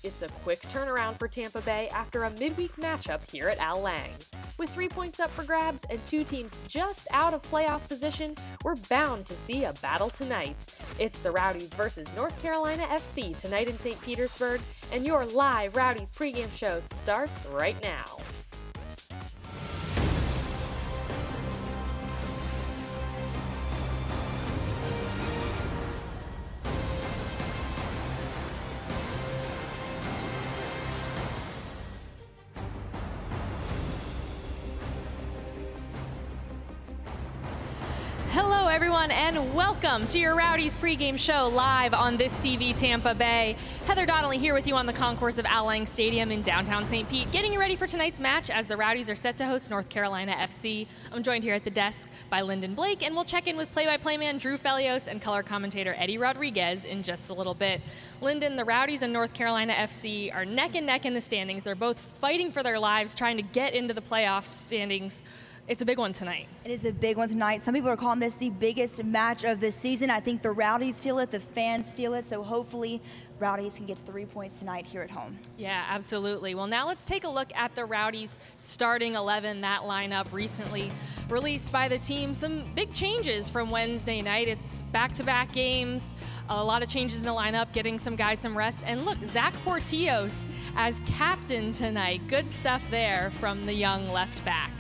It's a quick turnaround for Tampa Bay after a midweek matchup here at Al Lang. With 3 points up for grabs and two teams just out of playoff position, we're bound to see a battle tonight. It's the Rowdies versus North Carolina FC tonight in St. Petersburg, and your live Rowdies pregame show starts right now. Hello everyone and welcome to your Rowdies pregame show live on This TV Tampa Bay. Heather Donnelly here with you on the concourse of Al Lang Stadium in downtown St. Pete, getting you ready for tonight's match as the Rowdies are set to host North Carolina FC. I'm joined here at the desk by Lyndon Blake, and we'll check in with play-by-play man Drew Felios and color commentator Eddie Rodriguez in just a little bit. Lyndon, the Rowdies and North Carolina FC are neck and neck in the standings. They're both fighting for their lives, trying to get into the playoff standings. It's a big one tonight. It is a big one tonight. Some people are calling this the biggest match of the season. I think the Rowdies feel it, the fans feel it, so hopefully Rowdies can get 3 points tonight here at home. Yeah, absolutely. Well, now let's take a look at the Rowdies starting 11, that lineup recently released by the team. Some big changes from Wednesday night. It's back-to-back games, a lot of changes in the lineup, getting some guys some rest. And look, Zack Porteous as captain tonight. Good stuff there from the young left back.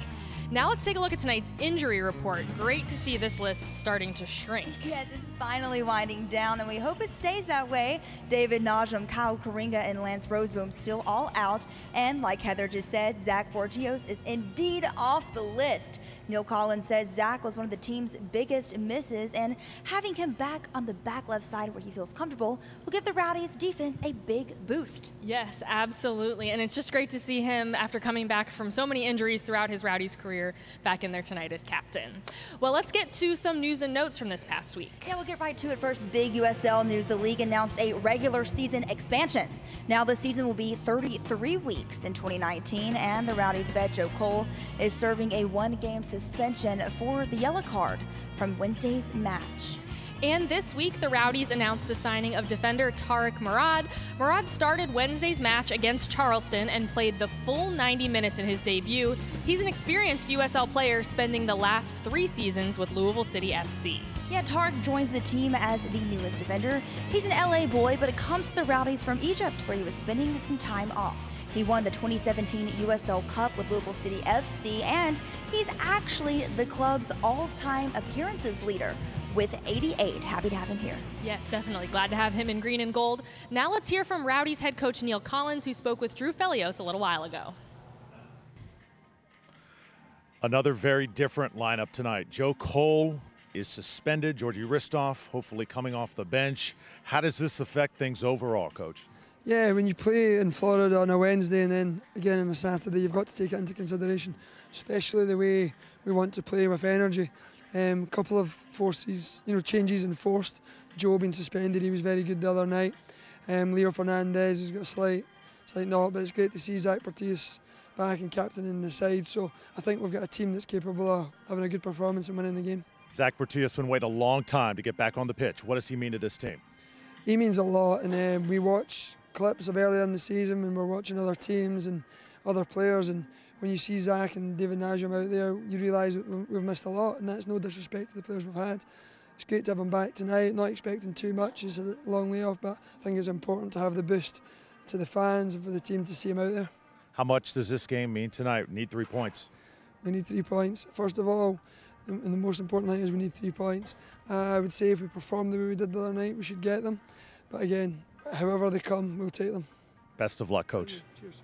Now let's take a look at tonight's injury report. Great to see this list starting to shrink. Yes, it's finally winding down, and we hope it stays that way. David Najum, Kyle Karinga, and Lance Roseboom still all out. And like Heather just said, Zack Porteous is indeed off the list. Neil Collins says Zack was one of the team's biggest misses, and having him back on the back left side where he feels comfortable will give the Rowdies defense a big boost. Yes, absolutely. And it's just great to see him after coming back from so many injuries throughout his Rowdies career back in there tonight as captain. Well, let's get to some news and notes from this past week. Yeah, we'll get right to it first. Big USL news. The league announced a regular season expansion. Now the season will be 33 weeks in 2019, and the Rowdies vet Joe Cole is serving a one-game suspension for the yellow card from Wednesday's match. And this week, the Rowdies announced the signing of defender Tariq Murad. Murad started Wednesday's match against Charleston and played the full 90 minutes in his debut. He's an experienced USL player, spending the last 3 seasons with Louisville City FC. Yeah, Tariq joins the team as the newest defender. He's an LA boy, but it comes to the Rowdies from Egypt, where he was spending some time off. He won the 2017 USL Cup with Louisville City FC, and he's actually the club's all-time appearances leader with 88. Happy to have him here. Yes, definitely. Glad to have him in green and gold. Now let's hear from Rowdies head coach Neil Collins, who spoke with Drew Felios a little while ago. Another very different lineup tonight. Joe Cole is suspended. Georgie Ristoff hopefully coming off the bench. How does this affect things overall, Coach? Yeah, when you play in Florida on a Wednesday and then again on a Saturday, you've got to take it into consideration, especially the way we want to play with energy. A couple of forces, changes enforced. Joe being suspended, he was very good the other night. Leo Fernandez has got a slight knock, but it's great to see Zack Porteous back and captaining the side. So I think we've got a team that's capable of having a good performance and winning the game. Zack Porteous been waiting a long time to get back on the pitch. What does he mean to this team? He means a lot, and we watch clips of earlier in the season when we're watching other teams and other players, and when you see Zack and David Najum out there, you realise that we've missed a lot, and that's no disrespect to the players we've had. It's great to have him back tonight, not expecting too much. It's a long layoff, but I think it's important to have the boost to the fans and for the team to see him out there. How much does this game mean tonight? We need 3 points. We need 3 points. First of all, and the most important thing is we need 3 points. I would say if we perform the way we did the other night, we should get them. But again, however they come, we'll take them. Best of luck, Coach. Cheers.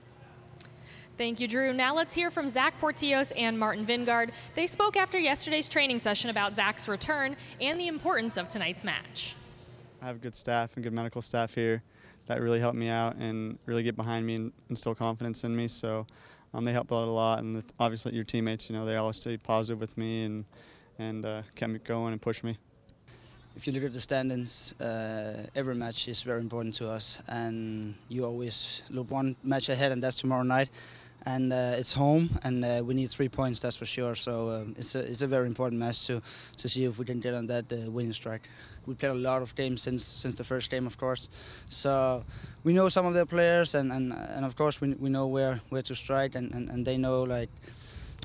Thank you, Drew. Now let's hear from Zack Porteous and Martin Vingard. They spoke after yesterday's training session about Zack's return and the importance of tonight's match. I have good staff and good medical staff here that really helped me out and really get behind me and instill confidence in me. So they helped out a lot, and obviously your teammates, they always stay positive with me and kept me going and pushed me. If you look at the standings, every match is very important to us, and you always look one match ahead, and that's tomorrow night. and it's home, and we need 3 points, that's for sure. So it's a very important match to see if we can get on that winning streak. We played a lot of games since the first game, of course. So we know some of their players, and of course we know where to strike, and they know, like,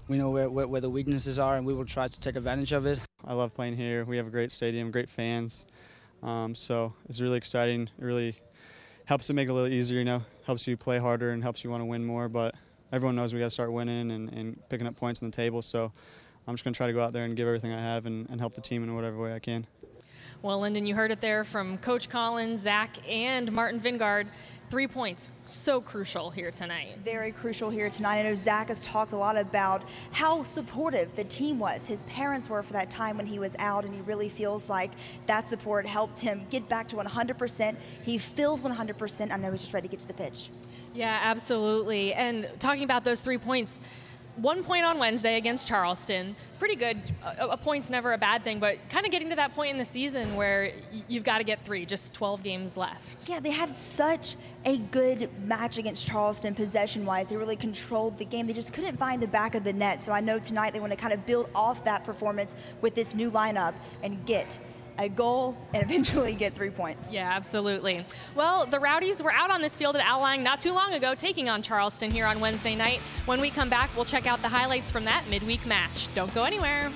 we know where the weaknesses are, and we will try to take advantage of it. I love playing here. We have a great stadium, great fans. So it's really exciting. It really helps it make it a little easier, you know, helps you play harder and helps you want to win more. But everyone knows we got to start winning and picking up points on the table. So I'm just going to try to go out there and give everything I have and help the team in whatever way I can. Well, Lyndon, you heard it there from Coach Collins, Zack, and Martin Vingard. 3 points, so crucial here tonight. Very crucial here tonight. I know Zack has talked a lot about how supportive the team was. His parents were for that time when he was out, and he really feels like that support helped him get back to 100%. He feels 100%. I know he's just ready to get to the pitch. Yeah, absolutely. And talking about those 3 points, 1 point on Wednesday against Charleston. Pretty good. A point's never a bad thing, but kind of getting to that point in the season where you've got to get 3, just 12 games left. Yeah, they had such a good match against Charleston possession-wise. They really controlled the game. They just couldn't find the back of the net. So I know tonight they want to kind of build off that performance with this new lineup and get a goal and eventually get 3 points. Yeah, absolutely. Well, the Rowdies were out on this field at Al Lang not too long ago, taking on Charleston here on Wednesday night. When we come back, we'll check out the highlights from that midweek match. Don't go anywhere.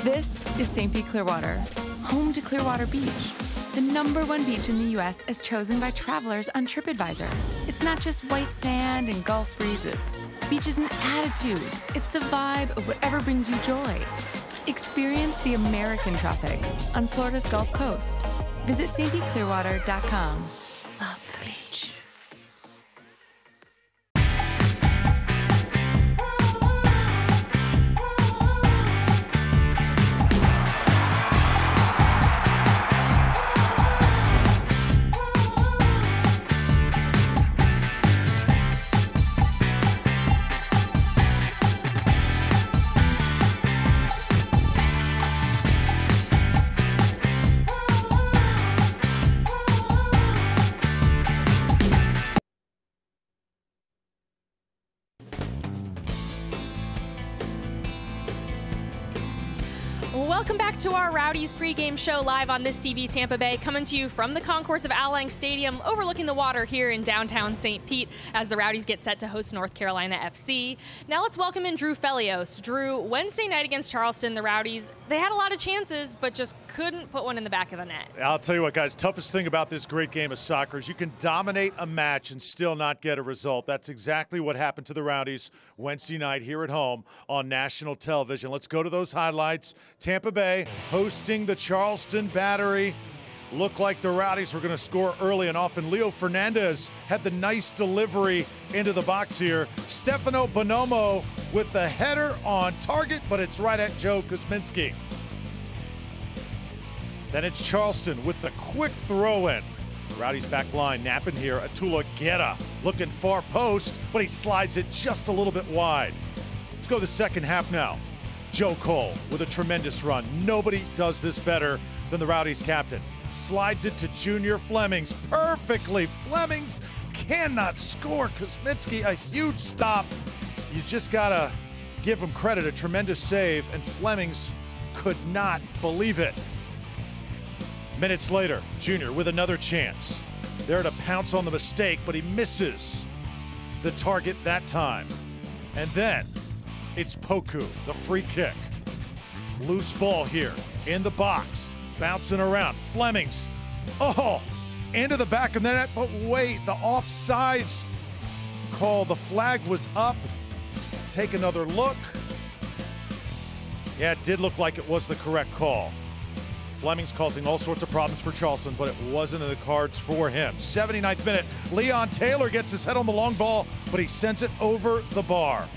This is St. Pete Clearwater, home to Clearwater Beach, the #1 beach in the U.S. as chosen by travelers on TripAdvisor. It's not just white sand and Gulf breezes. Beach is an attitude. It's the vibe of whatever brings you joy. Experience the American tropics on Florida's Gulf Coast. Visit stpclearwater.com. Love the beach. Welcome back to our Rowdies pregame show live on This TV Tampa Bay, coming to you from the concourse of Al Lang Stadium, overlooking the water here in downtown St. Pete as the Rowdies get set to host North Carolina FC. Now let's welcome in Drew Felios. Drew, Wednesday night against Charleston, the Rowdies, they had a lot of chances, but just couldn't put one in the back of the net. I'll tell you what, guys, toughest thing about this great game of soccer is you can dominate a match and still not get a result. That's exactly what happened to the Rowdies Wednesday night here at home on national television. Let's go to those highlights. Tampa Bay hosting the Charleston Battery. Looked like the Rowdies were going to score early and often. Leo Fernandez had the nice delivery into the box here. Stefano Bonomo with the header on target, but it's right at Joe Kuzminski. Then it's Charleston with the quick throw-in. Rowdies back line napping here. Atula Guerra looking far post, but he slides it just a little bit wide. Let's go to the second half now. Joe Cole with a tremendous run. Nobody does this better than the Rowdies captain. Slides it to Junior Flemings perfectly. Flemings cannot score. Kuzminski, a huge stop. You just gotta give him credit, a tremendous save, and Flemings could not believe it. Minutes later, Junior with another chance. There to pounce on the mistake, but he misses the target that time. And then it's Poku, the free kick. Loose ball here in the box, bouncing around. Flemings, into the back of the net, but wait, the offsides call. The flag was up. Take another look. Yeah, it did look like it was the correct call. Flemings causing all sorts of problems for Charleston, but it wasn't in the cards for him. 79th minute, Leon Taylor gets his head on the long ball, but he sends it over the bar.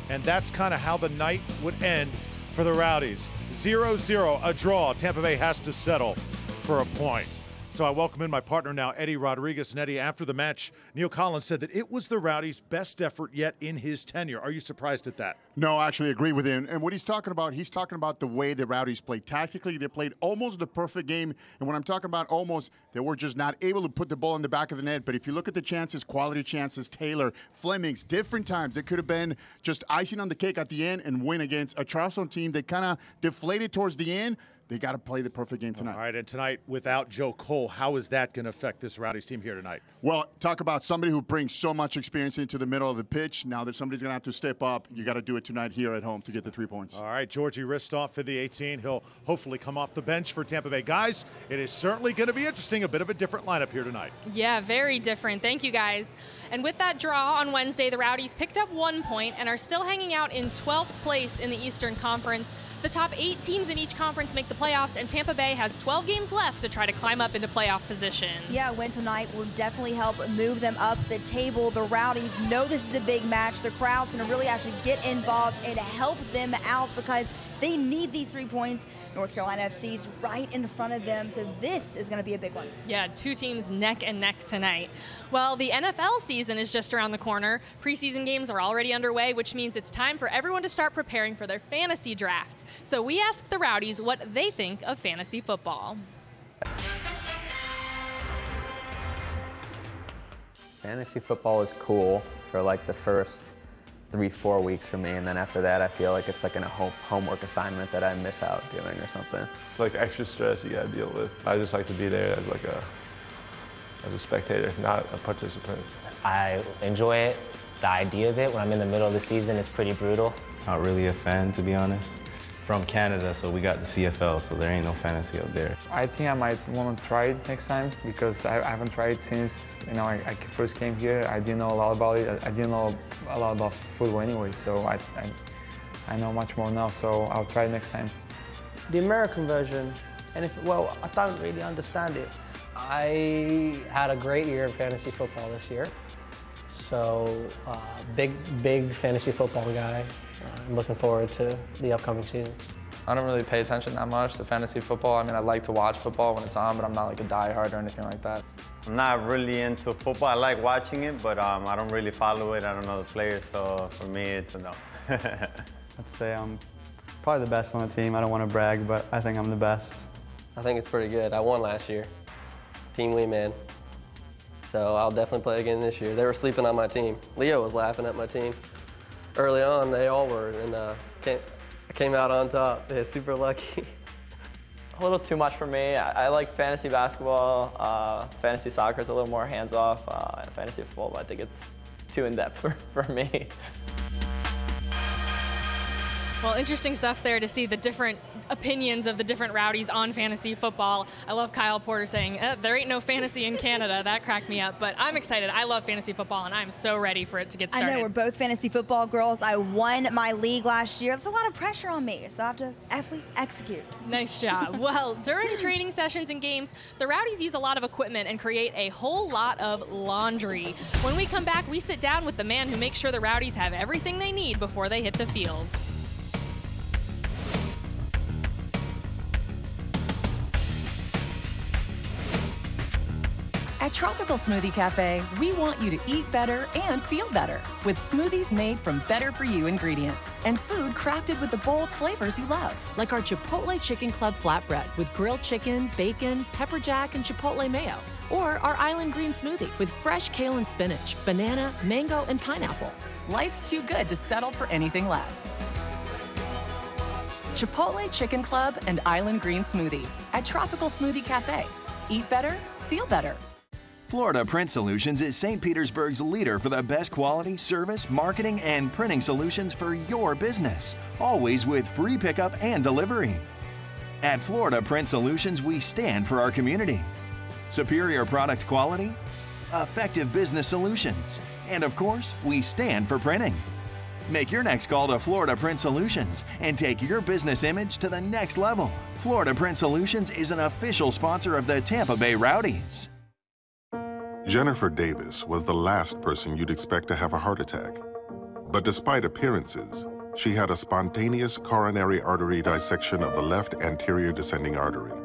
And that's kind of how the night would end for the Rowdies. 0-0, a draw. Tampa Bay has to settle for a point. So I welcome in my partner now, Eddie Rodriguez. And Eddie, after the match, Neil Collins said that it was the Rowdies' best effort yet in his tenure. Are you surprised at that? No, I actually agree with him. And what he's talking about the way the Rowdies played. Tactically, they played almost the perfect game. And when I'm talking about almost, they were just not able to put the ball in the back of the net. But if you look at the chances, quality chances, Taylor, Flemings, different times, it could have been just icing on the cake at the end and win against a Charleston team that kind of deflated towards the end. They got to play the perfect game tonight. All right, and tonight, without Joe Cole, how is that going to affect this Rowdies team here tonight? Well, talk about somebody who brings so much experience into the middle of the pitch. Now that somebody's going to have to step up, you got to do it tonight here at home to get the 3 points. All right, Georgie Ristoff for the 18. He'll hopefully come off the bench for Tampa Bay. Guys, it is certainly going to be interesting. A bit of a different lineup here tonight. Yeah, very different. Thank you, guys. And with that draw on Wednesday, the Rowdies picked up 1 point and are still hanging out in 12th place in the Eastern Conference. The top 8 teams in each conference make the playoffs, and Tampa Bay has 12 games left to try to climb up into playoff position. Yeah, a win tonight will definitely help move them up the table. The Rowdies know this is a big match. The crowd's going to really have to get involved and help them out because they need these 3 points. North Carolina FC's right in front of them, so this is going to be a big one. Yeah, 2 teams neck and neck tonight. Well, the NFL season is just around the corner. Preseason games are already underway, which means it's time for everyone to start preparing for their fantasy drafts. So we asked the Rowdies what they think of fantasy football. Fantasy football is cool for like the first 3-4 weeks for me, and then after that I feel like it's like a homework assignment that I miss out doing or something. It's like extra stress you gotta deal with. I just like to be there as like as a spectator, not a participant. I enjoy it, the idea of it. When I'm in the middle of the season, it's pretty brutal. Not really a fan, to be honest. From Canada, so we got the CFL, so there ain't no fantasy up there. I think I might want to try it next time because I haven't tried it since I first came here. I didn't know a lot about it. I didn't know a lot about football anyway, so I know much more now. So I'll try it next time. The American version, and I don't really understand it. I had a great year in fantasy football this year, so big fantasy football guy. I'm looking forward to the upcoming season. I don't really pay attention that much to fantasy football. I mean, I like to watch football when it's on, but I'm not like a diehard or anything like that. I'm not really into football. I like watching it, but I don't really follow it. I don't know the players, so for me, it's a no. I'd say I'm probably the best on the team. I don't want to brag, but I think I'm the best. I think it's pretty good. I won last year, team lead man. So I'll definitely play again this year. They were sleeping on my team. Leo was laughing at my team. Early on, they all were, and I came out on top. Yeah, super lucky. A little too much for me. I like fantasy basketball. Fantasy soccer is a little more hands-off. Fantasy football, I think it's too in-depth for me. Well, interesting stuff there to see the different opinions of the different Rowdies on fantasy football. I love Kyle Porter saying, there ain't no fantasy in Canada. That cracked me up, but I'm excited. I love fantasy football, and I'm so ready for it to get started. I know, we're both fantasy football girls. I won my league last year. There's a lot of pressure on me, so I have to actually execute. Nice job. Well, during training sessions and games, the Rowdies use a lot of equipment and create a whole lot of laundry. When we come back, we sit down with the man who makes sure the Rowdies have everything they need before they hit the field. At Tropical Smoothie Cafe, we want you to eat better and feel better with smoothies made from better-for-you ingredients and food crafted with the bold flavors you love, like our Chipotle Chicken Club flatbread with grilled chicken, bacon, pepper jack, and Chipotle mayo, or our Island Green Smoothie with fresh kale and spinach, banana, mango, and pineapple. Life's too good to settle for anything less. Chipotle Chicken Club and Island Green Smoothie at Tropical Smoothie Cafe. Eat better, feel better. Florida Print Solutions is St. Petersburg's leader for the best quality, service, marketing, and printing solutions for your business, always with free pickup and delivery. At Florida Print Solutions, we stand for our community. Superior product quality, effective business solutions, and of course, we stand for printing. Make your next call to Florida Print Solutions and take your business image to the next level. Florida Print Solutions is an official sponsor of the Tampa Bay Rowdies. Jennifer Davis was the last person you'd expect to have a heart attack. But despite appearances, she had a spontaneous coronary artery dissection of the left anterior descending artery.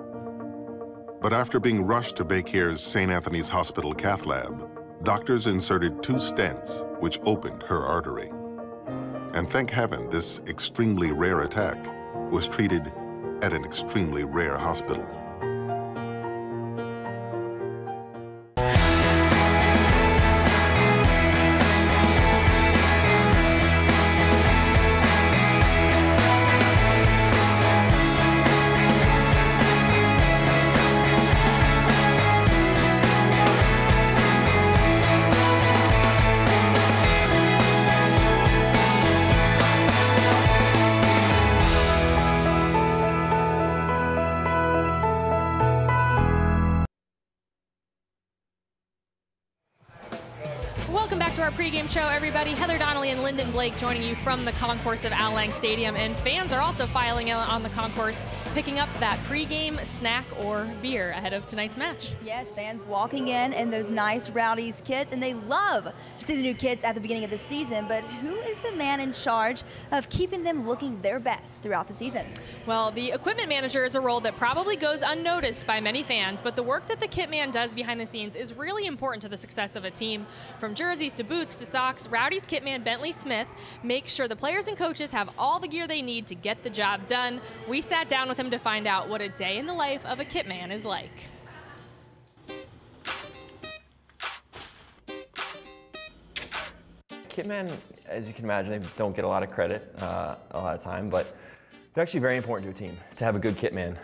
But after being rushed to Baycare's St. Anthony's Hospital cath lab, doctors inserted 2 stents, which opened her artery. And thank heaven, this extremely rare attack was treated at an extremely rare hospital. Welcome back to our pregame show, everybody. Heather Donnelly and Lyndon Blake joining you from the concourse of Al Lang Stadium, and fans are also filing in on the concourse, picking up that pregame snack or beer ahead of tonight's match. Yes, fans walking in those nice Rowdies kits, and they love to see the new kits at the beginning of the season, but who is the man in charge of keeping them looking their best throughout the season? Well, the equipment manager is a role that probably goes unnoticed by many fans, but the work that the kit man does behind the scenes is really important to the success of a team. From jerseys to boots to socks, Rowdies kit man Bentley Smith makes sure the players and coaches have all the gear they need to get the job done. We sat down with him to find out what a day in the life of a kit man is like. Kitmen, as you can imagine, they don't get a lot of credit a lot of time, but they're actually very important to a team to have a good kitman.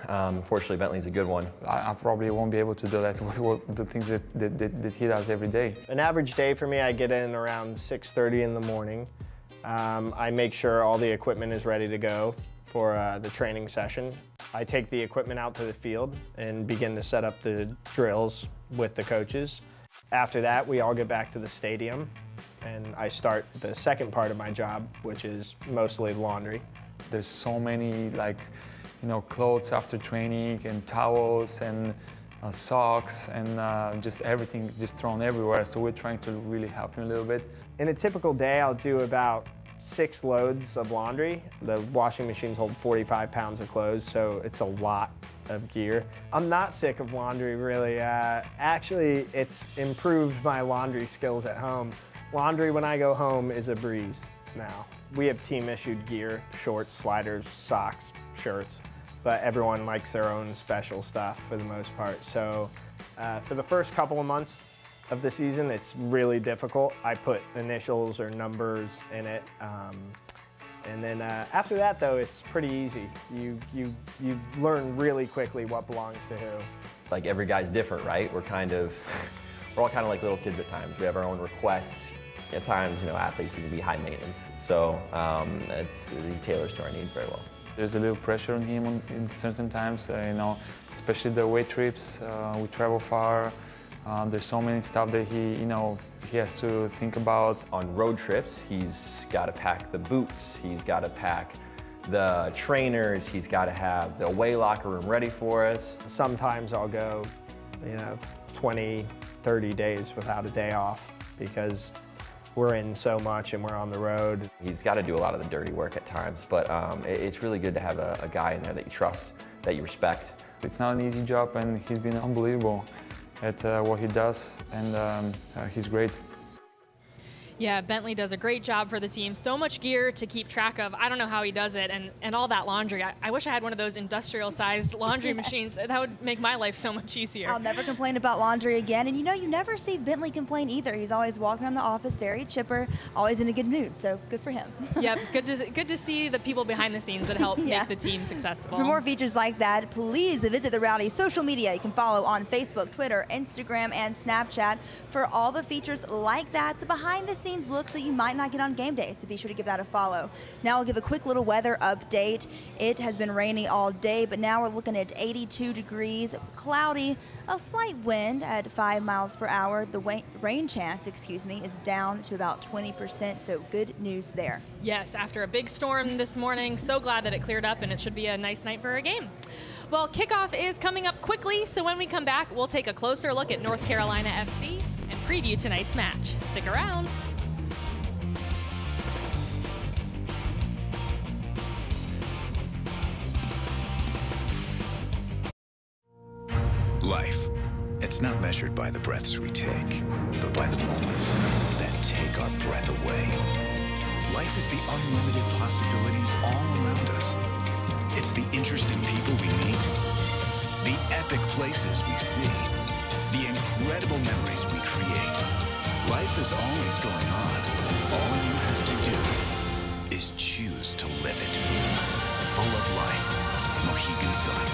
Fortunately, Bentley's a good one. I probably won't be able to do that with the things that he does every day. An average day for me, I get in around 6:30 in the morning. I make sure all the equipment is ready to go for the training session. I take the equipment out to the field and begin to set up the drills with the coaches. After that, we all get back to the stadium, and I start the second part of my job, which is mostly laundry. There's so many, clothes after training and towels and socks and just everything just thrown everywhere. So we're trying to really help him a little bit. In a typical day, I'll do about 6 loads of laundry. The washing machines hold 45 pounds of clothes, so it's a lot of gear. I'm not sick of laundry, really. Actually, it's improved my laundry skills at home. Laundry when I go home is a breeze now. We have team-issued gear, shorts, sliders, socks, shirts, but everyone likes their own special stuff for the most part. So for the first couple of months of the season, it's really difficult. I put initials or numbers in it. And then after that, though, it's pretty easy. You learn really quickly what belongs to who. Like every guy's different, right? We're all kind of like little kids at times. We have our own requests. At times, athletes, we can be high maintenance. So he tailors to our needs very well. There's a little pressure on him in certain times, especially the away trips. We travel far. There's so many stuff that he has to think about. On road trips, he's got to pack the boots. He's got to pack the trainers. He's got to have the away locker room ready for us. Sometimes I'll go, 20, 30 days without a day off because we're in so much and we're on the road. He's got to do a lot of the dirty work at times, but it's really good to have a guy in there that you trust, that you respect. It's not an easy job, and he's been unbelievable at what he does, and he's great. Yeah, Bentley does a great job for the team. So much gear to keep track of. I don't know how he does it, and all that laundry. I wish I had one of those industrial-sized laundry machines. That would make my life so much easier. I'll never complain about laundry again. And you know, you never see Bentley complain either. He's always walking around the office very chipper, always in a good mood. So good for him. Yep, good to see the people behind the scenes that help make the team successful. For more features like that, please visit the Rowdies social media. You can follow on Facebook, Twitter, Instagram, and Snapchat for all the features like that, the behind-the-scenes look that you might not get on game day, so be sure to give that a follow. Now I'll give a quick little weather update. It has been rainy all day, but now we're looking at 82 degrees, cloudy, a slight wind at 5 miles per hour. The rain chance, is down to about 20%, so good news there. Yes, after a big storm this morning, so glad that it cleared up, and it should be a nice night for a game. Well, kickoff is coming up quickly, so when we come back, we'll take a closer look at North Carolina FC and preview tonight's match. Stick around. Life, it's not measured by the breaths we take, but by the moments that take our breath away. Life is the unlimited possibilities all around us. It's the interesting people we meet, the epic places we see, the incredible memories we create. Life is always going on. All you have to do is choose to live it. Full of life. Mohegan Sun.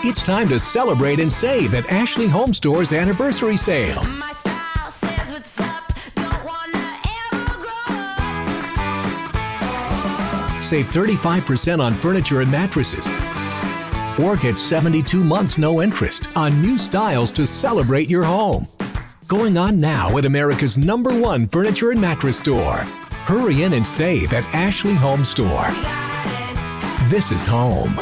It's time to celebrate and save at Ashley Home Store's anniversary sale. Save 35% on furniture and mattresses. Or get 72 months no interest on new styles to celebrate your home. Going on now at America's #1 furniture and mattress store. Hurry in and save at Ashley Home Store. This is home.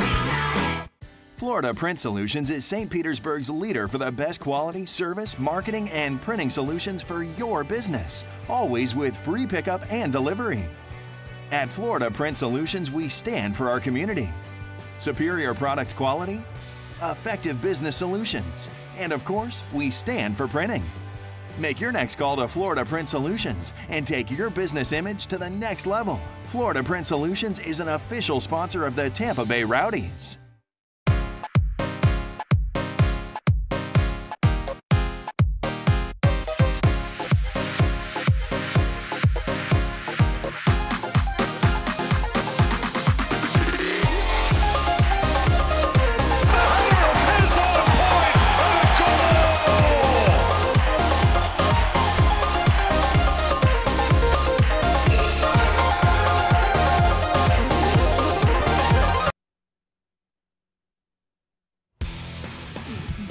Florida Print Solutions is St. Petersburg's leader for the best quality, service, marketing, and printing solutions for your business. Always with free pickup and delivery. At Florida Print Solutions, we stand for our community. Superior product quality, effective business solutions, and of course, we stand for printing. Make your next call to Florida Print Solutions and take your business image to the next level. Florida Print Solutions is an official sponsor of the Tampa Bay Rowdies.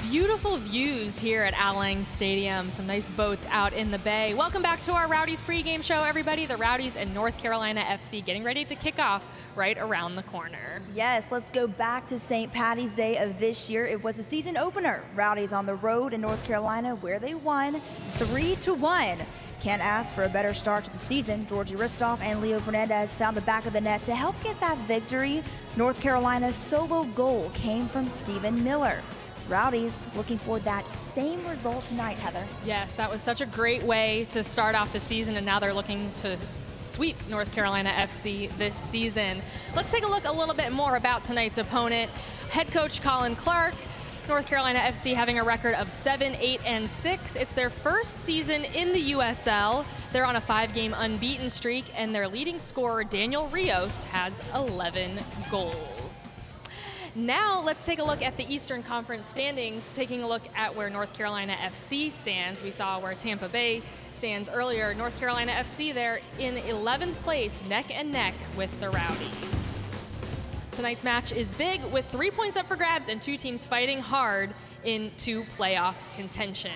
Beautiful views here at Allang Stadium. Some nice boats out in the bay. Welcome back to our Rowdies pregame show, everybody. The Rowdies and North Carolina FC getting ready to kick off right around the corner. Yes, let's go back to St. Patty's Day of this year. It was a season opener. Rowdies on the road in North Carolina where they won 3-1. Can't ask for a better start to the season. Georgie Ristoff and Leo Fernandez found the back of the net to help get that victory. North Carolina's solo goal came from Stephen Miller. Rowdies looking for that same result tonight, Heather. Yes, that was such a great way to start off the season, and now they're looking to sweep North Carolina FC this season. Let's take a look a little bit more about tonight's opponent. Head coach Colin Clark. North Carolina FC having a record of 7-8-6. It's their first season in the USL. They're on a 5-game unbeaten streak, and their leading scorer, Daniel Rios, has 11 goals. Now let's take a look at the Eastern Conference standings, taking a look at where North Carolina FC stands. We saw where Tampa Bay stands earlier. North Carolina FC there in 11th place, neck and neck with the Rowdies. Tonight's match is big with 3 points up for grabs and two teams fighting hard into playoff contention.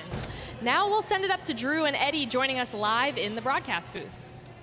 Now we'll send it up to Drew and Eddie joining us live in the broadcast booth.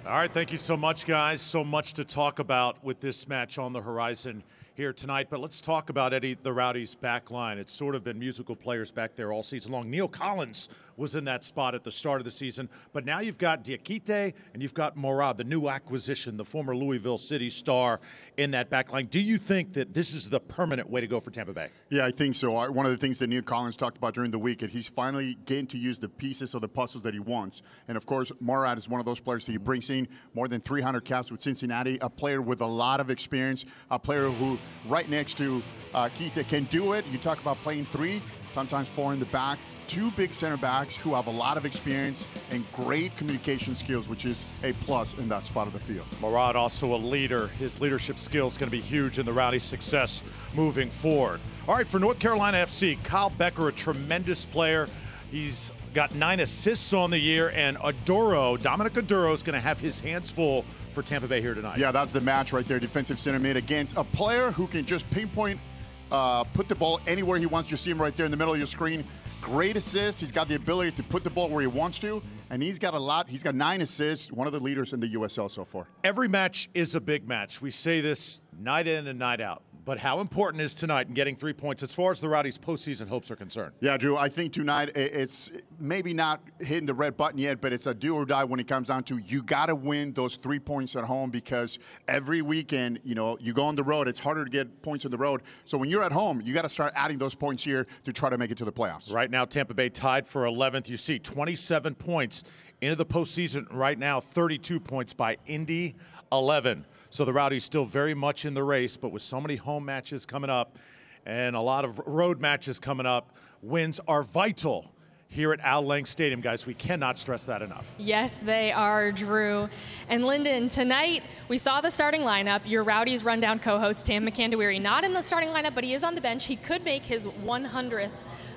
All right, thank you so much, guys. So much to talk about with this match on the horizon here tonight. But let's talk about, Eddie, the Rowdies' back line. It's sort of been musical players back there all season long. Neil Collins was in that spot at the start of the season. But now you've got Diakite and you've got Morad, the new acquisition, the former Louisville City star in that back line. Do you think that this is the permanent way to go for Tampa Bay? Yeah, I think so. One of the things that Neil Collins talked about during the week is he's finally getting to use the pieces of the puzzles that he wants. And, of course, Morad is one of those players that he brings in more than 300 caps with Cincinnati, a player with a lot of experience, a player who, right next to Kita, can do it. You talk about playing 3, sometimes 4 in the back. 2 big center backs who have a lot of experience and great communication skills, which is a plus in that spot of the field. Morad also a leader. His leadership skills going to be huge in the Rowdies' success moving forward. All right, for North Carolina FC, Kyle Becker, a tremendous player. He's got 9 assists on the year, and Dominic Aduro is going to have his hands full for Tampa Bay here tonight. Yeah, that's the match right there. Defensive center mid against a player who can just pinpoint, put the ball anywhere he wants. You see him right there in the middle of your screen. Great assist. He's got the ability to put the ball where he wants to, and he's got a lot. He's got 9 assists, one of the leaders in the USL so far. Every match is a big match. We say this night in and night out. But how important is tonight in getting 3 points as far as the Rowdies' postseason hopes are concerned? Yeah, Drew, I think tonight it's maybe not hitting the red button yet, but it's a do or die when it comes down to you got to win those 3 points at home, because every weekend, you go on the road. It's harder to get points on the road. So when you're at home, you got to start adding those points here to try to make it to the playoffs. Right now, Tampa Bay tied for 11th. You see 27 points into the postseason right now, 32 points by Indy, 11. So the Rowdies still very much in the race, but with so many home matches coming up and a lot of road matches coming up, wins are vital here at Al Lang Stadium, guys. We cannot stress that enough. Yes, they are, Drew. And Lyndon, tonight we saw the starting lineup. Your Rowdies rundown co-host, Tam McCandawiri, not in the starting lineup, but he is on the bench. He could make his 100th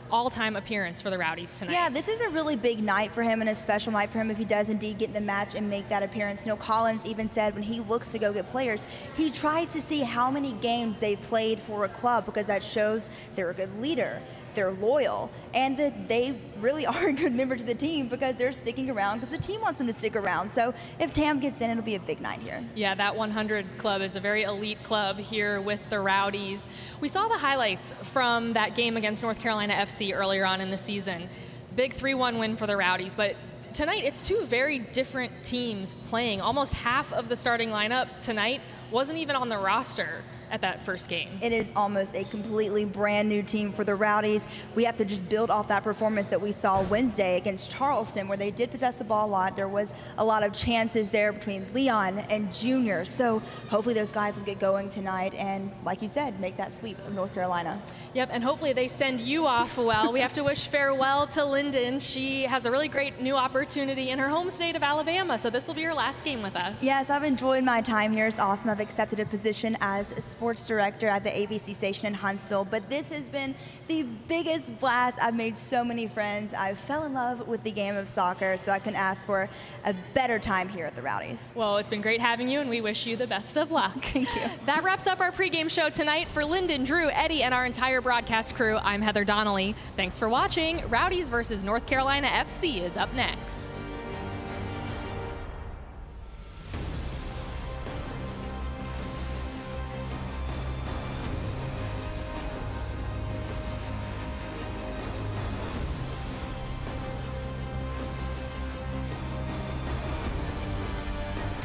all-time appearance for the Rowdies tonight. Yeah, this is a really big night for him and a special night for him if he does indeed get in the match and make that appearance. Neil Collins even said when he looks to go get players, he tries to see how many games they've played for a club, because that shows they're a good leader, they're loyal, and that they really are a good member to the team because they're sticking around because the team wants them to stick around. So if Tam gets in, it'll be a big night here. Yeah, that 100 club is a very elite club here with the Rowdies. We saw the highlights from that game against North Carolina FC earlier on in the season. Big 3-1 win for the Rowdies, but tonight it's 2 very different teams playing. Almost half of the starting lineup tonight wasn't even on the roster at that first game. It is almost a completely brand new team for the Rowdies. We have to just build off that performance that we saw Wednesday against Charleston, where they did possess the ball a lot. There was a lot of chances there between Leon and Junior. So hopefully those guys will get going tonight and, like you said, make that sweep of North Carolina. Yep, and hopefully they send you off well. We have to wish farewell to Lyndon. She has a really great new opportunity in her home state of Alabama, so this will be her last game with us. Yes, I've enjoyed my time here. It's awesome. I've accepted a position as a sports director at the ABC station in Huntsville, but this has been the biggest blast. I've made so many friends. I fell in love with the game of soccer, so I couldn't ask for a better time here at the Rowdies. Well, it's been great having you, and we wish you the best of luck. Thank you. That wraps up our pregame show tonight. For Lyndon, Drew, Eddie, and our entire broadcast crew, I'm Heather Donnelly. Thanks for watching. Rowdies versus North Carolina FC is up next.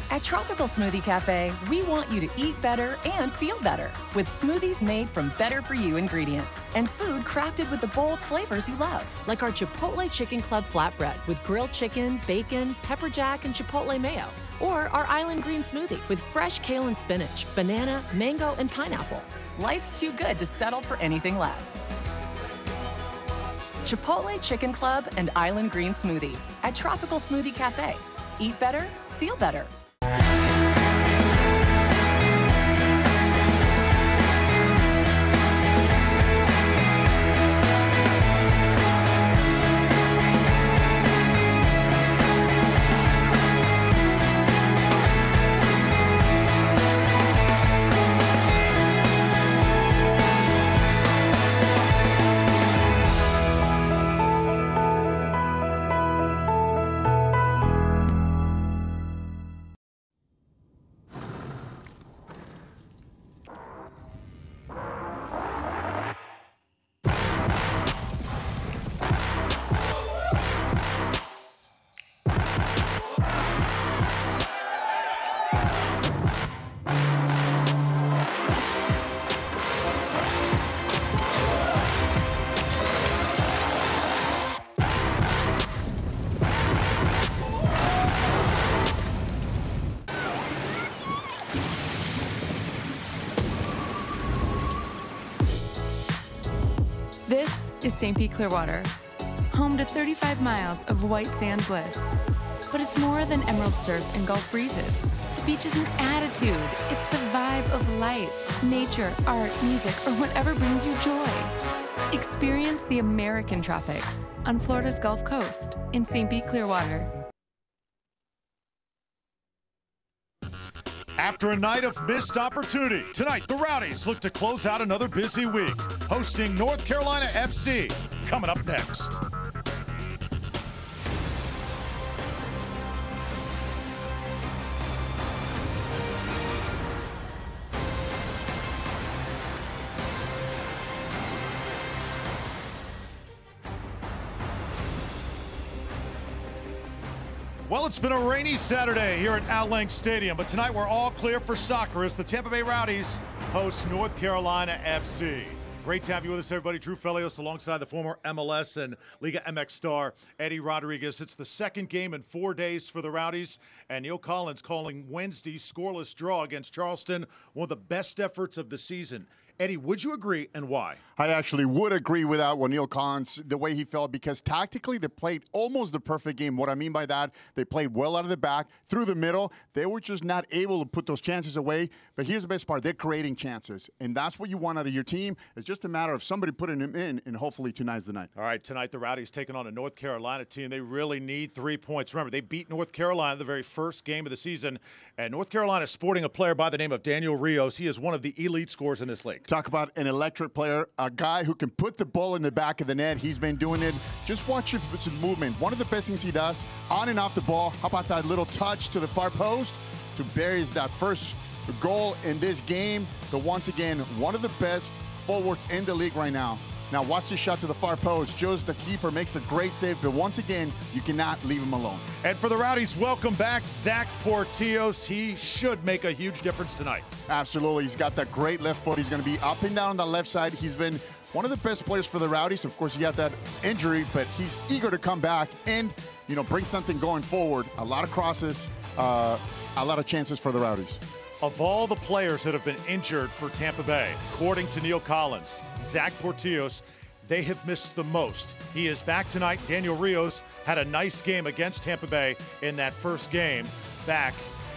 At Tropical Smoothie Cafe, we want you to eat better and feel better with smoothies made from better-for-you ingredients and food crafted with the bold flavors you love, like our Chipotle Chicken Club flatbread with grilled chicken, bacon, pepper jack, and chipotle mayo, or our Island Green Smoothie with fresh kale and spinach, banana, mango, and pineapple. Life's too good to settle for anything less. Chipotle Chicken Club and Island Green Smoothie at Tropical Smoothie Cafe. Eat better, feel better. St. Pete Clearwater, home to 35 miles of white sand bliss. But it's more than emerald surf and Gulf breezes. The beach is an attitude. It's the vibe of life, nature, art, music, or whatever brings you joy. Experience the American tropics on Florida's Gulf Coast in St. Pete Clearwater. After a night of missed opportunity, tonight the Rowdies look to close out another busy week, hosting North Carolina FC. Coming up next. Well, it's been a rainy Saturday here at Outlank Stadium, but tonight we're all clear for soccer as the Tampa Bay Rowdies host North Carolina FC. Great to have you with us, everybody. Drew Felios alongside the former MLS and Liga MX star Eddie Rodriguez. It's the second game in 4 days for the Rowdies, and Neil Collins calling Wednesday's scoreless draw against Charleston one of the best efforts of the season. Eddie, would you agree, and why? I actually would agree with that one, Neil Collins, the way he felt, because tactically they played almost the perfect game. What I mean by that, they played well out of the back, through the middle. They were just not able to put those chances away. But here's the best part. They're creating chances, and that's what you want out of your team. It's just a matter of somebody putting them in, and hopefully tonight's the night. All right, tonight the Rowdies taking on a North Carolina team. They really need 3 points. Remember, they beat North Carolina the very first game of the season, and North Carolina is sporting a player by the name of Daniel Rios. He is one of the elite scorers in this league. Talk about an electric player, a guy who can put the ball in the back of the net. He's been doing it. Just watch his movement. One of the best things he does, on and off the ball. How about that little touch to the far post to bury that first goal in this game? But once again, one of the best forwards in the league right now. Now watch this shot to the far post. Joe's the keeper, makes a great save, but once again, you cannot leave him alone. And for the Rowdies, welcome back Zack Porteous. He should make a huge difference tonight. Absolutely. He's got that great left foot. He's going to be up and down on the left side. He's been one of the best players for the Rowdies. Of course, he got that injury, but he's eager to come back and, bring something going forward. A lot of crosses, a lot of chances for the Rowdies. Of all the players that have been injured for Tampa Bay, according to Neil Collins, Zack Porteous, they have missed the most. He is back tonight. Daniel Rios had a nice game against Tampa Bay in that first game back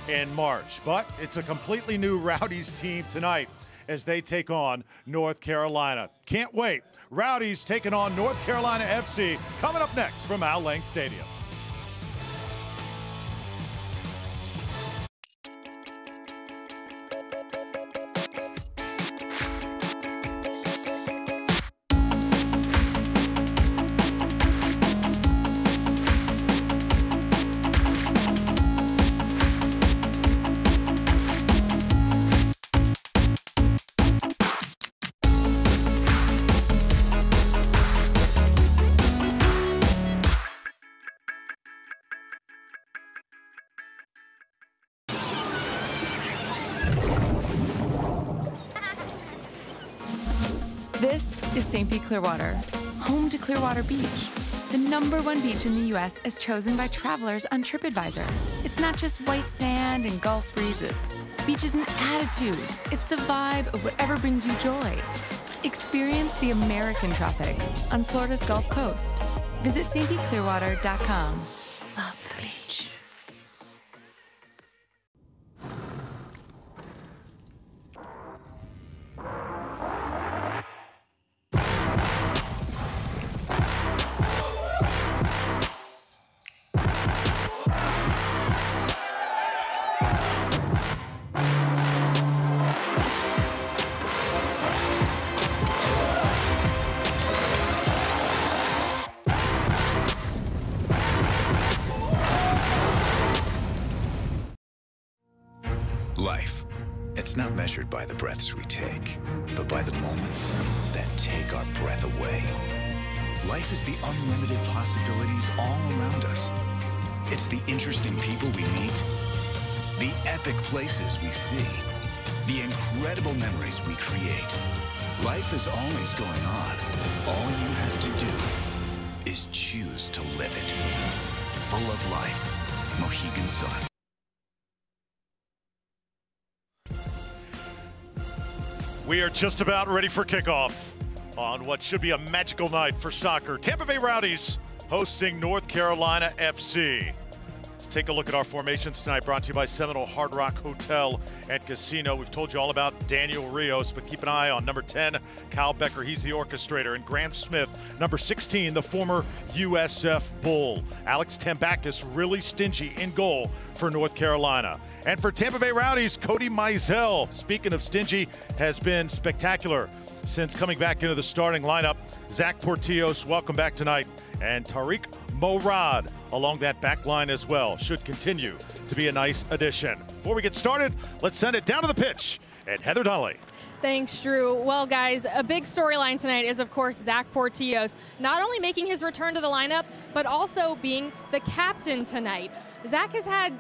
in March. But it's a completely new Rowdies team tonight as they take on North Carolina. Can't wait. Rowdies taking on North Carolina FC coming up next from Outlank Stadium. This is St. Pete Clearwater, home to Clearwater Beach, the #1 beach in the U.S. as chosen by travelers on TripAdvisor. It's not just white sand and Gulf breezes. Beach is an attitude. It's the vibe of whatever brings you joy. Experience the American tropics on Florida's Gulf Coast. Visit stpclearwater.com. Love the beach. Life, it's not measured by the breaths we take, but by the moments that take our breath away. Life is the unlimited possibilities all around us. It's the interesting people we meet, the epic places we see, the incredible memories we create. Life is always going on. All you have to do is choose to live it. Full of life. Mohegan Sun. We are just about ready for kickoff. on what should be a magical night for soccer. Tampa Bay Rowdies hosting North Carolina FC. Let's take a look at our formations tonight, brought to you by Seminole Hard Rock Hotel and Casino. We've told you all about Daniel Rios, but keep an eye on number 10, Kyle Becker. He's the orchestrator. And Graham Smith, number 16, the former USF Bull. Alex Tambakis, really stingy in goal for North Carolina. And for Tampa Bay Rowdies, Cody Mizell, speaking of stingy, has been spectacular since coming back into the starting lineup. Zack Porteous, welcome back tonight. And Tariq Morad along that back line as well. Should continue to be a nice addition. Before we get started, let's send it down to the pitch at Heather Donnelly. Thanks, Drew. Well, guys, a big storyline tonight is, of course, Zack Porteous not only making his return to the lineup, but also being the captain tonight. Zack has had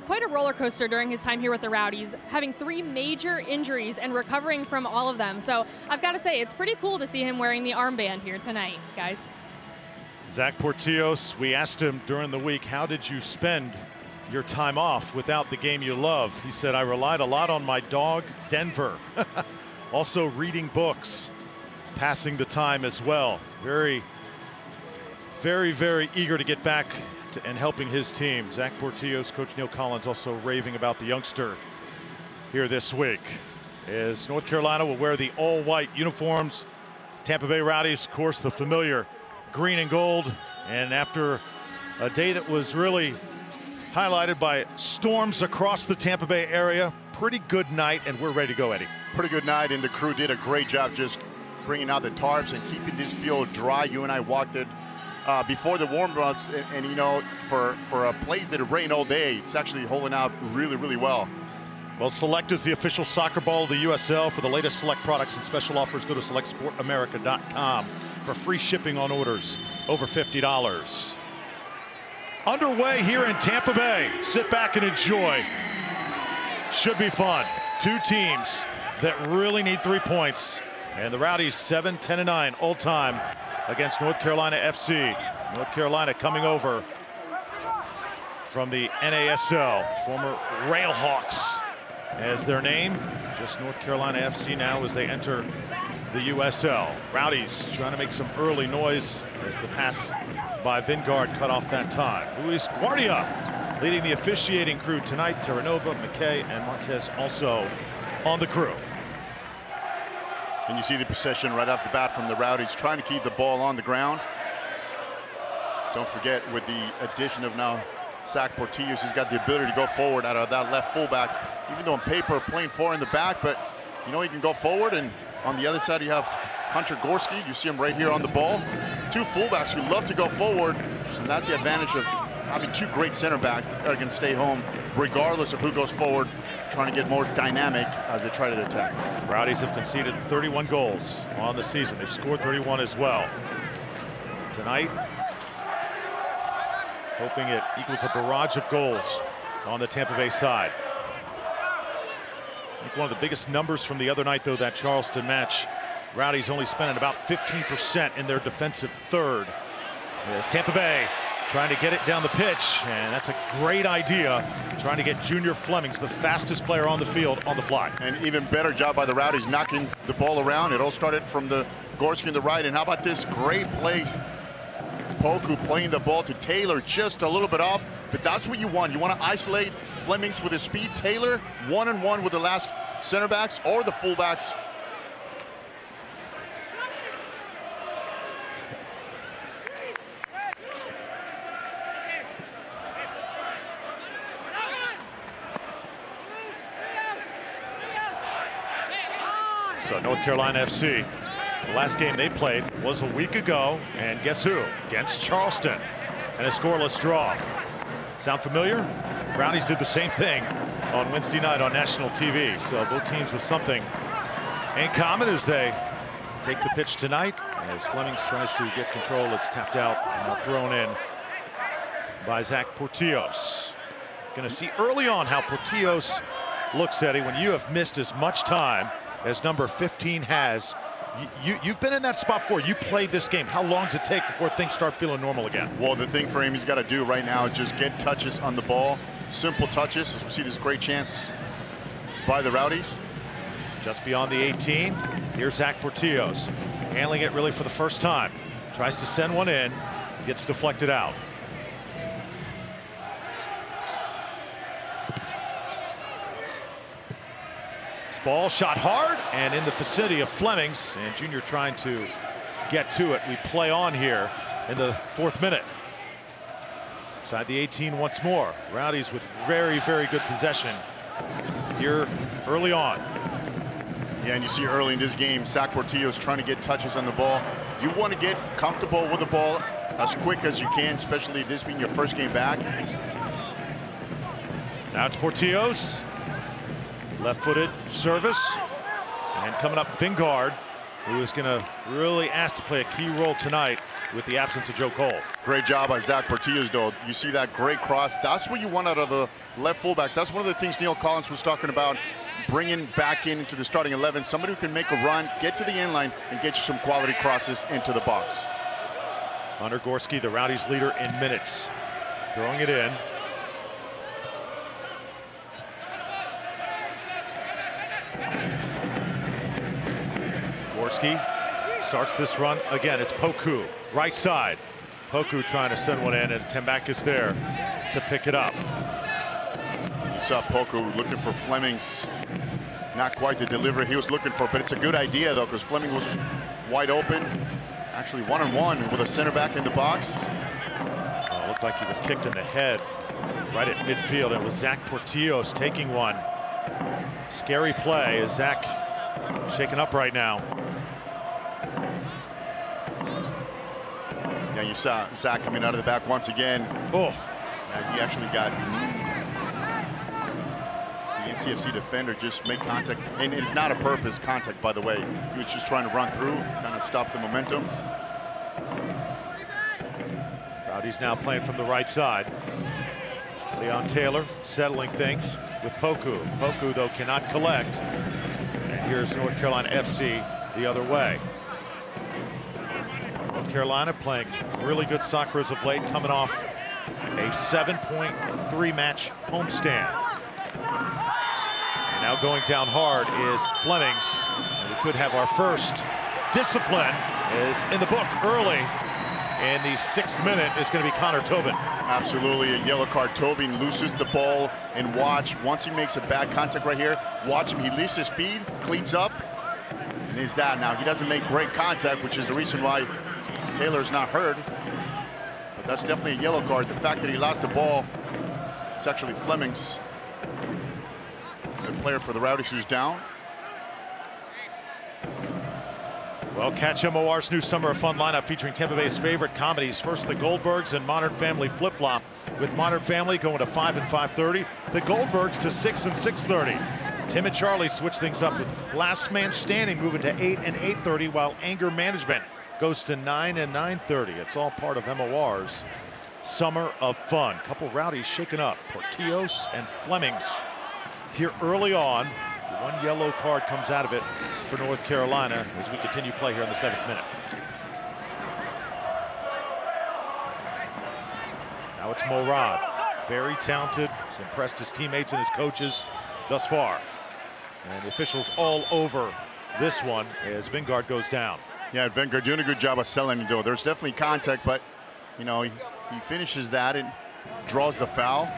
quite a roller coaster during his time here with the Rowdies, having 3 major injuries and recovering from all of them. So I've got to say, it's pretty cool to see him wearing the armband here tonight, guys. Zack Porteous, we asked him during the week, how did you spend your time off without the game you love? He said, I relied a lot on my dog, Denver. Also reading books, passing the time as well. Very, very, very eager to get back and helping his team. Zack Porteous, Coach Neil Collins also raving about the youngster here this week. As North Carolina will wear the all-white uniforms. Tampa Bay Rowdies, of course, the familiar green and gold. And after a day that was really highlighted by storms across the Tampa Bay area, pretty good night, and we're ready to go, Eddie. Pretty good night, and the crew did a great job just bringing out the tarps and keeping this field dry. You and I walked it before the warm-ups, and you know, for a place that it rained all day, it's actually holding out really, really well. Well, Select is the official soccer ball of the USL. For the latest Select products and special offers, go to selectsportamerica.com for free shipping on orders over $50. Underway here in Tampa Bay. Sit back and enjoy. Should be fun. 2 teams that really need 3 points. And the Rowdies 7-10-9 all time against North Carolina FC. North Carolina coming over from the NASL, former Railhawks as their name. Just North Carolina FC now as they enter the USL. Rowdies trying to make some early noise as the pass by Vingard cut off that time. Luis Guardia leading the officiating crew tonight. Terranova, McKay, and Montez also on the crew. And you see the possession right off the bat from the Rowdies, trying to keep the ball on the ground. Don't forget, with the addition of now Zack Porteous, he's got the ability to go forward out of that left fullback, even though on paper playing 4 in the back, but you know he can go forward. And on the other side you have Hunter Gorski. You see him right here on the ball. 2 fullbacks who love to go forward, and that's the advantage of having 2 great center backs that are going to stay home regardless of who goes forward, trying to get more dynamic as they try to attack. Rowdies have conceded 31 goals on the season. They've scored 31 as well. Tonight, hoping it equals a barrage of goals on the Tampa Bay side. I think one of the biggest numbers from the other night, though, that Charleston match, Rowdies only spending about 15% in their defensive third. As Tampa Bay trying to get it down the pitch, and that's a great idea, trying to get Junior Flemings, the fastest player on the field, on the fly. And even better job by the Rowdies knocking the ball around. It all started from the Gorski in the right, and how about this great play? Poku playing the ball to Taylor just a little bit off, but that's what you want. You want to isolate Flemings with his speed. Taylor one-on-one with the last center backs or the fullbacks. So North Carolina FC, the last game they played was a week ago, and guess who? Against Charleston, and a scoreless draw. Sound familiar? Brownies did the same thing on Wednesday night on national TV. So both teams with something in common as they take the pitch tonight. As Flemings tries to get control, it's tapped out and now thrown in by Zack Porteous. Going to see early on how Porteous looks, Eddie, when you have missed as much time as number 15 has. You've been in that spot before. You played this game. How long does it take before things start feeling normal again? Well, the thing for him he's got to do right now is just get touches on the ball. Simple touches. As we see this great chance by the Rowdies. just beyond the 18. Here's Zack Porteous, handling it really for the first time. Tries to send one in, gets deflected out. This ball shot hard and in the vicinity of Flemings, and Junior trying to get to it. We play on here in the 4th minute. Inside the 18 once more. Rowdies with very, very good possession here early on. Yeah, and you see early in this game, Zack Porteous trying to get touches on the ball. You want to get comfortable with the ball as quick as you can, especially this being your first game back. Now it's Porteous. Left-footed service. And coming up, Vingard, who is going to really ask to play a key role tonight with the absence of Joe Cole. Great job by Zack Porteous, though. You see that great cross. That's what you want out of the left fullbacks. That's one of the things Neil Collins was talking about, bringing back into the starting 11. Somebody who can make a run, get to the end line, and get you some quality crosses into the box. Hunter Gorski, the Rowdies leader in minutes. Throwing it in. Gorski starts this run again. It's Poku, right side. Poku trying to send one in, and Tambakis there to pick it up. You saw Poku looking for Flemings. Not quite the delivery he was looking for, but it's a good idea though, because Fleming was wide open. Actually one-on-one with a center back in the box. Oh, it looked like he was kicked in the head right at midfield. It was Zack Porteous taking one. Scary play. Is Zack shaken up right now? Yeah, you saw Zack coming out of the back once again. Oh, he actually got the NCFC defender just make contact, and it's not a purpose contact, by the way. He was just trying to run through, kind of stop the momentum. Rowdies now playing from the right side. Leon Taylor settling things with Poku. Poku, though, cannot collect. And here's North Carolina FC the other way. North Carolina playing really good soccer as of late, coming off a 7-point match homestand. And now going down hard is Flemings. And we could have our first discipline is in the book early. In the 6th minute is going to be Connor Tobin. Absolutely, a yellow card. Tobin loses the ball, and watch, once he makes a bad contact right here, watch him, he lifts his feet, cleats up, and is that. Now, he doesn't make great contact, which is the reason why Taylor's not hurt. But that's definitely a yellow card. The fact that he lost the ball, it's actually Flemings, the player for the Rowdies, who's down. Well, catch MOR's new Summer of Fun lineup featuring Tampa Bay's favorite comedies. First, the Goldbergs and Modern Family flip-flop, with Modern Family going to 5 and 5:30, the Goldbergs to 6 and 6:30. Tim and Charlie switch things up with Last Man Standing moving to 8 and 8:30, while Anger Management goes to 9 and 9:30. It's all part of MOR's Summer of Fun. Couple Rowdies shaken up. Porteous and Flemings here early on. One yellow card comes out of it for North Carolina as we continue play here in the 7th minute. Now it's Morad. Very talented. He's impressed his teammates and his coaches thus far. And the officials all over this one as Vingard goes down. Yeah, Vingard doing a good job of selling it, though. There's definitely contact, but, you know, he finishes that and draws the foul.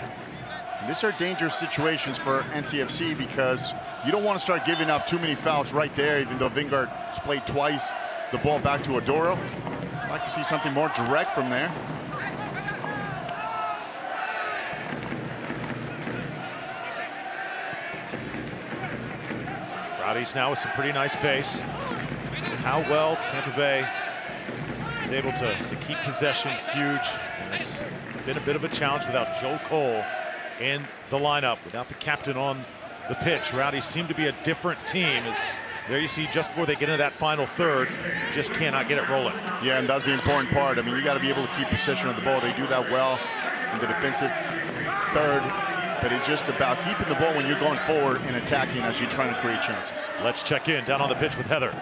And these are dangerous situations for NCFC because you don't want to start giving up too many fouls right there, even though Vingard's played twice the ball back to Adoro. I'd like to see something more direct from there. Rowdies now with some pretty nice pace. How well Tampa Bay is able to keep possession, huge. And it's been a bit of a challenge without Joe Cole in the lineup, without the captain on the pitch. Rowdies seem to be a different team. As there you see, just before they get into that final third, just cannot get it rolling. Yeah, and that's the important part. I mean, you got to be able to keep possession of the ball. They do that well in the defensive third, but it's just about keeping the ball when you're going forward and attacking as you're trying to create chances. Let's check in down on the pitch with Heather.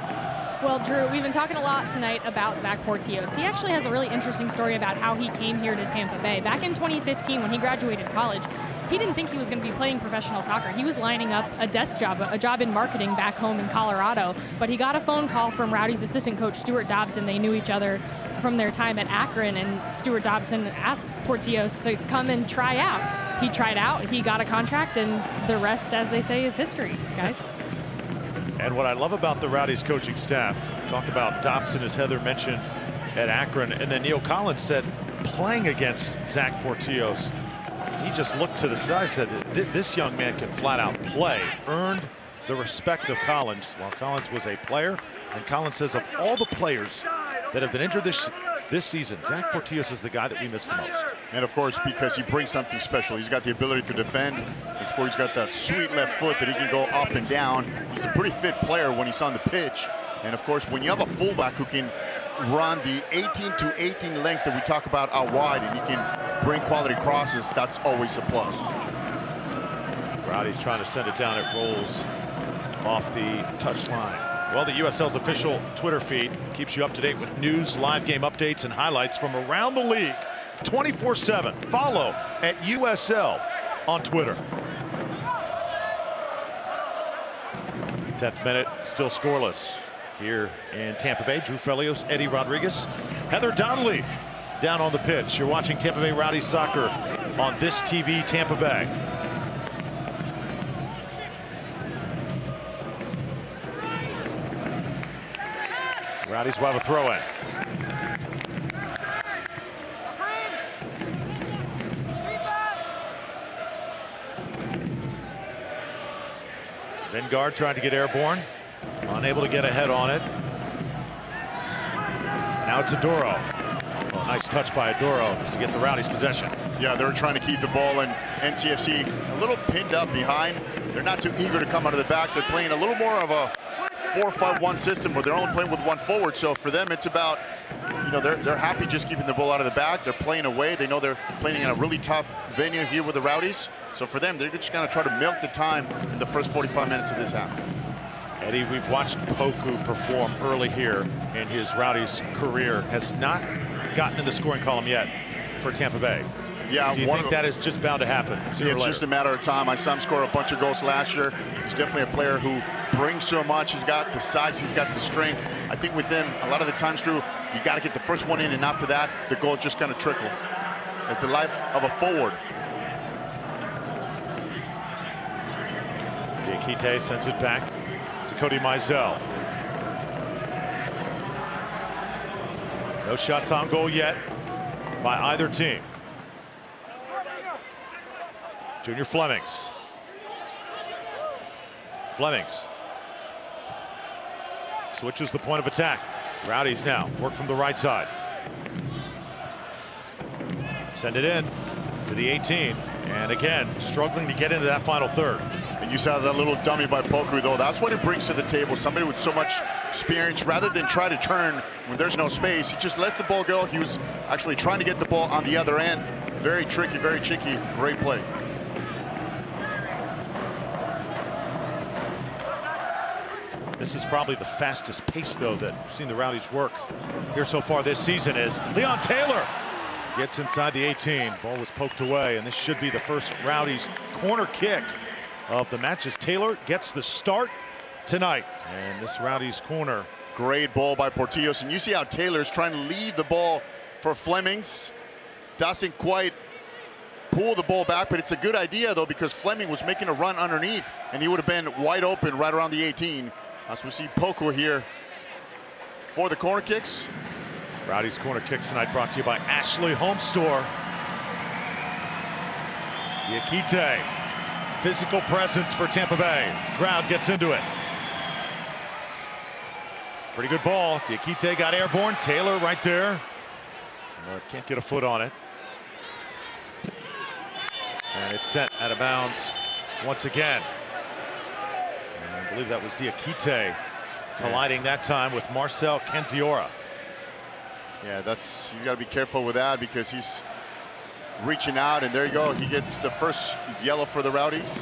Well, Drew, we've been talking a lot tonight about Zack Porteous. He actually has a really interesting story about how he came here to Tampa Bay. Back in 2015, when he graduated college, he didn't think he was going to be playing professional soccer. He was lining up a desk job, a job in marketing back home in Colorado. But he got a phone call from Rowdies assistant coach Stuart Dobson. They knew each other from their time at Akron, and Stuart Dobson asked Porteous to come and try out. He tried out, he got a contract, and the rest, as they say, is history, guys. And what I love about the Rowdies coaching staff, talk about Dobson, as Heather mentioned, at Akron, and then Neil Collins said, playing against Zack Porteous, he just looked to the side and said, this young man can flat out play, earned the respect of Collins while Collins was a player. And Collins says, of all the players that have been injured this season, Zack Porteous is the guy that we miss the most. And of course, because he brings something special. He's got the ability to defend. Of course, he's got that sweet left foot that he can go up and down. He's a pretty fit player when he's on the pitch. And of course, when you have a fullback who can run the 18 to 18 length that we talk about out wide, and he can bring quality crosses, that's always a plus. Rowdies trying to send it down. It rolls off the touchline. Well, the USL's official Twitter feed keeps you up to date with news, live game updates, and highlights from around the league 24/7. Follow at USL on Twitter. 10th minute, still scoreless here in Tampa Bay. Drew Felios, Eddie Rodriguez, Heather Donnelly down on the pitch. You're watching Tampa Bay Rowdies soccer on This TV Tampa Bay. Rowdies will have a throw in. Vingard trying to get airborne, unable to get ahead on it. Now it's Adoro. Well, nice touch by Adoro to get the Rowdies possession. Yeah, they're trying to keep the ball, and NCFC a little pinned up behind. They're not too eager to come out of the back. They're playing a little more of a 4-5-1 system where they're only playing with one forward. So for them, it's about, they're happy just keeping the ball out of the back. They're playing away. They know they're playing in a really tough venue here with the Rowdies. So for them, they're just going to try to milk the time in the first 45 minutes of this half. Eddie, we've watched Poku perform early here in his Rowdies career. Has not gotten in the scoring column yet for Tampa Bay. Yeah, do you think that is just bound to happen? It's just a matter of time. I saw him score a bunch of goals last year. He's definitely a player who brings so much. He's got the size, he's got the strength. I think with him, a lot of the times, Drew, you got to get the first one in, and after that, the goal just kind of trickles. It's the life of a forward. Diakite sends it back to Cody Mizell. No shots on goal yet by either team. Junior Flemings. Flemings switches the point of attack. Rowdies now work from the right side. Send it in to the 18. And again, struggling to get into that final third. And you saw that little dummy by Poku, though. That's what it brings to the table. Somebody with so much experience, rather than try to turn when there's no space, he just lets the ball go. He was actually trying to get the ball on the other end. Very tricky, very cheeky. Great play. This is probably the fastest pace, though, that we've seen the Rowdies work here so far this season. As Leon Taylor gets inside the 18. Ball was poked away, and this should be the first Rowdies corner kick of the match as Taylor gets the start tonight. And this Rowdies corner. Great ball by Porteous. And you see how Taylor's trying to lead the ball for Flemings. Doesn't quite pull the ball back, but it's a good idea, though, because Fleming was making a run underneath, and he would have been wide open right around the 18. As we see Poku here for the corner kicks. Rowdies corner kicks tonight brought to you by Ashley Home Store. Diakite, physical presence for Tampa Bay. The crowd gets into it. Pretty good ball. Diakite got airborne. Taylor right there. Can't get a foot on it. And it's sent out of bounds once again. And I believe that was Diakite colliding that time with Marcel Kenziora. Yeah, you got to be careful with that because he's reaching out, and there you go. He gets the first yellow for the Rowdies.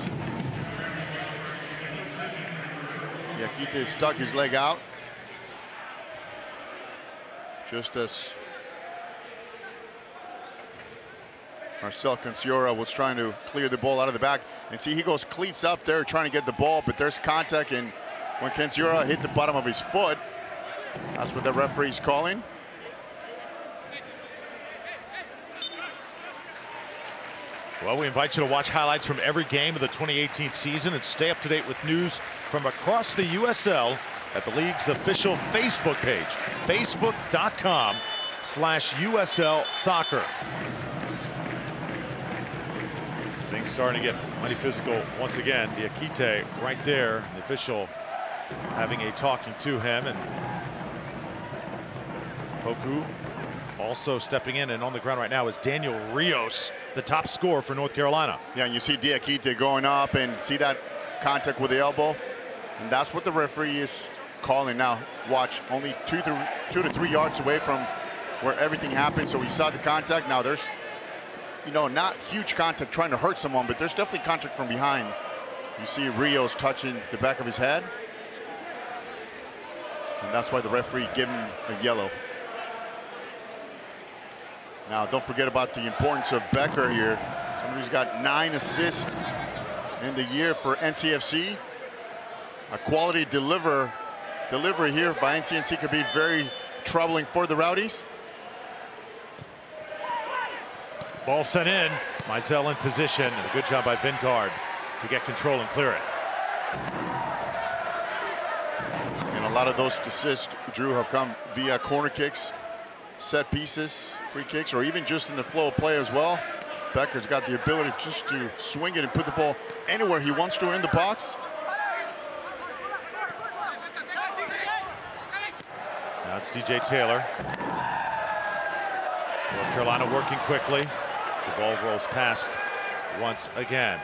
Diakite stuck his leg out. Just as Marcel Canciora was trying to clear the ball out of the back. And see, he goes cleats up there trying to get the ball, but there's contact. And when Canciora hit the bottom of his foot, that's what the referee's calling. Well, we invite you to watch highlights from every game of the 2018 season and stay up to date with news from across the USL at the league's official Facebook page, facebook.com/USL Soccer. This thing's starting to get mighty physical once again. Diakite right there, the official having a talking to him, and Poku also stepping in, and on the ground right now is Daniel Rios, the top scorer for North Carolina. Yeah, and you see Diakite going up and see that contact with the elbow, and that's what the referee is calling now. Watch, only 2 to 3 yards away from where everything happened, so we saw the contact. Now there's, you know, not huge contact trying to hurt someone, but there's definitely contact from behind. You see Rios touching the back of his head, and that's why the referee gave him a yellow. Now, don't forget about the importance of Becker here. Somebody who's got 9 assists in the year for NCFC. A quality delivery here by NCNC could be very troubling for the Rowdies. Ball sent in. Mizell in position, and a good job by Vingard to get control and clear it. And a lot of those assists, Drew, have come via corner kicks, set pieces, free kicks, or even just in the flow of play as well. Becker's got the ability just to swing it and put the ball anywhere he wants to in the box. Now it's DJ Taylor. North Carolina working quickly. The ball rolls past once again.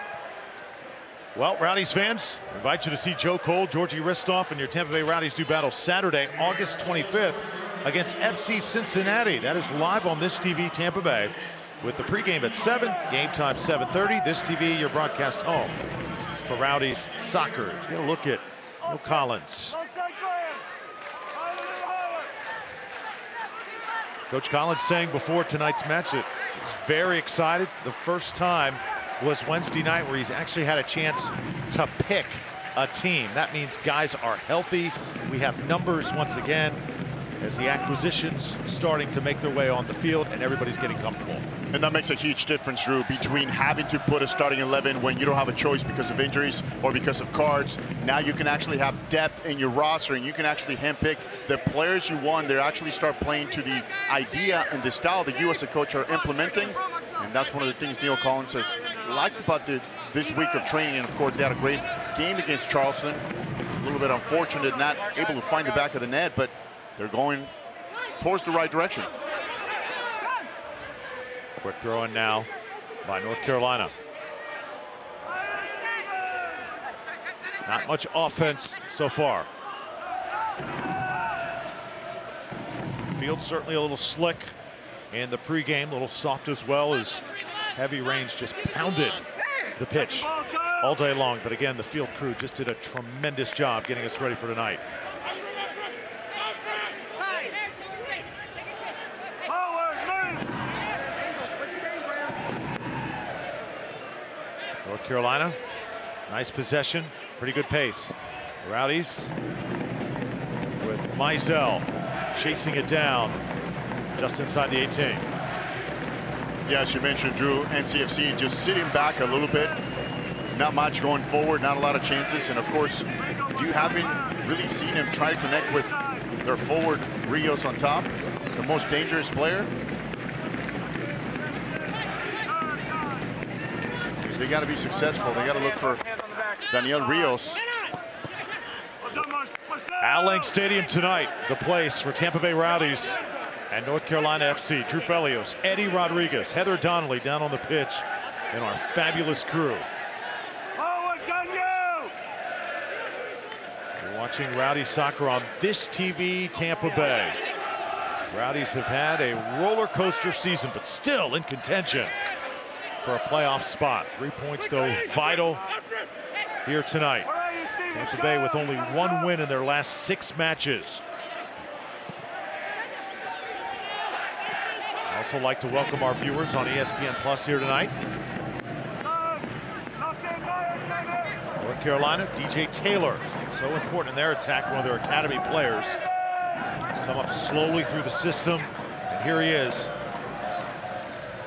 Well, Rowdies fans, I invite you to see Joe Cole, Georgie Ristoff, and your Tampa Bay Rowdies do battle Saturday, August 25th. Against FC Cincinnati. That is live on This TV Tampa Bay with the pregame at 7, game time 7:30. This TV, your broadcast home for Rowdies Soccer. Get a look at Will Collins. Coach Collins saying before tonight's match that he's very excited. The first time was Wednesday night where he's actually had a chance to pick a team. That means guys are healthy. We have numbers once again, as the acquisitions starting to make their way on the field and everybody's getting comfortable. And that makes a huge difference, Drew, between having to put a starting 11 when you don't have a choice because of injuries or because of cards. Now you can actually have depth in your roster, and you can actually handpick the players you want. They actually start playing to the idea and the style that you as a coach are implementing. And that's one of the things Neil Collins has liked about this week of training. And of course, they had a great game against Charleston. A little bit unfortunate not able to find the back of the net, but they're going towards the right direction. Quick throw in now by North Carolina. Not much offense so far. Field certainly a little slick in the pregame, a little soft as well, as heavy rains just pounded the pitch all day long. But again, the field crew just did a tremendous job getting us ready for tonight. North Carolina, nice possession, pretty good pace. Rowdies with Mizell chasing it down just inside the 18. Yeah, as you mentioned, Drew, NCFC just sitting back a little bit. Not much going forward, not a lot of chances. And of course, you haven't really seen him try to connect with their forward, Rios on top, the most dangerous player. They got to be successful. They got to look for Daniel Rios. Al Stadium tonight, the place for Tampa Bay Rowdies and North Carolina FC. Drew Felios, Eddie Rodriguez, Heather Donnelly down on the pitch, and our fabulous crew. We're watching Rowdies soccer on This TV Tampa Bay. Rowdies have had a roller coaster season, but still in contention for a playoff spot. 3 points, though, vital here tonight. Tampa Bay with only 1 win in their last 6 matches. Now Also like to welcome our viewers on ESPN Plus here tonight. North Carolina, DJ Taylor, so important in their attack, one of their academy players. He's come up slowly through the system, and here he is.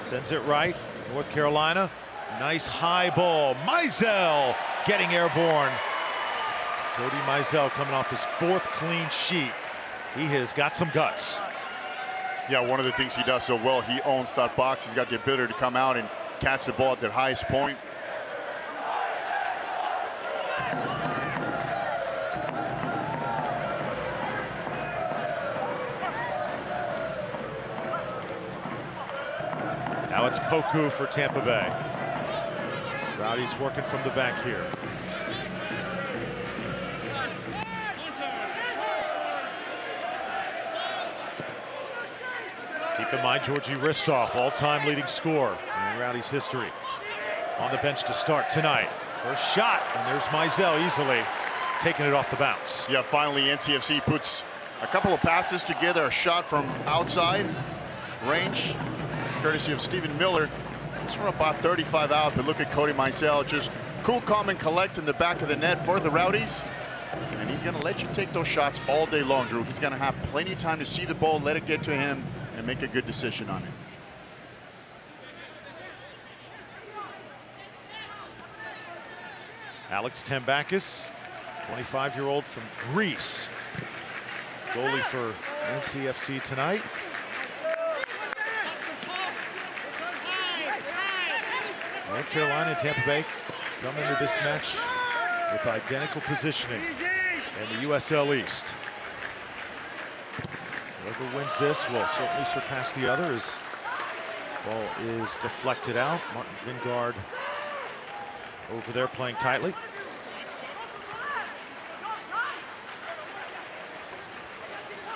Sends it right, North Carolina. Nice high ball. Mizell getting airborne. Cody Mizell coming off his 4th clean sheet. He has got some guts. Yeah, one of the things he does so well, he owns that box. He's got the ability to come out and catch the ball at their highest point. Now it's Poku for Tampa Bay. Rowdies working from the back here. Keep in mind, Georgi Ristoff, all-time leading scorer in Rowdies history. On the bench to start tonight. First shot, and there's Mizell easily taking it off the bounce. Yeah, finally NCFC puts a couple of passes together, a shot from outside range, courtesy of Stephen Miller. It's from about 35 out, but look at Cody Mizell, just cool, calm, and collect in the back of the net for the Rowdies. And he's going to let you take those shots all day long, Drew. He's going to have plenty of time to see the ball, let it get to him, and make a good decision on it. Alex Tambakis, 25-year-old from Greece. Goalie for NCFC tonight. North Carolina and Tampa Bay come into this match with identical positioning in the USL East. Whoever wins this will certainly surpass the other as ball is deflected out. Martin Vingard over there playing tightly.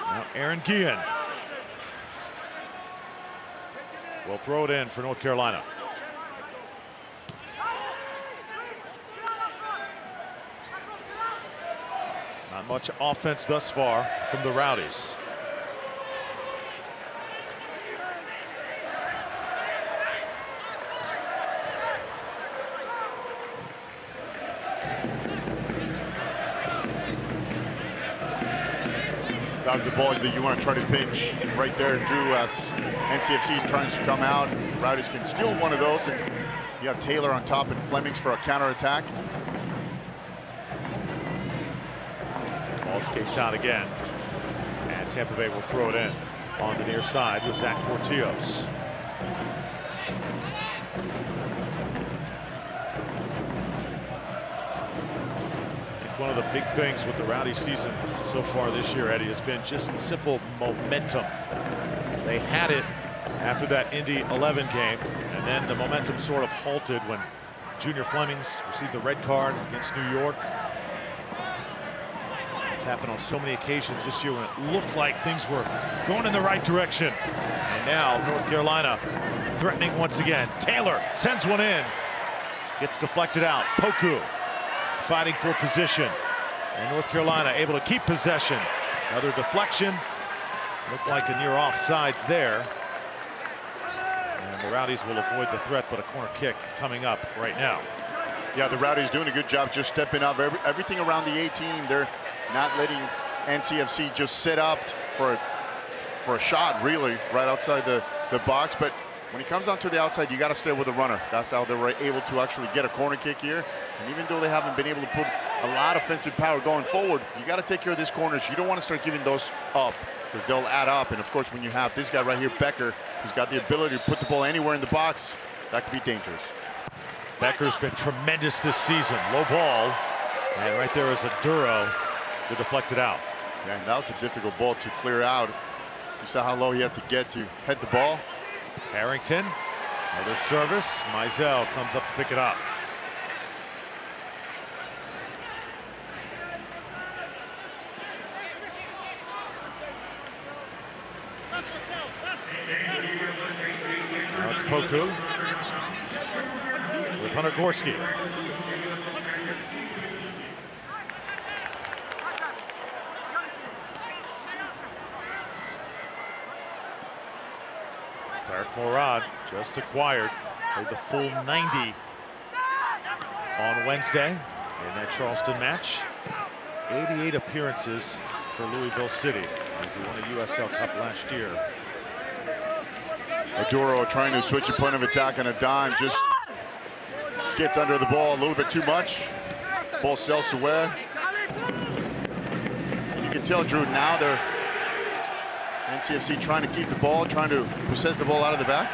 Now Aaron Guillen will throw it in for North Carolina. Not much offense thus far from the Rowdies. That was the ball that you want to try to pinch right there, Drew, as NCFC is trying to come out. Rowdies can steal one of those, and you have Taylor on top and Flemings for a counterattack. Ball skates out again, and Tampa Bay will throw it in on the near side with Zack Porteous. One of the big things with the Rowdy season so far this year, Eddie, has been just simple momentum. They had it after that Indy 11 game, and then the momentum sort of halted when Junior Flemings received the red card against New York. It's happened on so many occasions this year when it looked like things were going in the right direction. And now North Carolina threatening once again. Taylor sends one in. Gets deflected out. Poku fighting for position. And North Carolina able to keep possession. Another deflection. Looked like a near offsides there. And the Rowdies will avoid the threat, but a corner kick coming up right now. Yeah, the Rowdies doing a good job just stepping up. Everything around the 18, they're not letting NCFC just set up for a shot, really, right outside the box. But when it comes down to the outside, you got to stay with the runner. That's how they were able to actually get a corner kick here. And even though they haven't been able to put a lot of offensive power going forward, you got to take care of these corners. You don't want to start giving those up because they'll add up. And of course, when you have this guy right here, Becker, who's got the ability to put the ball anywhere in the box, that could be dangerous. Becker's been tremendous this season. Low ball. And right there is a Duro to deflect it out. Yeah, and that was a difficult ball to clear out. You saw how low he had to get to head the ball. Harrington, another service. Mizell comes up to pick it up. Now it's Poku with Hunter Gorski. Eric Morad just acquired. Played the full 90 on Wednesday in that Charleston match. 88 appearances for Louisville City as he won a USL Cup last year. Maduro trying to switch a point of attack on a dime, just gets under the ball a little bit too much. Ball sails away. You can tell, Drew, now they're NCFC trying to keep the ball, trying to possess the ball out of the back.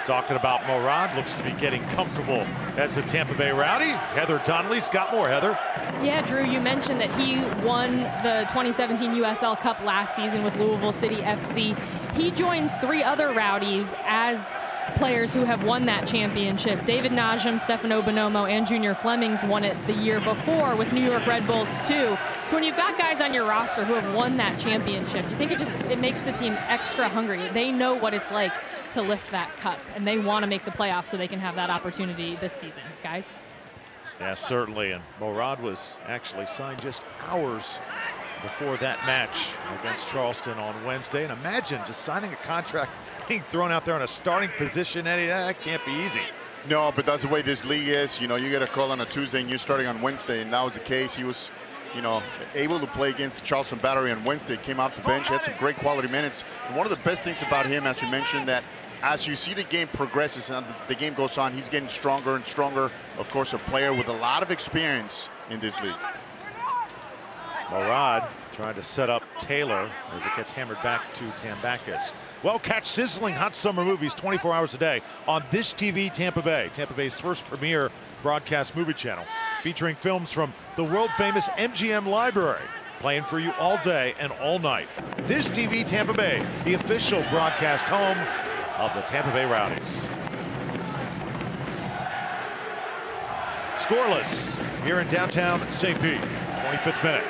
Talking about Morad, looks to be getting comfortable as the Tampa Bay Rowdy. Heather Donnelly's got more. Heather. Yeah, Drew, you mentioned that he won the 2017 USL Cup last season with Louisville City FC. He joins 3 other Rowdies as players who have won that championship. David Najm, Stefano Bonomo, and Junior Flemings won it the year before with New York Red Bulls too. So when you've got guys on your roster who have won that championship, you think it makes the team extra hungry. They know what it's like to lift that cup, and they want to make the playoffs so they can have that opportunity this season, guys. Yeah, certainly. And Morad was actually signed just hours before that match against Charleston on Wednesday. And imagine just signing a contract, being thrown out there in a starting position, Eddie. That can't be easy. No, but that's the way this league is. You know, you get a call on a Tuesday and you're starting on Wednesday, and that was the case. He was, you know, able to play against the Charleston Battery on Wednesday. Came off the bench, had some great quality minutes. And one of the best things about him, as you mentioned, that as you see the game progresses and the game goes on, he's getting stronger and stronger. Of course, a player with a lot of experience in this league. Morad trying to set up Taylor as it gets hammered back to Tambakis. Well, catch sizzling hot summer movies 24 hours a day on This TV Tampa Bay, Tampa Bay's first premier broadcast movie channel, featuring films from the world-famous MGM library, playing for you all day and all night. This TV Tampa Bay, the official broadcast home of the Tampa Bay Rowdies. Scoreless here in downtown St. Pete, 25th minute.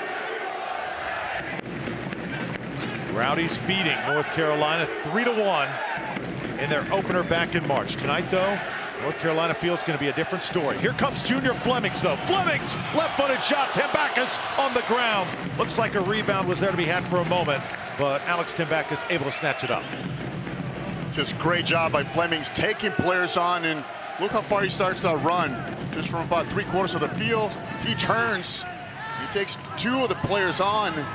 Rowdies beating North Carolina 3-1 in their opener back in March. Tonight, though, North Carolina feels going to be a different story. Here comes Junior Flemings, though. Flemings, left-footed shot. Tambakis on the ground. Looks like a rebound was there to be had for a moment, but Alex Tambakis able to snatch it up. Just great job by Flemings taking players on, and look how far he starts that run. Just from about 3/4 of the field, he turns. He takes 2 of the players on.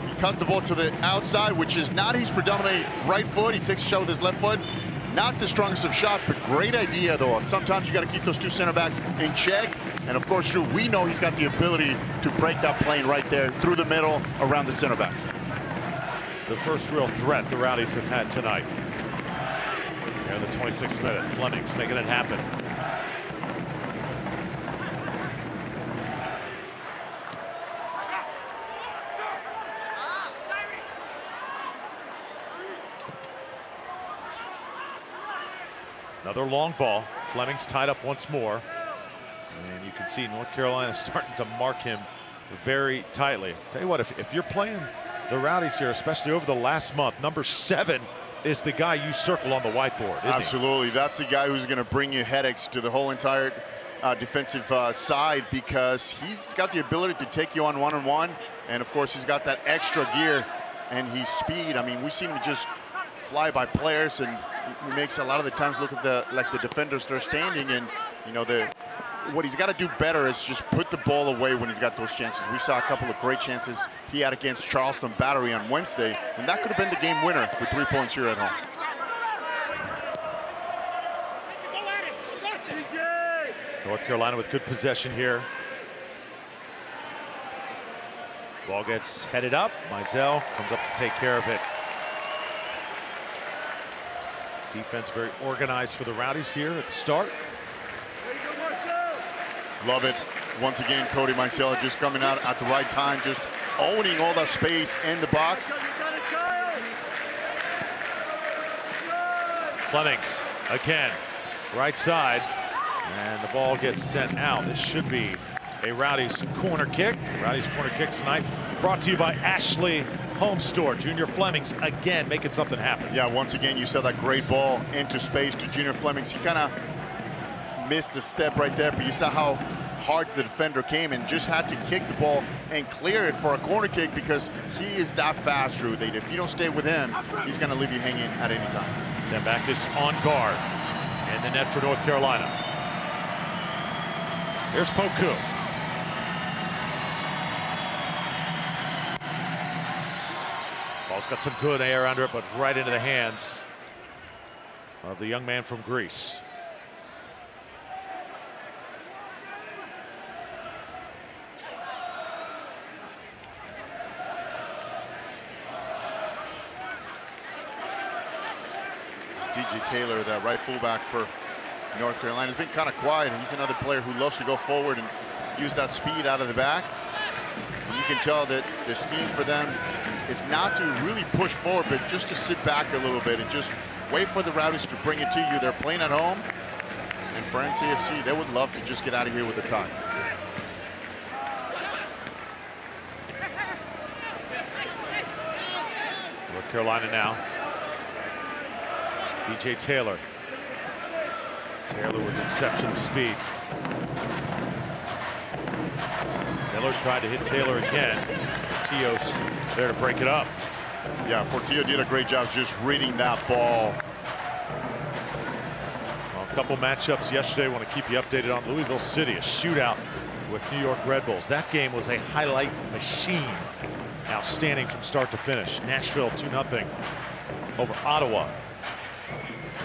He cuts the ball to the outside, which is not his predominant right foot. He takes a shot with his left foot. Not the strongest of shots, but great idea, though. Sometimes you got to keep those 2 center backs in check. And of course, Drew, we know he's got the ability to break that plane right there through the middle around the center backs. The first real threat the Rowdies have had tonight. Here in the 26th minute, Flemings making it happen. Another long ball. Flemings tied up once more. And you can see North Carolina starting to mark him very tightly. Tell you what, if you're playing the Rowdies here, especially over the last month, number 7 is the guy you circle on the whiteboard, isn't Absolutely. he? That's the guy who's going to bring you headaches to the whole entire defensive side, because he's got the ability to take you on one-on-one, and of course he's got that extra gear and his speed. I mean, we've seen him just fly by players, and he makes a lot of the times look at the defenders that are standing, and you know, what he's got to do better is just put the ball away when he's got those chances. We saw a couple of great chances he had against Charleston Battery on Wednesday, and that could have been the game winner with 3 points here at home. North Carolina with good possession here. Ball gets headed up. Mizell comes up to take care of it. Defense very organized for the Rowdies here at the start. Love it. Once again, Cody Mizell just coming out at the right time, just owning all that space in the box. Flemings again, right side, and the ball gets sent out. This should be a Rowdies corner kick. Rowdies corner kicks tonight brought to you by Ashley Home Store. Junior Flemings again making something happen. Yeah, once again, you saw that great ball into space to Junior Flemings. He kind of missed the step right there, but you saw how hard the defender came and just had to kick the ball and clear it for a corner kick because he is that fast, Drew. That if you don't stay with him, he's going to leave you hanging at any time. Temback is on guard. And the net for North Carolina. Here's Poku. Ball's got some good air under it, but right into the hands of the young man from Greece. DJ Taylor, that right fullback for North Carolina, has been kind of quiet, and he's another player who loves to go forward and use that speed out of the back. And you can tell that the scheme for them is not to really push forward, but just to sit back a little bit and just wait for the Rowdies to bring it to you. They're playing at home, and for NCFC, they would love to just get out of here with a tie. North Carolina now. DJ Taylor. Taylor with exceptional speed. Miller tried to hit Taylor again. Porteous there to break it up. Yeah, Porteous did a great job just reading that ball. Well, a couple matchups yesterday. I want to keep you updated on Louisville City, a shootout with New York Red Bulls. That game was a highlight machine. Outstanding from start to finish. Nashville 2-0 over Ottawa.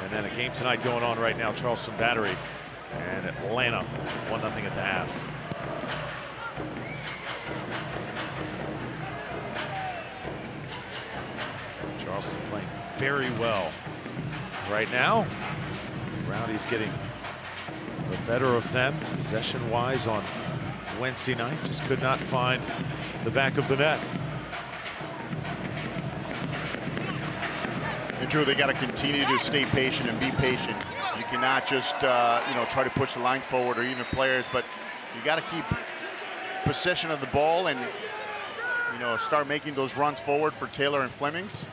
And then a game tonight going on right now, Charleston Battery and Atlanta 1-0 at the half. Charleston playing very well right now. Rowdies getting the better of them possession-wise on Wednesday night. Just could not find the back of the net. And Drew, they got to continue to stay patient and be patient. You cannot just try to push the lines forward or even players, but you got to keep possession of the ball and start making those runs forward for Taylor and Flemings.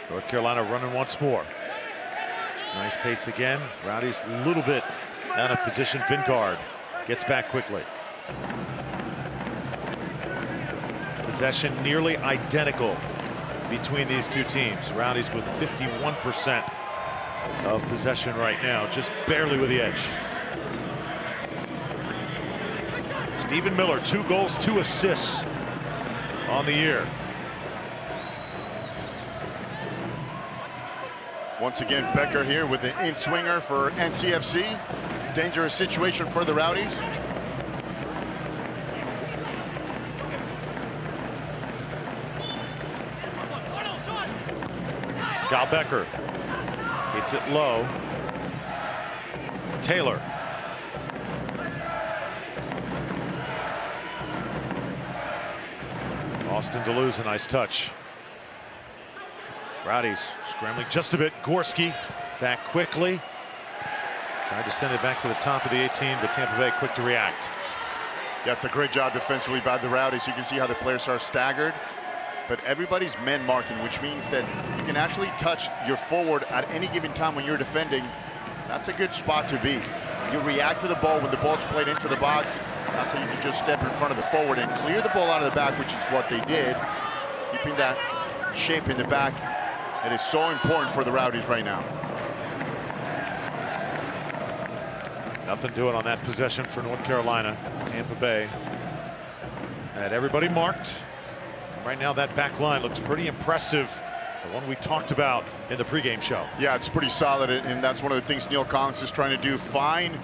North Carolina running once more. Nice pace again. Rowdies a little bit out of position. Vingard gets back quickly. Possession nearly identical between these two teams. Rowdies with 51% of possession right now, just barely with the edge. Stephen Miller, 2 goals, 2 assists on the year. Once again, Becker here with the in-swinger for NCFC. Dangerous situation for the Rowdies. Gal Becker hits it low. Taylor. Austin Deleuze, a nice touch. Rowdies scrambling just a bit. Gorski back quickly. Tried to send it back to the top of the 18, but Tampa Bay quick to react. Yeah, it's a great job defensively by the Rowdies. You can see how the players are staggered, but everybody's men marking, which means that you can actually touch your forward at any given time when you're defending. That's a good spot to be. You react to the ball when the ball's played into the box. That's how you can just step in front of the forward and clear the ball out of the back, which is what they did. Keeping that shape in the back. It is so important for the Rowdies right now. Nothing doing on that possession for North Carolina. Tampa Bay had everybody marked. Right now that back line looks pretty impressive. The one we talked about in the pregame show. Yeah, it's pretty solid, and that's one of the things Neil Collins is trying to do. Find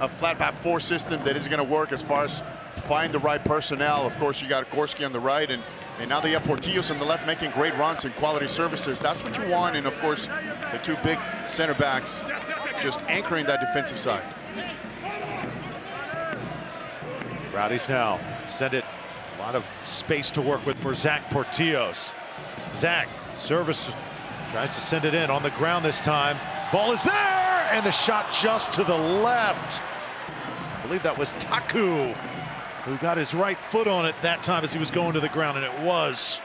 a flat back 4 system that is going to work as far as find the right personnel. Of course, you got Gorski on the right, and now they have Porteous on the left making great runs and quality services. That's what you want, and of course, the 2 big center backs just anchoring that defensive side. Rowdies now send it. A lot of space to work with for Zack Porteous. Zack, service, tries to send it in on the ground this time. Ball is there, and the shot just to the left. I believe that was Taku who got his right foot on it that time as he was going to the ground, and it was.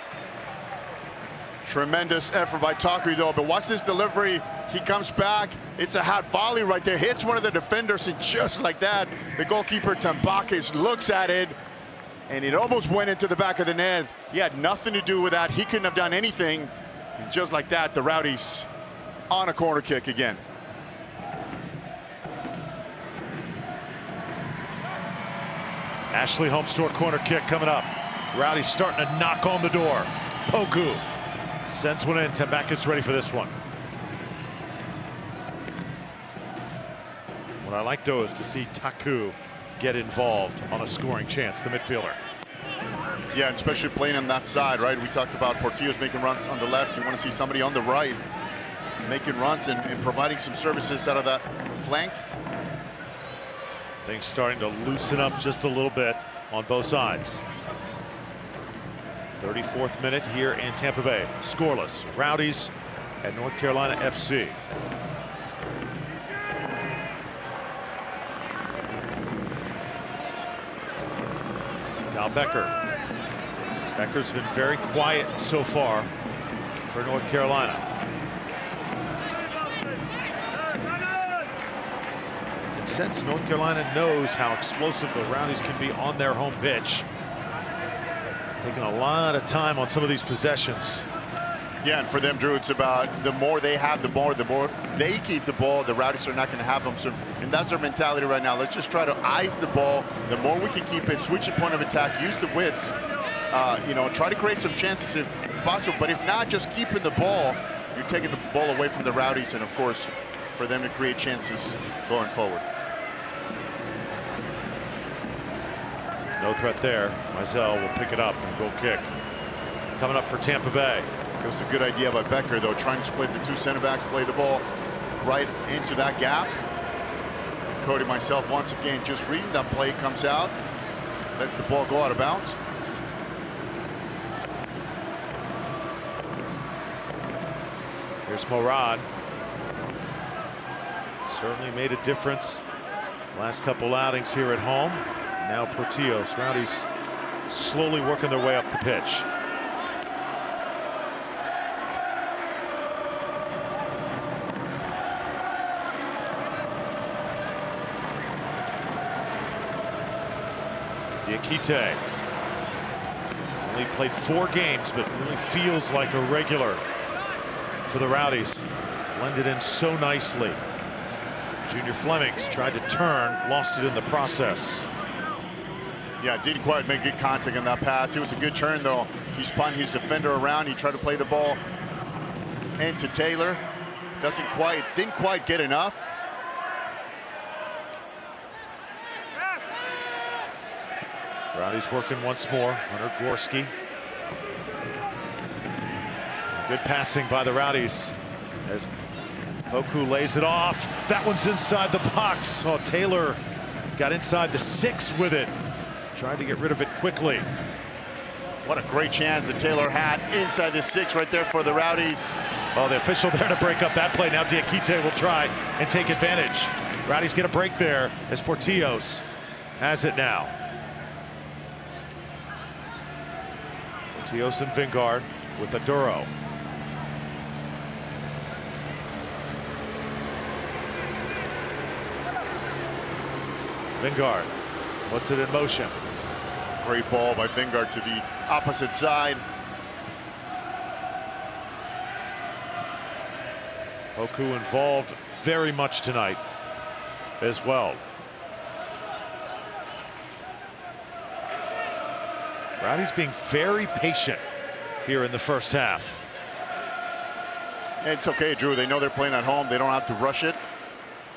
Tremendous effort by Taku, though. But watch this delivery. He comes back. It's a hot volley right there. Hits one of the defenders, and just like that, the goalkeeper Tambakis looks at it, and it almost went into the back of the net. He had nothing to do with that. He couldn't have done anything. And just like that, the Rowdies on a corner kick again. Ashley Homestore corner kick coming up. Rowdies starting to knock on the door. Poku sends one in. Tambakis ready for this one. What I like, though, is to see Taku get involved on a scoring chance, the midfielder. Yeah, especially playing on that side, right? We talked about Porteous making runs on the left. You want to see somebody on the right making runs and providing some services out of that flank. Things starting to loosen up just a little bit on both sides. 34th minute here in Tampa Bay. Scoreless. Rowdies at North Carolina FC. Now Becker. Becker's been very quiet so far for North Carolina. You can sense North Carolina knows how explosive the Rowdies can be on their home pitch. Taking a lot of time on some of these possessions. Yeah, and for them, Drew, it's about the more they have the more they keep the ball, the Rowdies are not going to have them. So, and that's their mentality right now. Let's just try to ice the ball. The more we can keep it, switch the point of attack, use the widths, you know, try to create some chances if possible. But if not, just keeping the ball, you're taking the ball away from the Rowdies, and of course, for them to create chances going forward. No threat there. Mizell will pick it up and goal kick. Coming up for Tampa Bay. It was a good idea by Becker, though, trying to split the two center backs, play the ball right into that gap. Cody, myself, once again, just reading that play, comes out, lets the ball go out of bounds. Here's Morad. Certainly made a difference last couple outings here at home. Now Porteous. Rowdies slowly working their way up the pitch. Diakite only played 4 games, but really feels like a regular for the Rowdies. Blended in so nicely. Junior Flemings tried to turn, lost it in the process. Yeah, didn't quite make good contact on that pass. It was a good turn, though. He spun his defender around. He tried to play the ball into Taylor. Didn't quite get enough. Rowdies working once more. Hunter Gorski. Good passing by the Rowdies as Poku lays it off. That one's inside the box. Oh, Taylor got inside the 6 with it. Tried to get rid of it quickly. What a great chance that Taylor had inside the 6 right there for the Rowdies. Oh, the official there to break up that play. Now Diakite will try and take advantage. Rowdies get a break there as Porteous has it now. Porteous and Vingard with Aduro. Vingard puts it in motion. Great ball by Vingard to the opposite side. Poku involved very much tonight as well. Rowdies being very patient here in the first half. It's okay, Drew. They know they're playing at home. They don't have to rush it.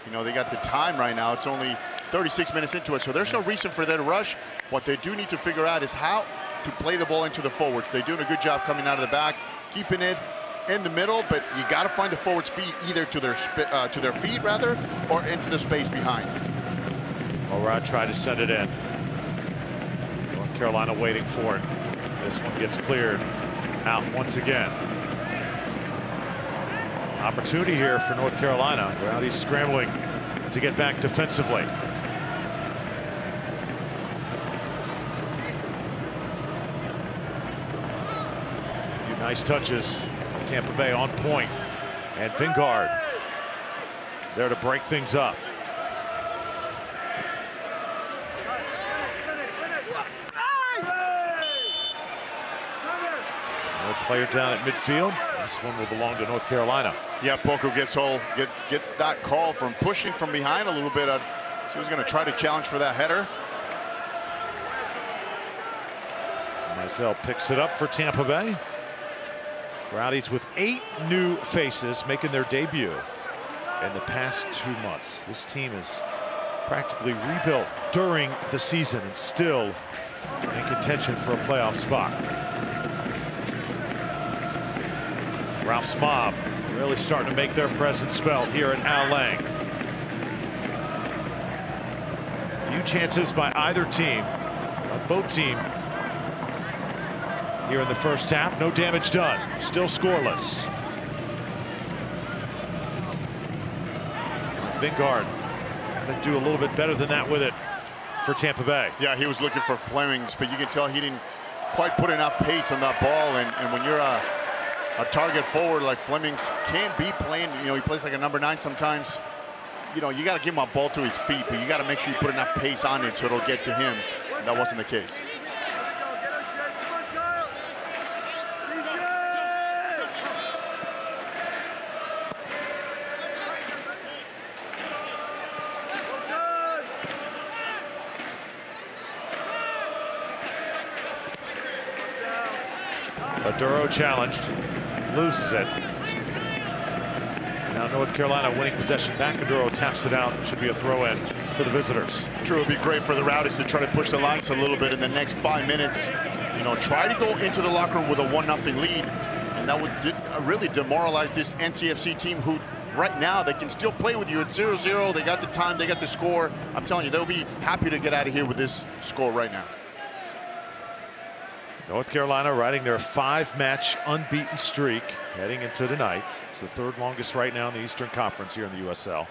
You know, they got the time right now. It's only 36 minutes into it, so there's no reason for them to rush. What they do need to figure out is how to play the ball into the forwards. They're doing a good job coming out of the back, keeping it in the middle, but you got to find the forwards' feet either to their feet rather, or into the space behind. Morad tried to send it in. North Carolina waiting for it. This one gets cleared out once again. Opportunity here for North Carolina. Rowdies scrambling to get back defensively. Nice touches. Tampa Bay on point. And Vingard there to break things up. No player down at midfield. This one will belong to North Carolina. Yeah, Poku gets that call from pushing from behind a little bit. He was going to try to challenge for that header. Mizell picks it up for Tampa Bay. Rowdies with 8 new faces making their debut in the past 2 months. This team is practically rebuilt during the season and still in contention for a playoff spot. Ralph's mob really starting to make their presence felt here at Al Lang. Few chances by either team, both team here in the first half. No damage done. Still scoreless. Vingard can do a little bit better than that with it for Tampa Bay. Yeah, he was looking for Flemings, but you can tell he didn't quite put enough pace on that ball. And when you're a target forward like Flemings can't be playing, you know, he plays like a number 9 sometimes. You know, you got to give him a ball to his feet, but you got to make sure you put enough pace on it so it'll get to him. And that wasn't the case. Duro challenged, loses it. Now North Carolina winning possession back. Duro taps it out. Should be a throw in for the visitors. True, it would be great for the Rowdies to try to push the lines a little bit in the next 5 minutes. You know, try to go into the locker room with a 1-0 lead, and that would really demoralize this NCFC team, who right now they can still play with you at 0-0. They got the time, they got the score. I'm telling you, they'll be happy to get out of here with this score right now. North Carolina riding their 5-match unbeaten streak heading into tonight. It's the 3rd longest right now in the Eastern Conference here in the USL.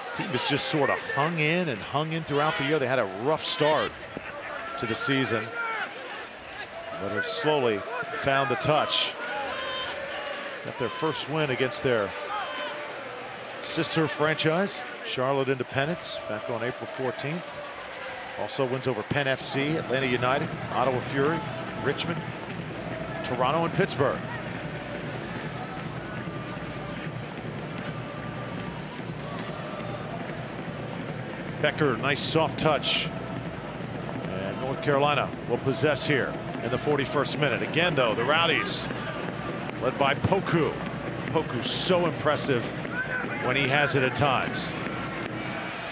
This team has just sort of hung in throughout the year. They had a rough start to the season, but have slowly found the touch. Got their first win against their sister franchise, Charlotte Independence, back on April 14th. Also wins over Penn FC, Atlanta United, Ottawa Fury, Richmond, Toronto, and Pittsburgh. Becker, nice soft touch. And North Carolina will possess here in the 41st minute. Again, though, the Rowdies led by Poku. Poku's so impressive when he has it at times.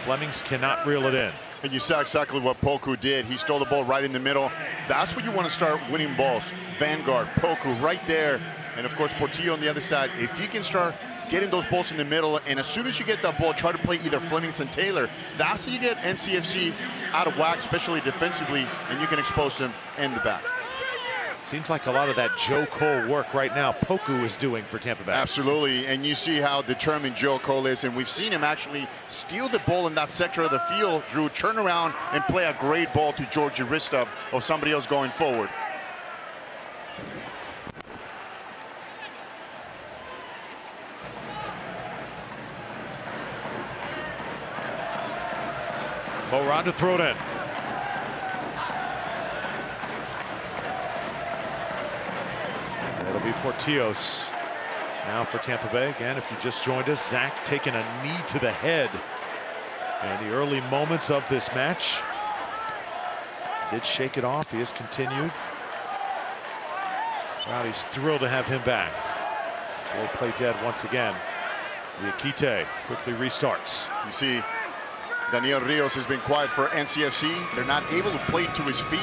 Flemings cannot reel it in. And you saw exactly what Poku did. He stole the ball right in the middle. That's when you want to start winning balls. Vanguard, Poku right there. And of course, Portillo on the other side. If you can start getting those balls in the middle, and as soon as you get that ball, try to play either Flemings and Taylor, that's how you get NCFC out of whack, especially defensively, and you can expose them in the back. Seems like a lot of that Joe Cole work right now Poku is doing for Tampa Bay. Absolutely, and you see how determined Joe Cole is, and we've seen him actually steal the ball in that sector of the field, Drew, turn around and play a great ball to George Aristov or somebody else going forward. Morad to throw it in. It'll be Porteous now for Tampa Bay. Again, if you just joined us, Zack taking a knee to the head in the early moments of this match. Did shake it off. He has continued. Rowdies thrilled to have him back. Will play dead once again. Diakite quickly restarts. You see, Daniel Rios has been quiet for NCFC. They're not able to play to his feet.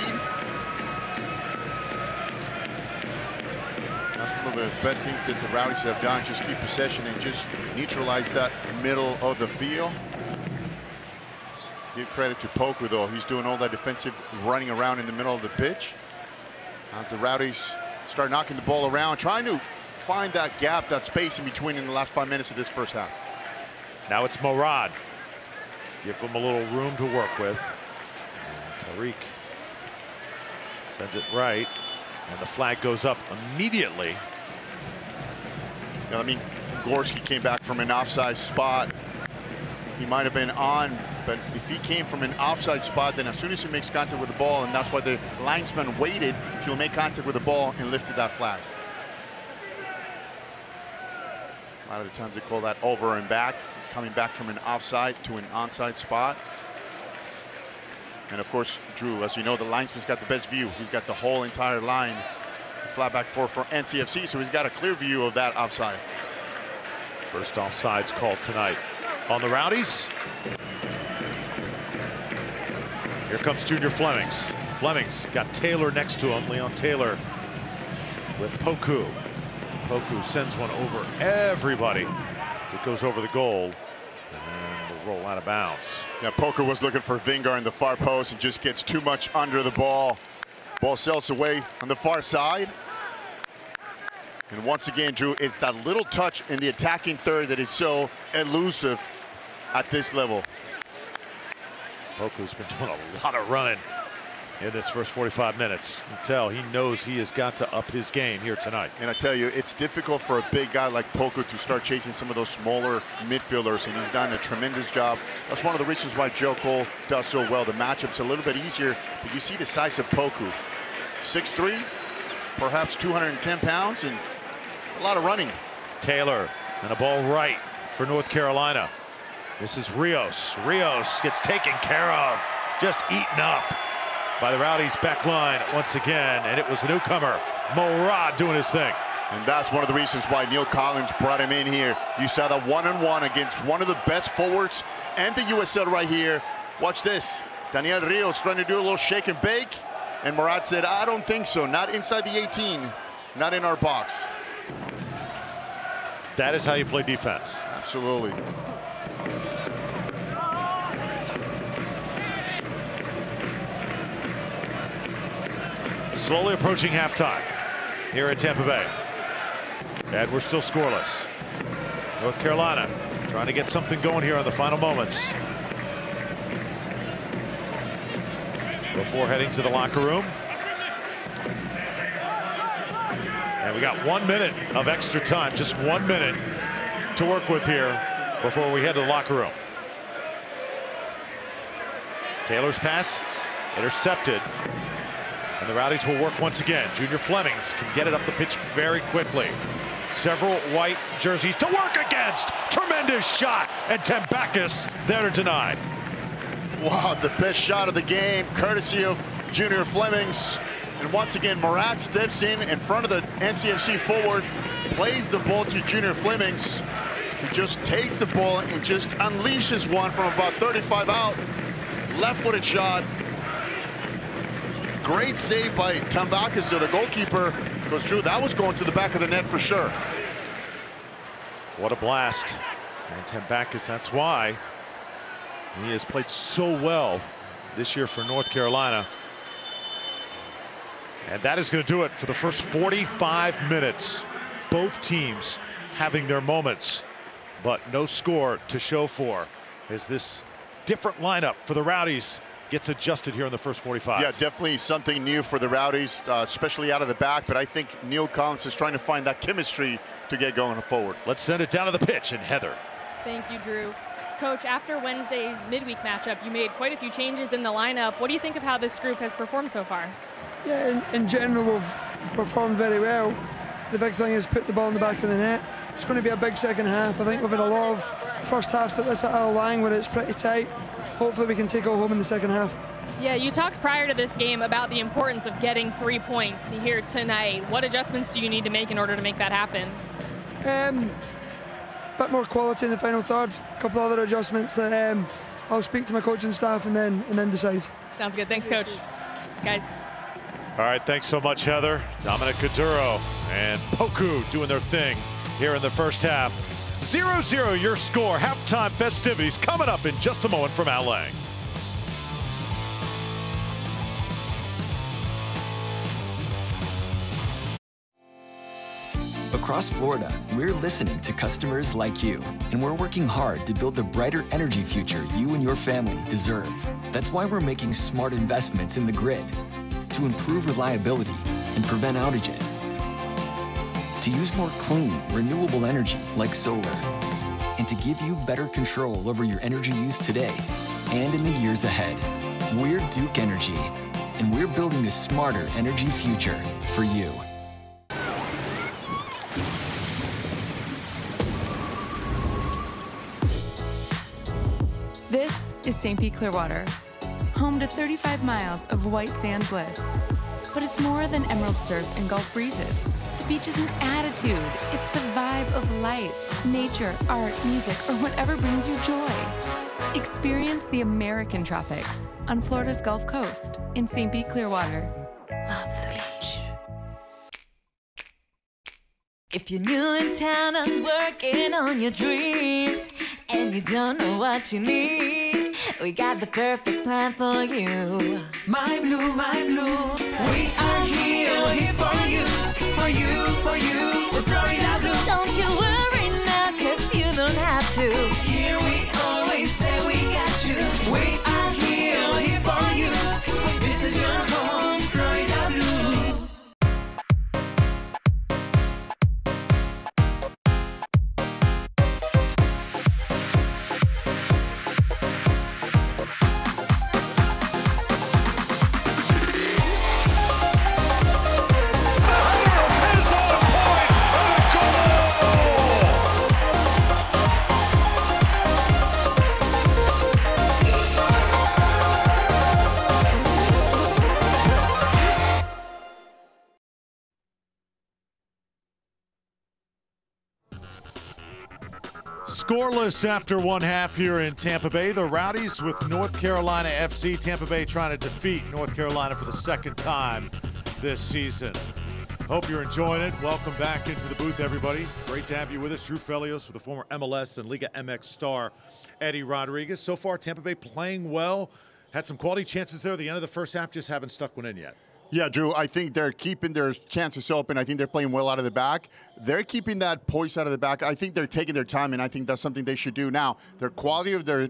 That's one of the best things that the Rowdies have done. Just keep possession and just neutralize that middle of the field. Give credit to Poku, though. He's doing all that defensive running around in the middle of the pitch. As the Rowdies start knocking the ball around, trying to find that gap, that space in between in the last 5 minutes of this first half. Now it's Morad. Give them a little room to work with. And Tariq Sends it right, and the flag goes up immediately. I mean, Gorski came back from an offside spot. He might have been on, but if he came from an offside spot, then as soon as he makes contact with the ball, and that's why the linesman waited till he made contact with the ball and lifted that flag. A lot of the times they call that over and back, coming back from an offside to an onside spot. And of course, Drew, as you know, the linesman's got the best view. He's got the whole entire line, flat back four for NCFC, so he's got a clear view of that offside. First offsides called tonight on the Rowdies. Here comes Junior Flemings. Flemings got Taylor next to him, Leon Taylor with Poku. Poku sends one over everybody as it goes over the goal. And will roll out of bounds. Yeah, Poku was looking for Vingar in the far post and just gets too much under the ball. Ball sails away on the far side. And once again, Drew, it's that little touch in the attacking third that is so elusive at this level. Poku's been doing a lot of running in this first 45 minutes. You can tell he knows he has got to up his game here tonight. And I tell you, it's difficult for a big guy like Poku to start chasing some of those smaller midfielders, and he's done a tremendous job. That's one of the reasons why Joe Cole does so well. The matchup's a little bit easier, but you see the size of Poku. 6'3", perhaps 210 pounds, and it's a lot of running. Taylor and a ball right for North Carolina. This is Rios. Rios gets taken care of, just eaten up by the Rowdies back line once again, and it was the newcomer, Morad, doing his thing. And that's one of the reasons why Neil Collins brought him in here. You saw the one-on-one against one of the best forwards and the USL right here. Watch this. Daniel Rios trying to do a little shake and bake, and Morad said, I don't think so. Not inside the 18, not in our box. That is how you play defense. Absolutely. Slowly approaching halftime here at Tampa Bay. And we're still scoreless. North Carolina trying to get something going here in the final moments before heading to the locker room. And we got 1 minute of extra time, just 1 minute to work with here before we head to the locker room. Taylor's pass intercepted. And the Rowdies will work once again. Junior Flemings can get it up the pitch very quickly. Several white jerseys to work against. Tremendous shot. And Tambakis there to deny. Wow, the best shot of the game, courtesy of Junior Flemings. And once again, Morad steps in front of the NCFC forward, plays the ball to Junior Flemings, who just takes the ball and just unleashes one from about 35 out. Left-footed shot. Great save by Tambakis to the goalkeeper. Goes through. That was going to the back of the net for sure. What a blast. And Tambakis, that's why he has played so well this year for North Carolina. And that is going to do it for the first 45 minutes. Both teams having their moments, but no score to show for as this different lineup for the Rowdies gets adjusted here in the first 45. Yeah, definitely something new for the Rowdies, especially out of the back. But I think Neil Collins is trying to find that chemistry to get going forward. Let's send it down to the pitch. And Heather. Thank you, Drew. Coach, after Wednesday's midweek matchup, you made quite a few changes in the lineup. What do you think of how this group has performed so far? Yeah, in general, we've performed very well. The big thing is put the ball in the back of the net. It's going to be a big second half. I think we've had a lot of first halves like this at our line where it's pretty tight. Hopefully we can take it home in the second half. Yeah, you talked prior to this game about the importance of getting 3 points here tonight. What adjustments do you need to make in order to make that happen? Bit more quality in the final third. A couple other adjustments that I'll speak to my coaching staff and then decide. Sounds good. Thanks, Coach. Guys. All right, thanks so much, Heather. Dominic Caduro and Poku doing their thing here in the first half. 0-0 your score. Halftime festivities coming up in just a moment from Al Lang. Across Florida, we're listening to customers like you, and we're working hard to build the brighter energy future you and your family deserve. That's why we're making smart investments in the grid to improve reliability and prevent outages. To use more clean, renewable energy like solar. And to give you better control over your energy use today and in the years ahead. We're Duke Energy, and we're building a smarter energy future for you. This is St. Pete Clearwater, home to 35 miles of white sand bliss. But it's more than emerald surf and Gulf breezes. The beach is an attitude. It's the vibe of life, nature, art, music, or whatever brings you joy. Experience the American tropics on Florida's Gulf Coast in St. Pete Clearwater. Love the beach. If you're new in town and working on your dreams and you don't know what you need, we got the perfect plan for you. My Blue, we are here for you, for you, for you. We're Florida Blue. Don't you worry now, 'cause you don't have to. Here we always say we got you. We are here for you. This is your home, Florida Blue. Scoreless after one half here in Tampa Bay. The Rowdies with North Carolina FC. Tampa Bay trying to defeat North Carolina for the second time this season. Hope you're enjoying it. Welcome back into the booth, everybody. Great to have you with us. Drew Felios with the former MLS and Liga MX star Eddie Rodriguez. So far, Tampa Bay playing well. Had some quality chances there at the end of the first half, just haven't stuck one in yet. Yeah, Drew, I think they're keeping their chances open. I think they're playing well out of the back. They're keeping that poise out of the back. I think they're taking their time, and I think that's something they should do. Now, their quality of their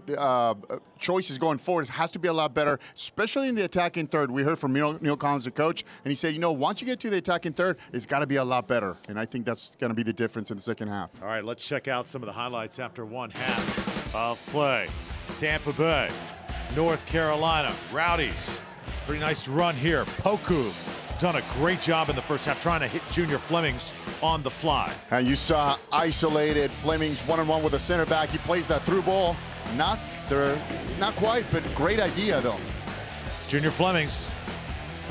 choices going forward has to be a lot better, especially in the attacking third. We heard from Neil Collins, the coach, and he said, once you get to the attacking third, it's got to be a lot better. And I think that's going to be the difference in the second half. All right, let's check out some of the highlights after one half of play. Tampa Bay, North Carolina, Rowdies. Pretty nice run here. Poku done a great job in the first half trying to hit Junior Flemings on the fly. And you saw isolated Flemings one-on-one with a center back. He plays that through ball. Not quite, but great idea, though. Junior Flemings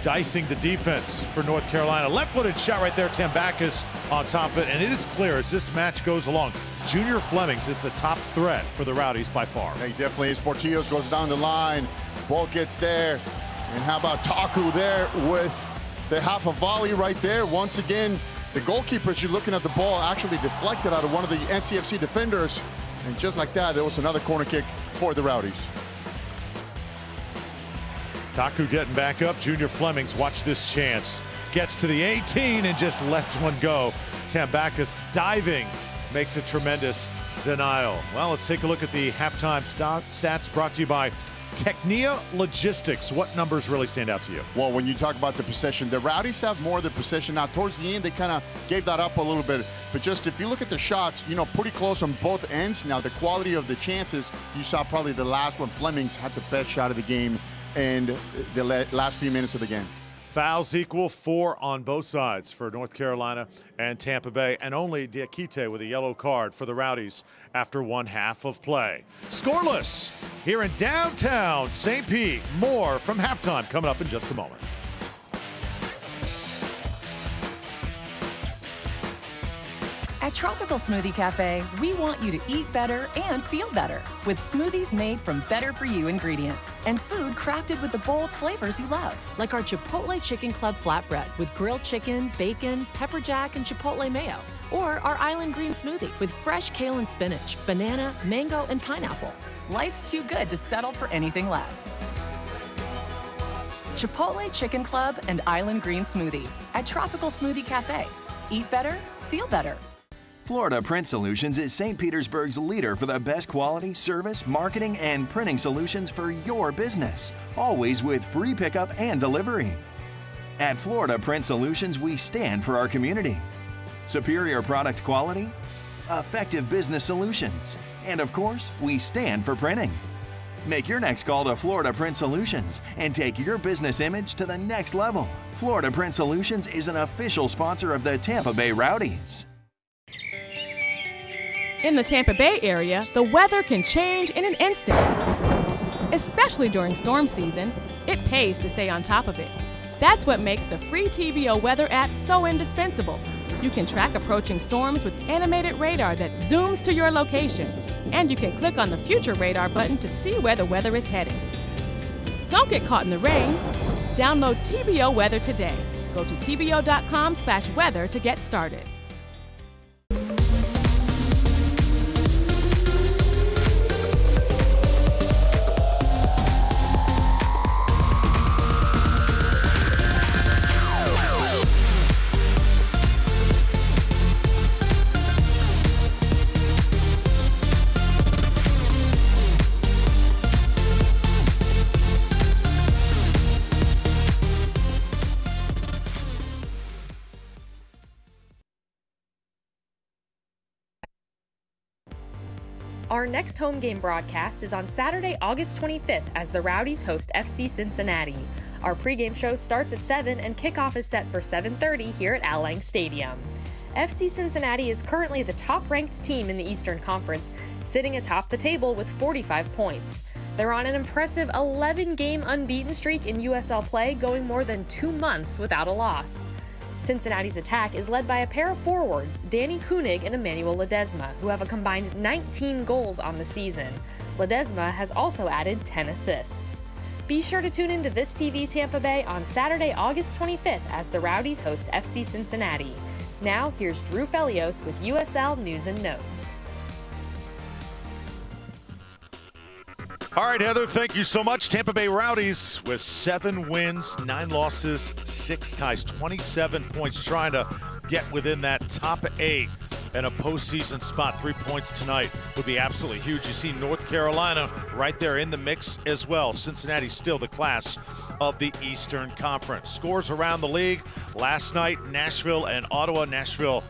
dicing the defense for North Carolina. Left-footed shot right there. Tambakis on top of it. And it is clear as this match goes along, Junior Flemings is the top threat for the Rowdies by far. He definitely is. Porteous goes down the line. Ball gets there. And how about Taku there with the half a volley right there. Once again, the goalkeeper, as you're looking at the ball, actually deflected out of one of the NCFC defenders. And just like that, there was another corner kick for the Rowdies. Taku getting back up. Junior Flemings, watch this chance. Gets to the 18 and just lets one go. Tambakis diving, makes a tremendous denial. Well, let's take a look at the halftime stats brought to you by Technia Logistics. What numbers really stand out to you? Well, when you talk about the possession, the Rowdies have more of the possession. Now, towards the end, they kind of gave that up a little bit. But just if you look at the shots, pretty close on both ends. Now, the quality of the chances, you saw probably the last one. Flemings had the best shot of the game and the last few minutes of the game. Fouls equal 4 on both sides for North Carolina and Tampa Bay, and only Diakite with a yellow card for the Rowdies after one half of play. Scoreless here in downtown St. Pete. More from halftime coming up in just a moment. At Tropical Smoothie Cafe, we want you to eat better and feel better with smoothies made from better-for-you ingredients and food crafted with the bold flavors you love, like our Chipotle Chicken Club flatbread with grilled chicken, bacon, pepper jack, and chipotle mayo, or our Island Green Smoothie with fresh kale and spinach, banana, mango, and pineapple. Life's too good to settle for anything less. Chipotle Chicken Club and Island Green Smoothie at Tropical Smoothie Cafe. Eat better, feel better. Florida Print Solutions is St. Petersburg's leader for the best quality, service, marketing, and printing solutions for your business. Always with free pickup and delivery. At Florida Print Solutions, we stand for our community. Superior product quality, effective business solutions, and of course, we stand for printing. Make your next call to Florida Print Solutions and take your business image to the next level. Florida Print Solutions is an official sponsor of the Tampa Bay Rowdies. In the Tampa Bay area, the weather can change in an instant. Especially during storm season, it pays to stay on top of it. That's what makes the free TVO weather app so indispensable. You can track approaching storms with animated radar that zooms to your location. And you can click on the Future Radar button to see where the weather is headed. Don't get caught in the rain. Download TVO Weather today. Go to tvo.com/weather to get started. Our next home game broadcast is on Saturday, August 25th as the Rowdies host FC Cincinnati. Our pregame show starts at 7 and kickoff is set for 7:30 here at Al Lang Stadium. FC Cincinnati is currently the top-ranked team in the Eastern Conference, sitting atop the table with 45 points. They're on an impressive 11-game unbeaten streak in USL play, going more than 2 months without a loss. Cincinnati's attack is led by a pair of forwards, Danny Koenig and Emmanuel Ledesma, who have a combined 19 goals on the season. Ledesma has also added 10 assists. Be sure to tune into This TV Tampa Bay on Saturday, August 25th as the Rowdies host FC Cincinnati. Now, here's Drew Felios with USL News and Notes. All right, Heather, thank you so much. Tampa Bay Rowdies with 7 wins, 9 losses, 6 ties, 27 points, trying to get within that top 8 and a postseason spot. 3 points tonight would be absolutely huge. You see North Carolina right there in the mix as well. Cincinnati still the class of the Eastern Conference. Scores around the league. Last night, Nashville and Ottawa. Nashville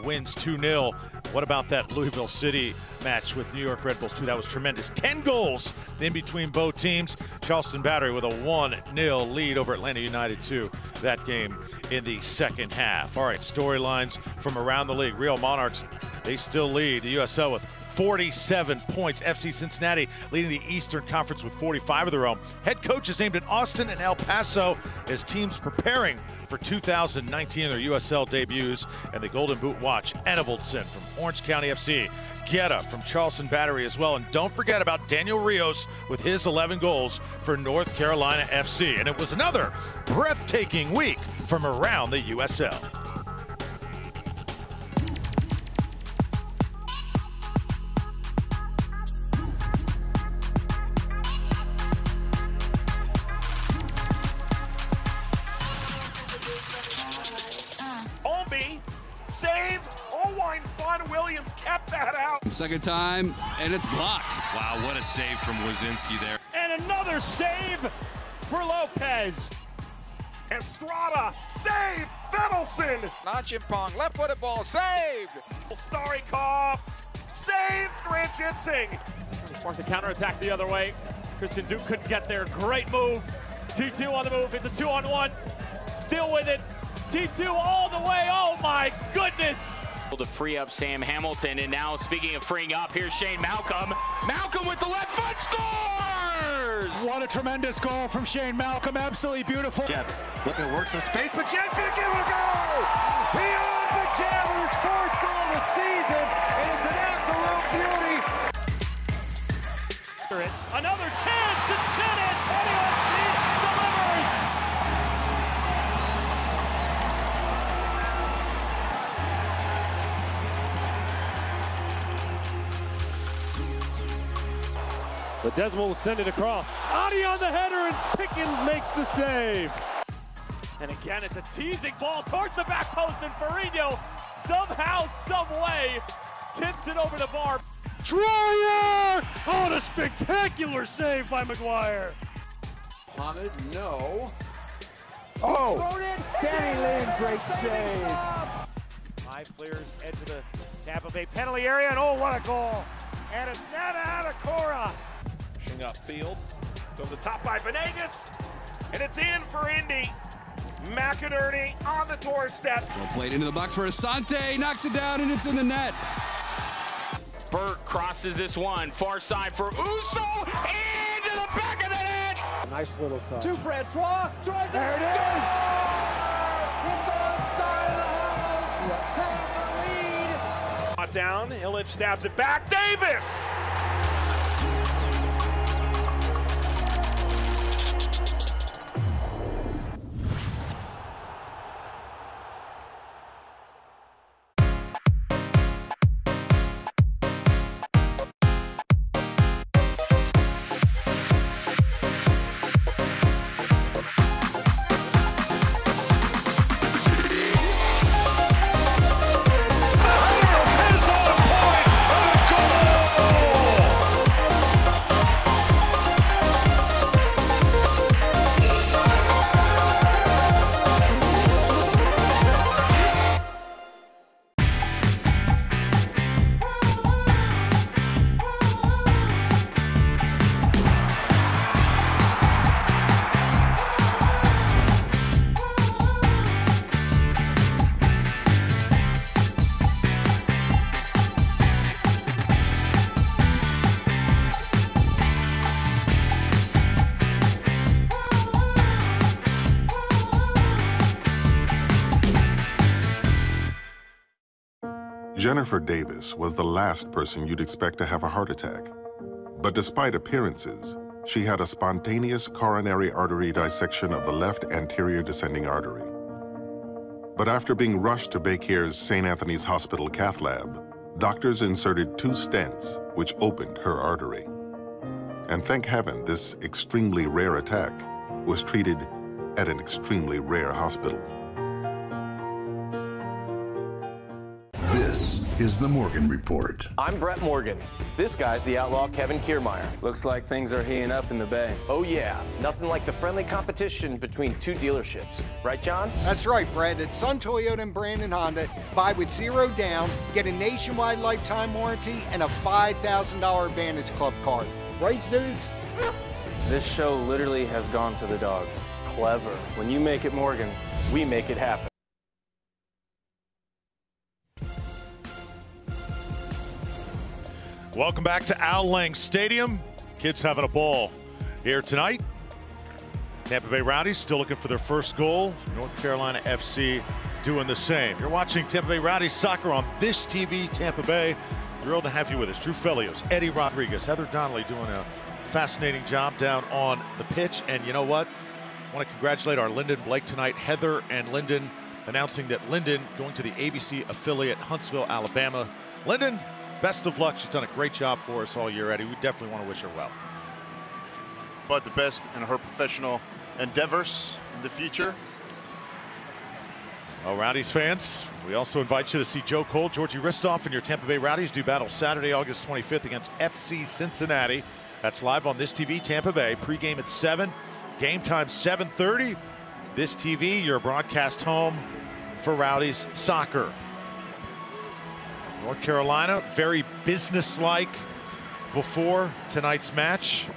wins 2-0. What about that Louisville City match with New York Red Bulls 2? That was tremendous. 10 goals in between both teams. Charleston Battery with a 1-0 lead over Atlanta United 2. That game in the second half. All right, storylines from around the league. Real Monarchs, they still lead the USL with 47 points. FC Cincinnati leading the Eastern Conference with 45 of their own. Head coach is named in Austin and El Paso as teams preparing for 2019 their USL debuts. And the Golden Boot watch, Enevoldson from Orange County FC, Guetta from Charleston Battery as well. And don't forget about Daniel Rios with his 11 goals for North Carolina FC. And it was another breathtaking week from around the USL. Second time, and it's blocked. Wow, what a save from Wazinski there. And another save for Lopez. Estrada, save, Fettelson. Nachimpong, left-footed ball, saved. Starikov, save, Grant Jensing. Sparked the counterattack the other way. Christian Duke couldn't get there, great move. T2 on the move, it's a 2-on-1. Still with it, T2 all the way, oh my goodness. To free up Sam Hamilton, and now speaking of freeing up, here's Shane Malcolm. Malcolm with the left foot scores! What a tremendous goal from Shane Malcolm, absolutely beautiful. Jeb looking to work some space, but Jeb's gonna give it a go! Beyond the Jeb with his 4th goal of the season, and it's an absolute beauty. Another chance, and San Antonio FC delivers! Ledesma will send it across. Adi on the header, and Pickens makes the save. And again, it's a teasing ball towards the back post, and Ferrigno somehow, some way, tips it over the bar. Troyer! Oh, what a spectacular save by McGuire. Mohamed, no. Oh, Danny Lynn, great save. 5 players edge of the Tampa Bay penalty area, and oh, what a goal. And it's Nana Adekora. Pushing upfield, to the top by Venegas, and it's in for Indy. McInerney on the doorstep. Well played into the box for Asante, knocks it down, and it's in the net. Burt crosses this one, far side for Usl, into the back of the net. Nice little touch. To Francois, drives there it is. It's onside of the house. Have the lead. Not down, Illich stabs it back, Davis. Jennifer Davis was the last person you'd expect to have a heart attack. But despite appearances, she had a spontaneous coronary artery dissection of the left anterior descending artery. But after being rushed to Becker's St. Anthony's Hospital cath lab, doctors inserted 2 stents, which opened her artery. And thank heaven, this extremely rare attack was treated at an extremely rare hospital. This is the Morgan Report. I'm Brett Morgan. This guy's the outlaw Kevin Kiermaier. Looks like things are heating up in the Bay. Oh yeah, nothing like the friendly competition between 2 dealerships. Right, John? That's right, Brett. At Sun Toyota and Brandon Honda, buy with 0 down, get a nationwide lifetime warranty, and a $5,000 Advantage Club card. Right, Zeus? This show literally has gone to the dogs. Clever. When you make it Morgan, we make it happen. Welcome back to Al Lang Stadium. Kids having a ball here tonight. Tampa Bay Rowdies still looking for their first goal. North Carolina FC doing the same. You're watching Tampa Bay Rowdies soccer on this TV, Tampa Bay. Thrilled to have you with us. Drew Felios, Eddie Rodriguez, Heather Donnelly doing a fascinating job down on the pitch. And you know what? I want to congratulate our Lyndon Blake tonight. Heather and Lyndon announcing that Lyndon going to the ABC affiliate, Huntsville, Alabama. Lyndon, best of luck. She's done a great job for us all year, Eddie. We definitely want to wish her well. But the best in her professional endeavors in the future. Well, Rowdies fans, we also invite you to see Joe Cole, Georgie Ristoff, and your Tampa Bay Rowdies do battle Saturday, August 25th against FC Cincinnati. That's live on This TV, Tampa Bay. Pregame at 7, game time 7:30. This TV, your broadcast home for Rowdies soccer. North Carolina, very businesslike before tonight's match,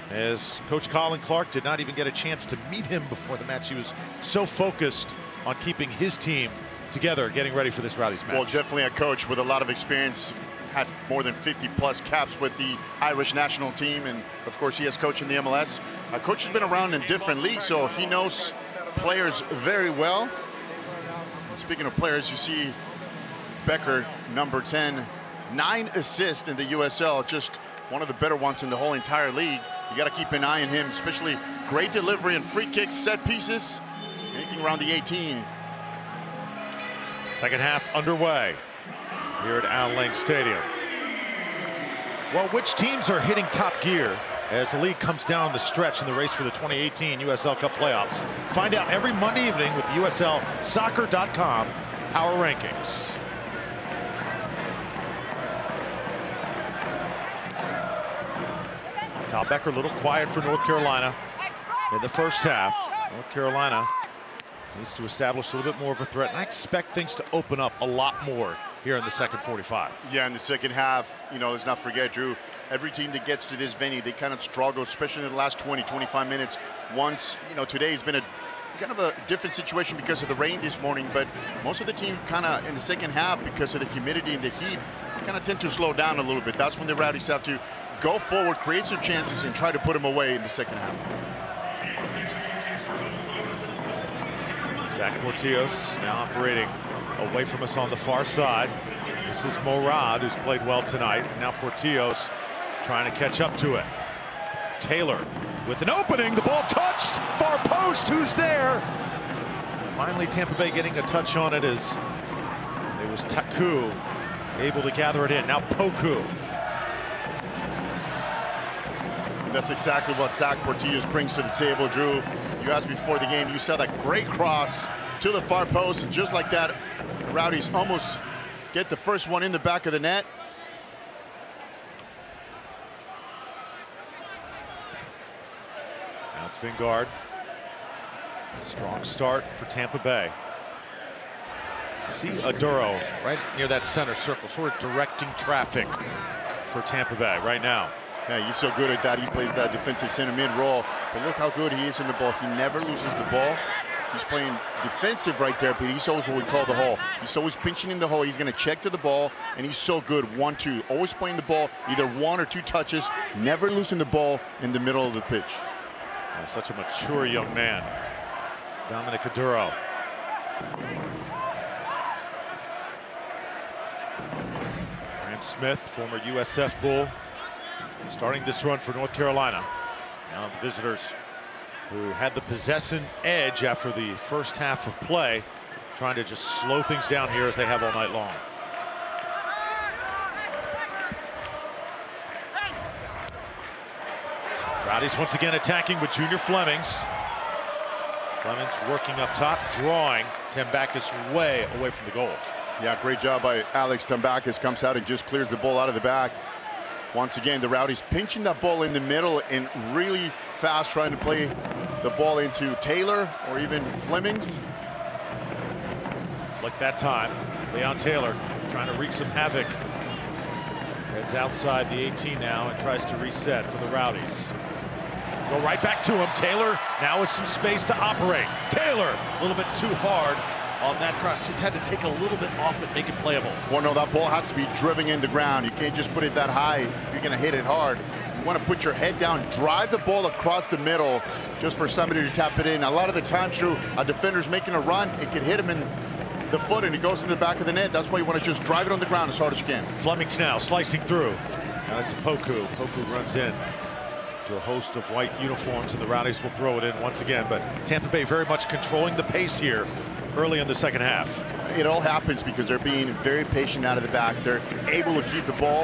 as Coach Colin Clark did not even get a chance to meet him before the match. He was so focused on keeping his team together, getting ready for this Rowdies match. Well, definitely a coach with a lot of experience, had more than 50+ caps with the Irish national team, and of course he has coached in the MLS. Coach has been around in different leagues, so he knows players very well. Speaking of players, you see Becker, number 10, 9 assists in the USL, just one of the better ones in the whole entire league. You got to keep an eye on him, especially great delivery and free kicks, set pieces, anything around the 18. Second half underway here at Al Lang Stadium. Well, which teams are hitting top gear as the league comes down the stretch in the race for the 2018 USL Cup playoffs? Find out every Monday evening with the USLsoccer.com Power Rankings. Kyle Becker a little quiet for North Carolina in the first half. North Carolina needs to establish a little bit more of a threat. And I expect things to open up a lot more here in the second 45. Yeah, in the second half, you know, let's not forget, Drew, every team that gets to this venue, they kind of struggle, especially in the last 20, 25 minutes. Once, you know, today's been a kind of a different situation because of the rain this morning, but most of the team kind of in the second half, because of the humidity and the heat, kind of tend to slow down a little bit. That's when the Rowdies have to go forward, create some chances, and try to put them away in the second half. Zack Porteous now operating away from us on the far side. This is Morad, who's played well tonight. Now Porteous trying to catch up to it. Taylor with an opening, the ball touched, far post, who's there? Finally Tampa Bay getting a touch on it as it was Taku able to gather it in. Now Poku. And that's exactly what Zack Porteous brings to the table, Drew. You asked before the game, you saw that great cross to the far post, and just like that, the Rowdies almost get the first one in the back of the net. Now it's Vingard. Strong start for Tampa Bay. See Aduro right near that center circle, sort of directing traffic for Tampa Bay right now. Yeah, he's so good at that. He plays that defensive center mid role. But look how good he is in the ball. He never loses the ball. He's playing defensive right there, but he's always what we call the hole. He's always pinching in the hole. He's going to check to the ball, and he's so good. 1-2. Always playing the ball, either 1 or 2 touches, never losing the ball in the middle of the pitch. Yeah, such a mature young man, Dominic Aduro. Graham Smith, former USF Bull, starting this run for North Carolina. Now the visitors, who had the possession edge after the first half of play, trying to just slow things down here as they have all night long. Rowdies once again attacking with Junior Flemings. Flemings working up top, drawing Tambakis way away from the goal. Yeah, great job by Alex Tambakis. Comes out and just clears the ball out of the back. Once again, the Rowdies pinching that ball in the middle and really fast trying to play the ball into Taylor or even Flemings. Flick that time. Leon Taylor trying to wreak some havoc. Heads outside the 18 now and tries to reset for the Rowdies. Go right back to him. Taylor now with some space to operate. Taylor a little bit too hard on that cross. Just had to take a little bit off and make it playable. Well, no, that ball has to be driven in the ground. You can't just put it that high if you're going to hit it hard. You want to put your head down, drive the ball across the middle just for somebody to tap it in. A lot of the times, Drew, a defender's making a run, it could hit him in the foot and it goes in the back of the net. That's why you want to just drive it on the ground as hard as you can. Flemings now slicing through. Out to Poku. Poku runs in to a host of white uniforms, and the Rowdies will throw it in once again. But Tampa Bay very much controlling the pace here early in the second half. It all happens because they're being very patient out of the back. They're able to keep the ball.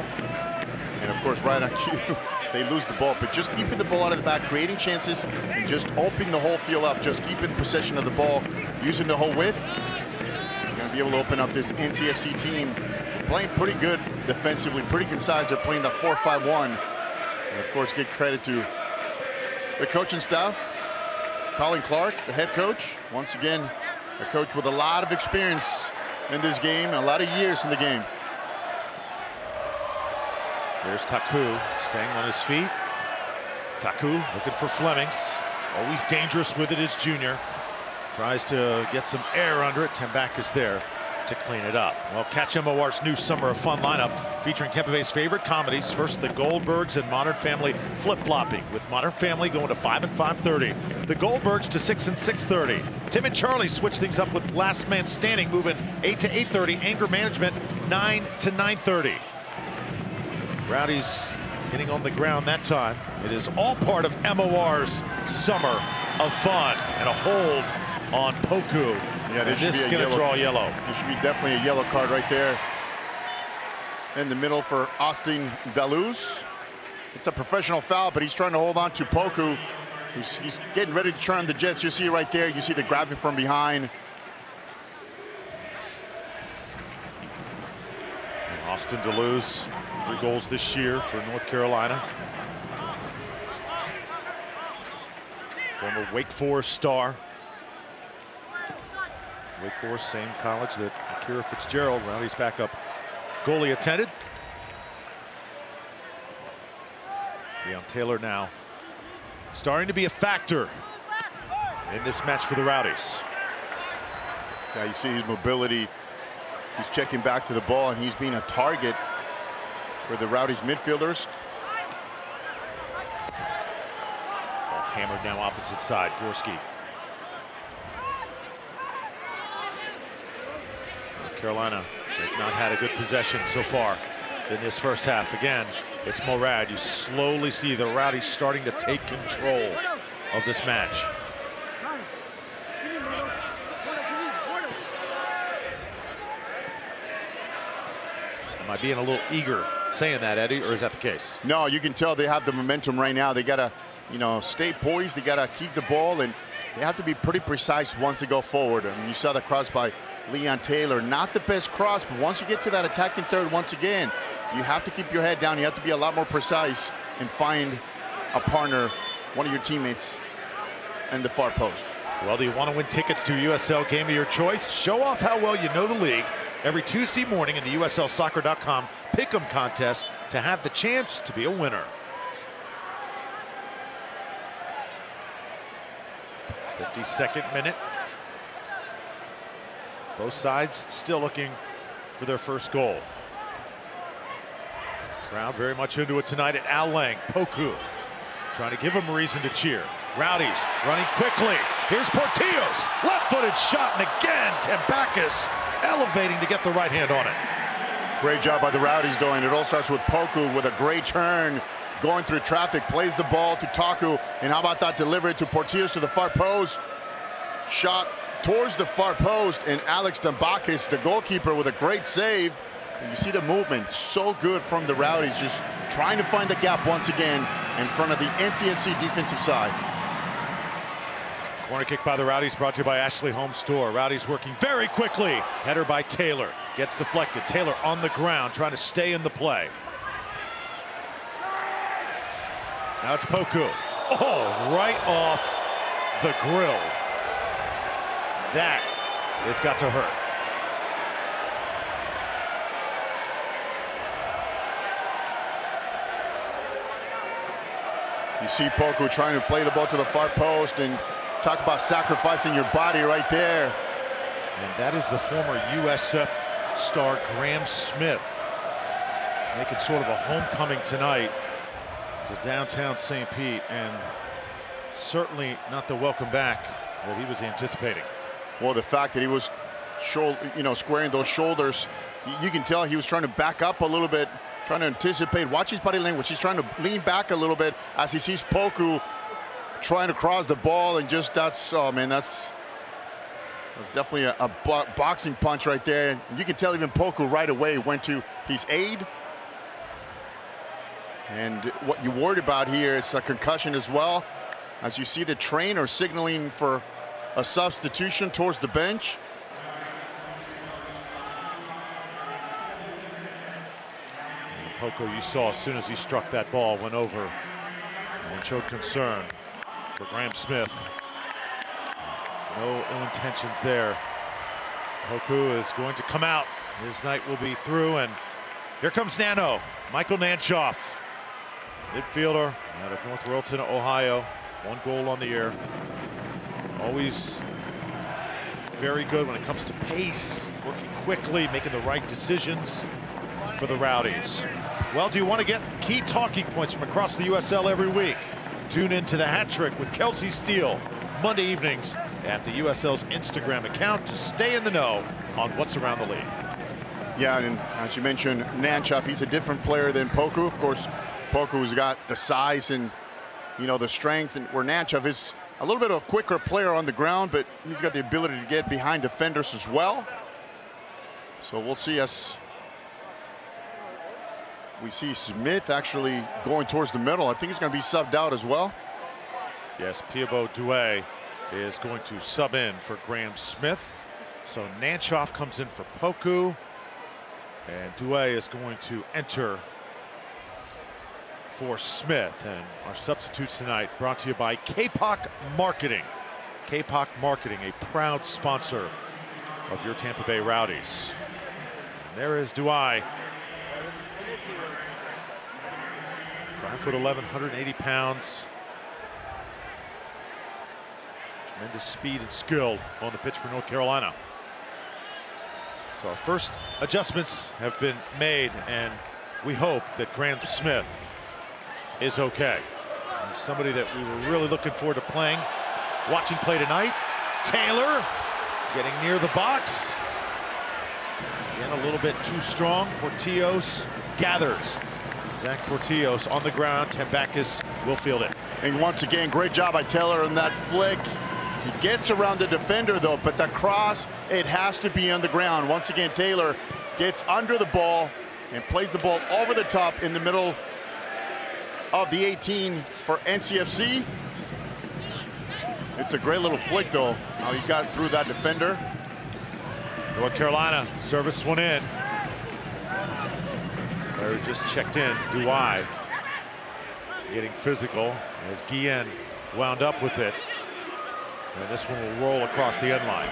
And of course, right on cue, they lose the ball. But just keeping the ball out of the back, creating chances, and just opening the whole field up, just keeping possession of the ball, using the whole width. You're going to be able to open up this NCFC team. Playing pretty good defensively, pretty concise. They're playing the 4-5-1. And of course, give credit to the coaching staff. Colin Clark, the head coach. Once again, a coach with a lot of experience in this game, a lot of years in the game. There's Taku staying on his feet. Taku looking for Flemings. Always dangerous with it is Junior. Tries to get some air under it. Tambakis there to clean it up. Well, catch MOR's new Summer of Fun lineup featuring Tampa Bay's favorite comedies. First, the Goldbergs and Modern Family flip-flopping, with Modern Family going to 5 and 5:30. The Goldbergs to 6 and 6:30. Tim and Charlie switch things up with Last Man Standing moving 8 to 8:30. Anger Management 9 to 9:30. Rowdies getting on the ground that time. It is all part of MOR's Summer of Fun, and a hold on Poku. Yeah, this is going to draw yellow. There should be definitely a yellow card right there in the middle for Austin Daluz. It's a professional foul, but he's trying to hold on to Poku. He's getting ready to turn the Jets. You see right there, you see the grabbing from behind. And Austin Daluz, 3 goals this year for North Carolina. Former Wake Forest star. Wake Forest, same college that Akira Fitzgerald. Rowdies backup goalie attended. Deon Taylor now starting to be a factor in this match for the Rowdies. Yeah, you see his mobility. He's checking back to the ball, and he's being a target for the Rowdies midfielders. Ball hammered now opposite side. Gorski. North Carolina has not had a good possession so far in this first half. Again, it's Morad. You slowly see the Rowdies starting to take control of this match. Am I being a little eager saying that, Eddie, or is that the case? No, you can tell they have the momentum right now. They got to, stay poised. They got to keep the ball, and they have to be pretty precise once they go forward. I mean, you saw the cross by Deon Taylor. Not the best cross, but once you get to that attacking third, once again, you have to keep your head down. You have to be a lot more precise and find a partner, one of your teammates, in the far post. Well, do you want to win tickets to a USL game of your choice? Show off how well you know the league every Tuesday morning in the USLsoccer.com Pick'em contest to have the chance to be a winner. 52nd minute. Both sides still looking for their first goal. Crowd very much into it tonight at Al Lang. Poku trying to give them a reason to cheer. Rowdies running quickly. Here's Porteous. Left-footed shot, and again, Tambakis elevating to get the right hand on it. Great job by the Rowdies doing. It all starts with Poku with a great turn, going through traffic, plays the ball to Taku, and how about that delivery to Porteous to the far post. Shot towards the far post, and Alex Tambakis, the goalkeeper, with a great save. And you see the movement, so good from the Rowdies, just trying to find the gap once again in front of the NCFC defensive side. Corner kick by the Rowdies, brought to you by Ashley Home Store. Rowdies working very quickly. Header by Taylor. Gets deflected. Taylor on the ground, trying to stay in the play. Now it's Poku. Oh, right off the grill. That has got to hurt. You see Poku trying to play the ball to the far post, and talk about sacrificing your body right there. And that is the former USF star Graham Smith making sort of a homecoming tonight to downtown St. Pete, and certainly not the welcome back that he was anticipating. Well, the fact that he was squaring those shoulders, you can tell he was trying to back up a little bit, trying to anticipate. Watch his body language. He's trying to lean back a little bit as he sees Poku trying to cross the ball, and just that's definitely a boxing punch right there. You can tell even Poku right away went to his aid. And what you worried about here is a concussion as well, as you see the trainer signaling for a substitution towards the bench. And Poku, you saw as soon as he struck that ball, went over and showed concern for Graham Smith. No ill intentions there. Poku is going to come out. His night will be through, and here comes Nano. Michael Nanchoff, midfielder out of North Royalton, Ohio. 1 goal on the year. Always very good when it comes to pace, working quickly, making the right decisions for the Rowdies. Well, do you want to get key talking points from across the USL every week? Tune in to the Hat Trick with Kelsey Steele Monday evenings at the USL's Instagram account to stay in the know on what's around the league. Yeah, and as you mentioned, Nanchoff, he's a different player than Poku. Of course, Poku's got the size and the strength, and where Nanchoff is a little bit of a quicker player on the ground, but he's got the ability to get behind defenders as well. So we'll see as we see Smith actually going towards the middle. I think he's going to be subbed out as well. Yes, Piabo Douay is going to sub in for Graham Smith. So Nanchoff comes in for Poku, and Douay is going to enter for Smith. And our substitutes tonight brought to you by KPOC Marketing. KPOC Marketing, a proud sponsor of your Tampa Bay Rowdies. And there is Duai. 5'11", 180 pounds. Tremendous speed and skill on the pitch for North Carolina. So our first adjustments have been made, and we hope that Graham Smith is okay. He's somebody that we were really looking forward to playing, watching play tonight. Taylor getting near the box. Again, a little bit too strong. Porteous gathers. Zack Porteous on the ground. Tambakis will field it. And once again, great job by Taylor on that flick. He gets around the defender, though, but the cross, it has to be on the ground. Once again, Taylor gets under the ball and plays the ball over the top in the middle of the 18 for NCFC. It's a great little flick, though, how he got through that defender. North Carolina service one in. Larry just checked in. Duai getting physical as Guillen wound up with it. And this one will roll across the end line.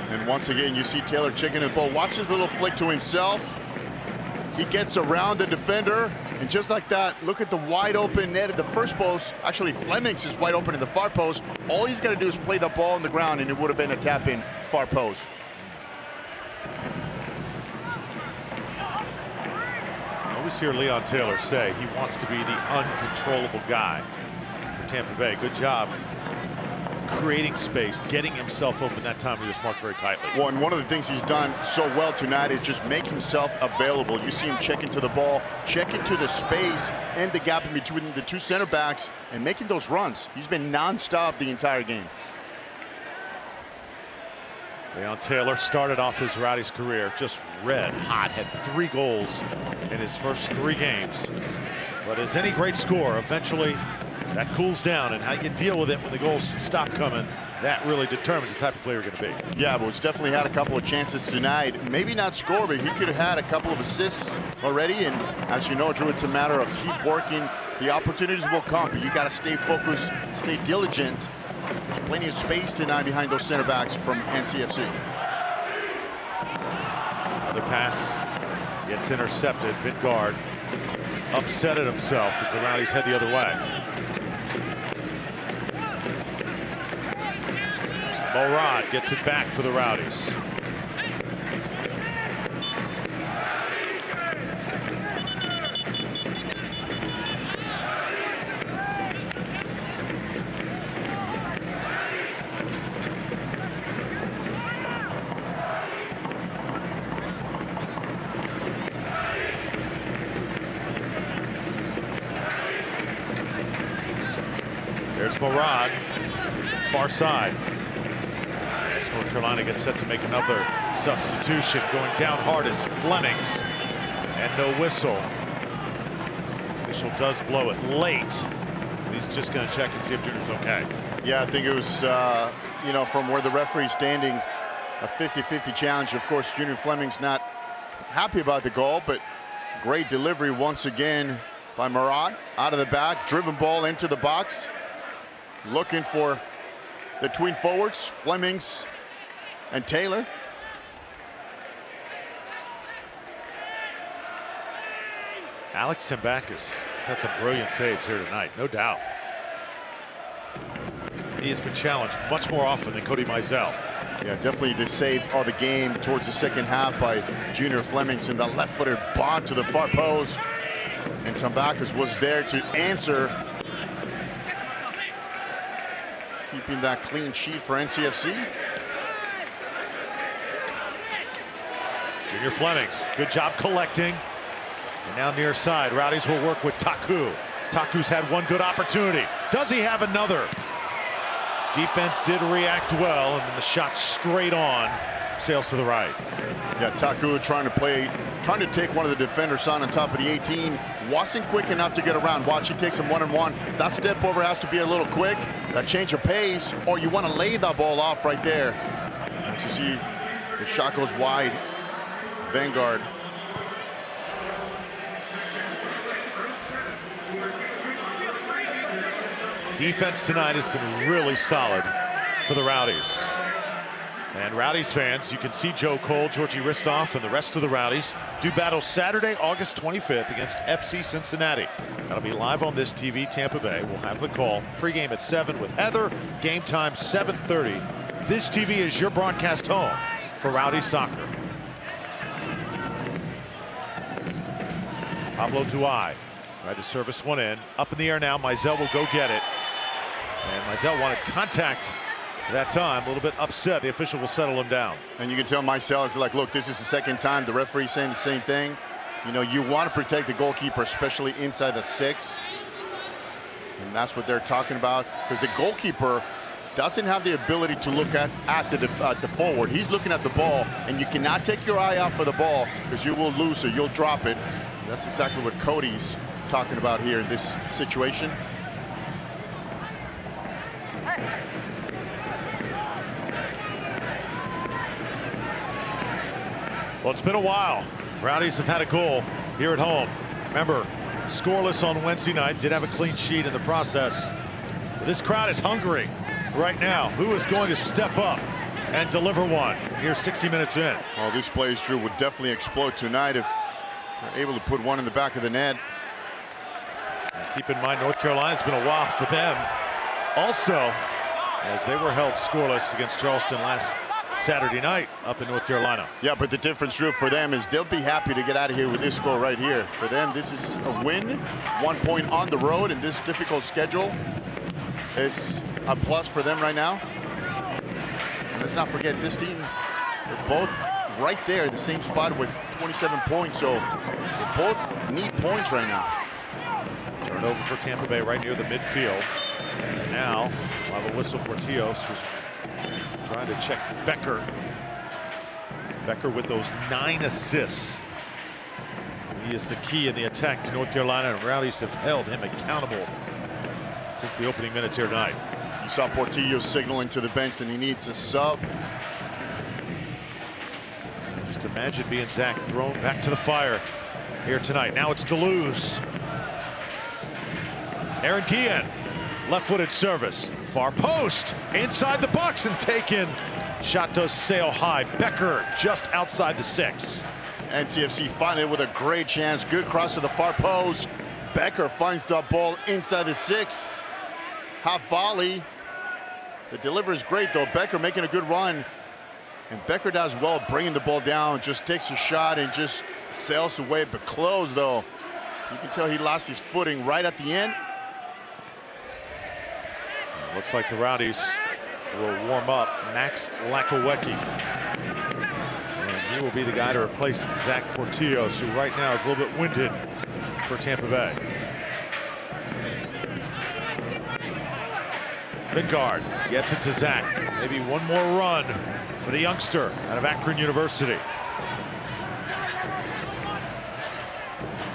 And once again, you see Taylor checking the ball. Watch his little flick to himself. He gets around the defender. And just like that, look at the wide open net at the first post. Actually, Flemings is wide open in the far post. All he's got to do is play the ball on the ground, and it would have been a tap-in far post. I always hear Leon Taylor say he wants to be the uncontrollable guy for Tampa Bay. Good job creating space, getting himself open that time. He was marked very tightly. Well, and one of the things he's done so well tonight is just make himself available. You see him check into the ball, check into the space and the gap in between the two center backs, and making those runs. He's been nonstop the entire game. Leon Taylor started off his Rowdies career just red hot, had 3 goals in his first 3 games. But as any great scorer, eventually that cools down, and how you deal with it when the goals stop coming, that really determines the type of player you're going to be. Yeah, but he's definitely had a couple of chances tonight. Maybe not score, but he could have had a couple of assists already. And as you know, Drew, it's a matter of keep working. The opportunities will come, but you got to stay focused, stay diligent. There's plenty of space tonight behind those center backs from NCFC. Another pass gets intercepted. Vingard upset at himself as the Rowdies head the other way. Morad gets it back for the Rowdies. There's Morad, far side. North Carolina gets set to make another substitution. Going down hard is Flemings, and no whistle. Official does blow it late. He's just going to check and see if Junior's okay. Yeah, I think it was, you know, from where the referee's standing, a 50-50 challenge. Of course, Junior Fleming's not happy about the goal, but great delivery once again by Morad. Out of the back, driven ball into the box. Looking for the tween forwards, Flemings and Taylor. Alex Tambakis has had some brilliant saves here tonight, no doubt. He has been challenged much more often than Cody Mizell. Yeah, definitely the save of the game towards the second half by Junior Flemings, and the left-footed bomb to the far post. And Tambakis was there to answer, keeping that clean sheet for NCFC. Junior Flemings, good job collecting. And now near side, Rowdies will work with Taku. Taku's had one good opportunity. Does he have another? Defense did react well, and then the shot straight on sails to the right. Yeah, Taku trying to take one of the defenders on top of the 18. Wasn't quick enough to get around. Watch, he takes him one-on-one. That step over has to be a little quick. That change of pace, or you want to lay the ball off right there. As you see, the shot goes wide. Vanguard. Defense tonight has been really solid for the Rowdies. And Rowdies fans, you can see Joe Cole, Georgie Ristoff, and the rest of the Rowdies do battle Saturday, August 25th against FC Cincinnati. That'll be live on this TV, Tampa Bay. We'll have the call. Pregame at 7 with Heather. Game time 7:30. This TV is your broadcast home for Rowdies soccer. Pablo Duay tried to service one in. Up in the air now. Mizell will go get it. And Mizell wanted contact that time. A little bit upset. The official will settle him down. And you can tell Mizell is like, look, this is the second time the referee saying the same thing. You know, you want to protect the goalkeeper, especially inside the 6. And that's what they're talking about, because the goalkeeper doesn't have the ability to look at the forward. He's looking at the ball, and you cannot take your eye out for the ball because you will lose or you'll drop it. And that's exactly what Cody's talking about here in this situation. Well, it's been a while. Rowdies have had a goal here at home. Remember, scoreless on Wednesday night. Did have a clean sheet in the process. But this crowd is hungry right now. Who is going to step up and deliver one here 60 minutes in? Well, this place, Drew, would definitely explode tonight if they're able to put one in the back of the net. And keep in mind, North Carolina, it's been a while for them. Also, as they were held scoreless against Charleston last Saturday night up in North Carolina. Yeah, but the difference, Drew, for them is they'll be happy to get out of here with this score right here. For them, this is a win. 1 point on the road in this difficult schedule is a plus for them right now. And let's not forget, this team, they're both right there, the same spot with 27 points. So they both need points right now. Turnover for Tampa Bay right near the midfield. And now, while the whistle, Porteous was trying to check Becker. Becker with those 9 assists. He is the key in the attack to North Carolina, and Rowdies have held him accountable since the opening minutes here tonight. You saw Porteous signaling to the bench that he needs a sub. Just imagine being Zack thrown back to the fire here tonight. Now it's Deleuze. Aaron Guillen, left-footed service. Far post, inside the box and taken. Shot does sail high. Becker just outside the 6. NCFC finally with a great chance. Good cross to the far post. Becker finds the ball inside the 6. Half volley. The delivery is great though. Becker making a good run. And Becker does well bringing the ball down. Just takes a shot and just sails away. But close though. You can tell he lost his footing right at the end. Looks like the Rowdies will warm up Max Lakowecki. And he will be the guy to replace Zack Porteous, who right now is a little bit winded for Tampa Bay. Midgard gets it to Zack. Maybe one more run for the youngster out of Akron University.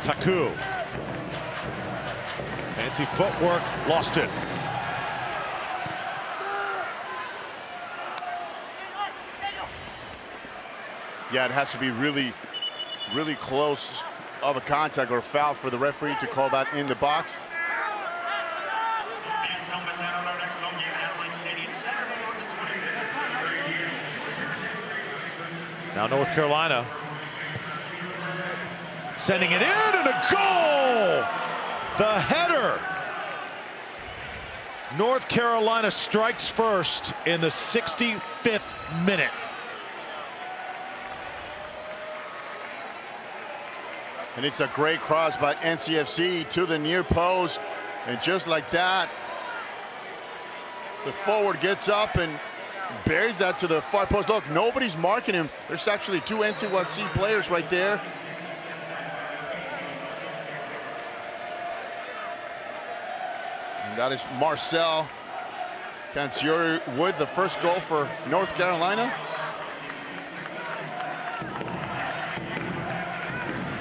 Taku. Fancy footwork, lost it. Yeah, it has to be really, really close of a contact or a foul for the referee to call that in the box. Now North Carolina sending it in, and a goal! The header. North Carolina strikes first in the 65th minute. And it's a great cross by NCFC to the near post. And just like that, the forward gets up and buries that to the far post. Look, nobody's marking him. There's actually 2 NCFC players right there. And that is Marcel Cansiori with the first goal for North Carolina.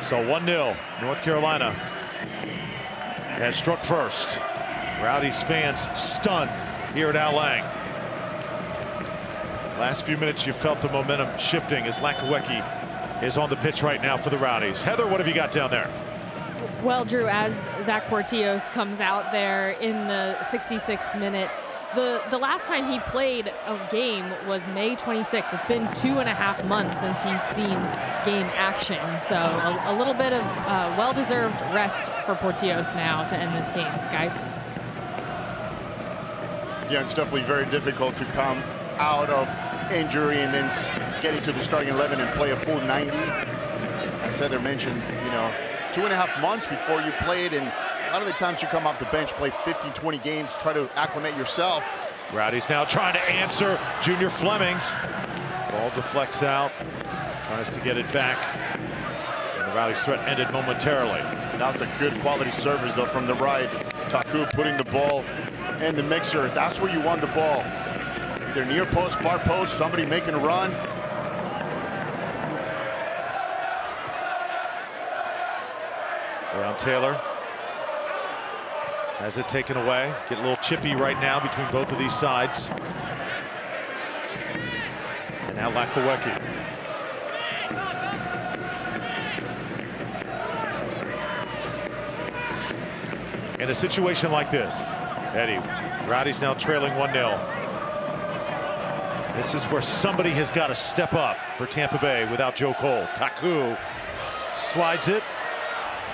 So 1-0, North Carolina has struck first. Rowdies fans stunned here at Al Lang. Last few minutes you felt the momentum shifting as Lakowecki is on the pitch right now for the Rowdies. Heather, what have you got down there? Well, Drew, as Zack Porteous comes out there in the 66th minute, the last time he played a game was May 26th. It's been 2.5 months since he's seen game action. So a little bit of well-deserved rest for Porteous now to end this game, guys. Yeah, it's definitely very difficult to come out of injury and then get into the starting 11 and play a full 90. As Heather mentioned, 2.5 months before you played, and a lot of the times you come off the bench, play 15, 20 games, try to acclimate yourself. Rowdies now trying to answer Junior Flemings. Ball deflects out, tries to get it back. And the Rowdies threat ended momentarily. That was a good quality service, though, from the right. Taku putting the ball in the mixer. That's where you want the ball. Either near post, far post, somebody making a run. Around Taylor. Has it taken away. Get a little chippy right now between both of these sides. And now Lakawecki. In a situation like this, Eddie, Rowdies now trailing 1-0. This is where somebody has got to step up for Tampa Bay without Joe Cole. Taku slides it.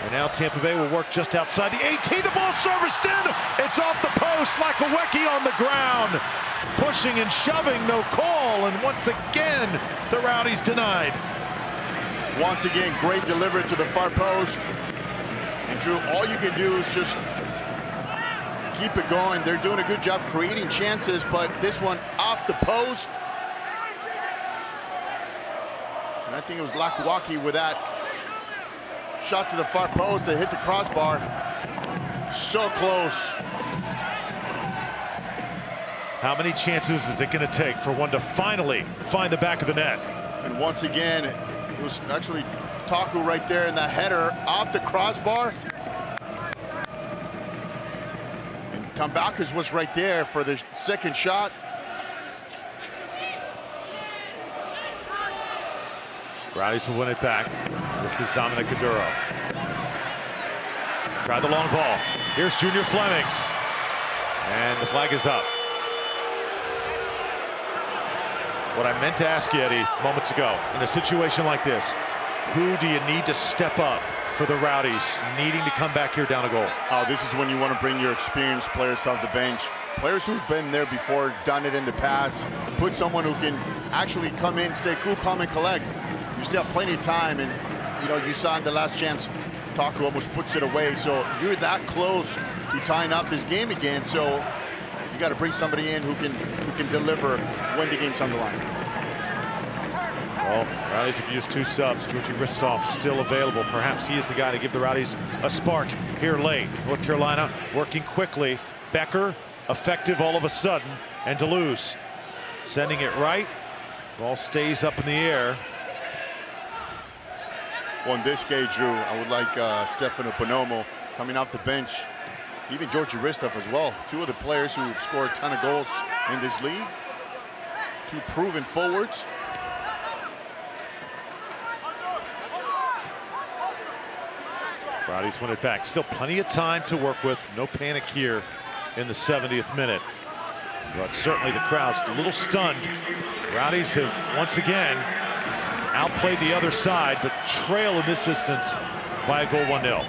And now Tampa Bay will work just outside the 18. The ball serviced in. It's off the post. Lakawecki on the ground. Pushing and shoving, no call. And once again, the Rowdies denied. Once again, great delivery to the far post. And Drew, all you can do is just keep it going. They're doing a good job creating chances, but this one off the post. And I think it was Lakawecki with that shot to the far post to hit the crossbar. So close. How many chances is it going to take for one to finally find the back of the net? And once again, it was actually Taku right there in the header off the crossbar. And Tambakis was right there for the second shot. Rowdies will win it back. This is Dominic Caduro. Try the long ball. Here's Junior Flemings. And the flag is up. What I meant to ask you, Eddie, moments ago, in a situation like this, who do you need to step up for the Rowdies needing to come back here down a goal? Oh, this is when you want to bring your experienced players off the bench. Players who've been there before, done it in the past. Put someone who can actually come in, stay cool, calm, and collect. You still have plenty of time, and you saw in the last chance, Taku almost puts it away. So you're that close to tying up this game again. So you got to bring somebody in who can deliver when the game's on the line. Well, Rowdies have used 2 subs. Georgi Ristov still available. Perhaps he is the guy to give the Rowdies a spark here late. North Carolina working quickly. Becker effective all of a sudden, and Deleuze sending it right. Ball stays up in the air. Well, in this case, Drew, I would like Stefano Bonomo coming off the bench. Even Georgi Ristov as well. 2 of the players who have scored a ton of goals in this league. 2 proven forwards. Rowdies win it back. Still plenty of time to work with. No panic here in the 70th minute. But certainly the crowd's a little stunned. Rowdies have once again outplayed the other side, but trail in this instance by a goal 1-0.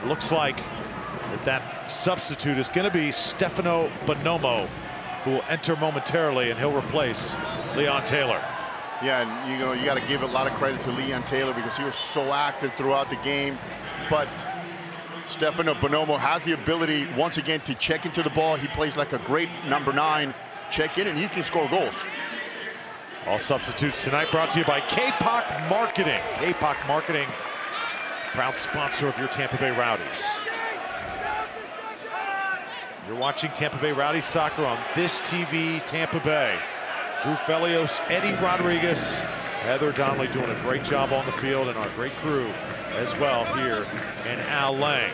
It looks like that substitute is going to be Stefano Bonomo, who will enter momentarily, and he'll replace Leon Taylor. Yeah, and you got to give a lot of credit to Leon Taylor because he was so active throughout the game. But Stefano Bonomo has the ability once again to check into the ball. He plays like a great number 9. Check in and he can score goals. All substitutes tonight brought to you by K-Poc Marketing. K-Poc Marketing, proud sponsor of your Tampa Bay Rowdies. You're watching Tampa Bay Rowdies soccer on This TV Tampa Bay. Drew Felios, Eddie Rodriguez, Heather Donnelly doing a great job on the field, and our great crew as well here, and Al Lang.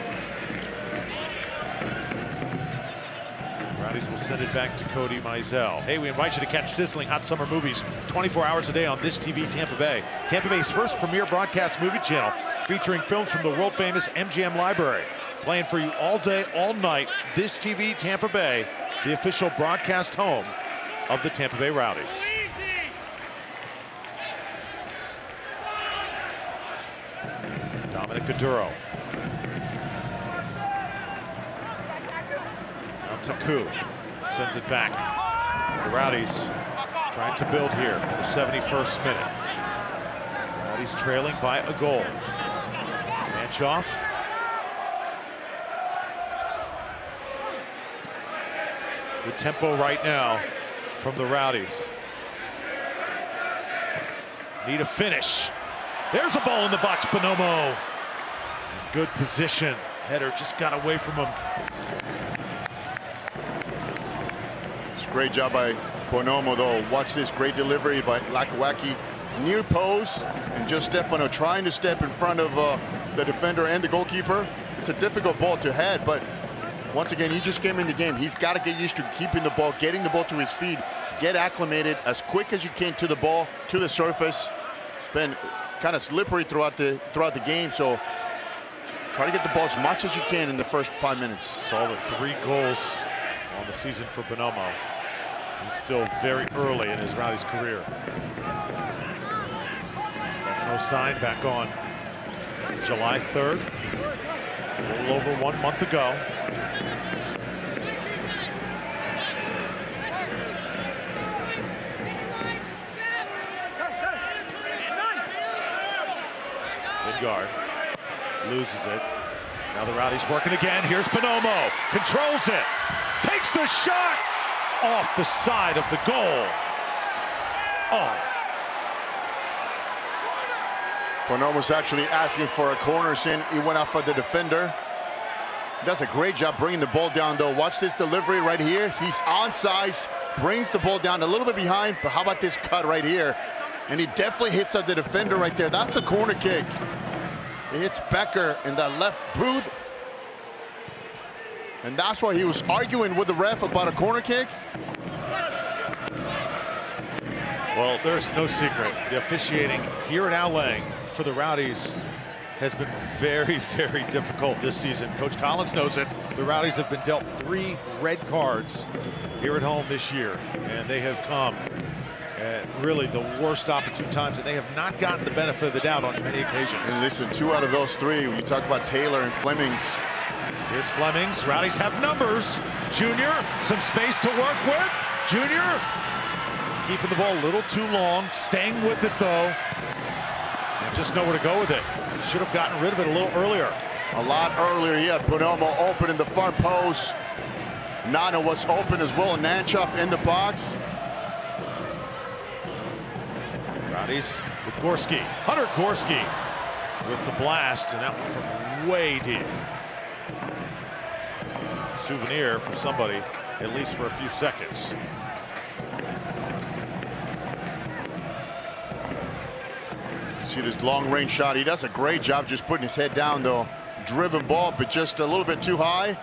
Rowdies will send it back to Cody Mizell. Hey, we invite you to catch sizzling hot summer movies 24 hours a day on This TV Tampa Bay. Tampa Bay's first premier broadcast movie channel. featuring films from the world-famous MGM library. Playing for you all day, all night. This TV, Tampa Bay, the official broadcast home of the Tampa Bay Rowdies. Dominic Gaduro. Now Taku sends it back. The Rowdies trying to build here in the 71st minute. Rowdies trailing by a goal. Manchoff. Good tempo right now from the Rowdies. Need a finish. There's a ball in the box, Bonomo. Good position. Header just got away from him. It's a great job by Bonomo, though. Watch this great delivery by Lakawaki. Near post, and just Stefano trying to step in front of the defender and the goalkeeper. It's a difficult ball to head, but once again, he just came in the game. He's got to get used to keeping the ball, getting the ball to his feet, get acclimated as quick as you can to the ball, to the surface. It's been kind of slippery throughout the game, so try to get the ball as much as you can in the first 5 minutes. Saw the 3 goals on the season for Bonomo. He's still very early in his Rowdies career. Stefano signed back on July 3rd, a little over 1 month ago. Lingard loses it. Now the Rowdies working again. Here's Bonomo. Controls it. Takes the shot off the side of the goal. Oh. Bonomo's actually asking for a corner sin. He went out for the defender. Does a great job bringing the ball down, though. Watch this delivery right here. He's onside, brings the ball down a little bit behind, but how about this cut right here? And he definitely hits at the defender right there. That's a corner kick. It hits Becker in the left boot. And that's why he was arguing with the ref about a corner kick. Well, there's no secret. The officiating here at Al Lang for the Rowdies has been very, very difficult this season. Coach Collins knows it. The Rowdies have been dealt 3 red cards here at home this year, and they have come at really the worst opportune times, and they have not gotten the benefit of the doubt on many occasions. And listen, 2 out of those 3, when you talk about Taylor and Flemings. Here's Flemings. Rowdies have numbers. Junior, some space to work with. Junior keeping the ball a little too long, staying with it though, and just know where to go with it. Should have gotten rid of it a little earlier. A lot earlier. He had Bonomo open in the far post. Nana was open as well, and Nanchoff in the box. Rowdies with Gorski. Hunter Gorski with the blast, and that one from way deep. Souvenir for somebody, at least for a few seconds. See this long-range shot. He does a great job just putting his head down, though. Driven ball, but just a little bit too high.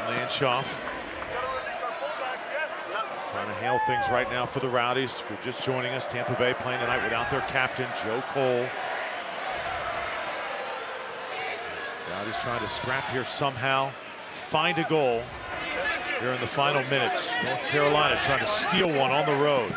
Manchoff trying to handle things right now for the Rowdies. If you're just joining us, Tampa Bay playing tonight without their captain, Joe Cole. Rowdies trying to scrap here somehow, find a goal here in the final minutes. North Carolina trying to steal one on the road.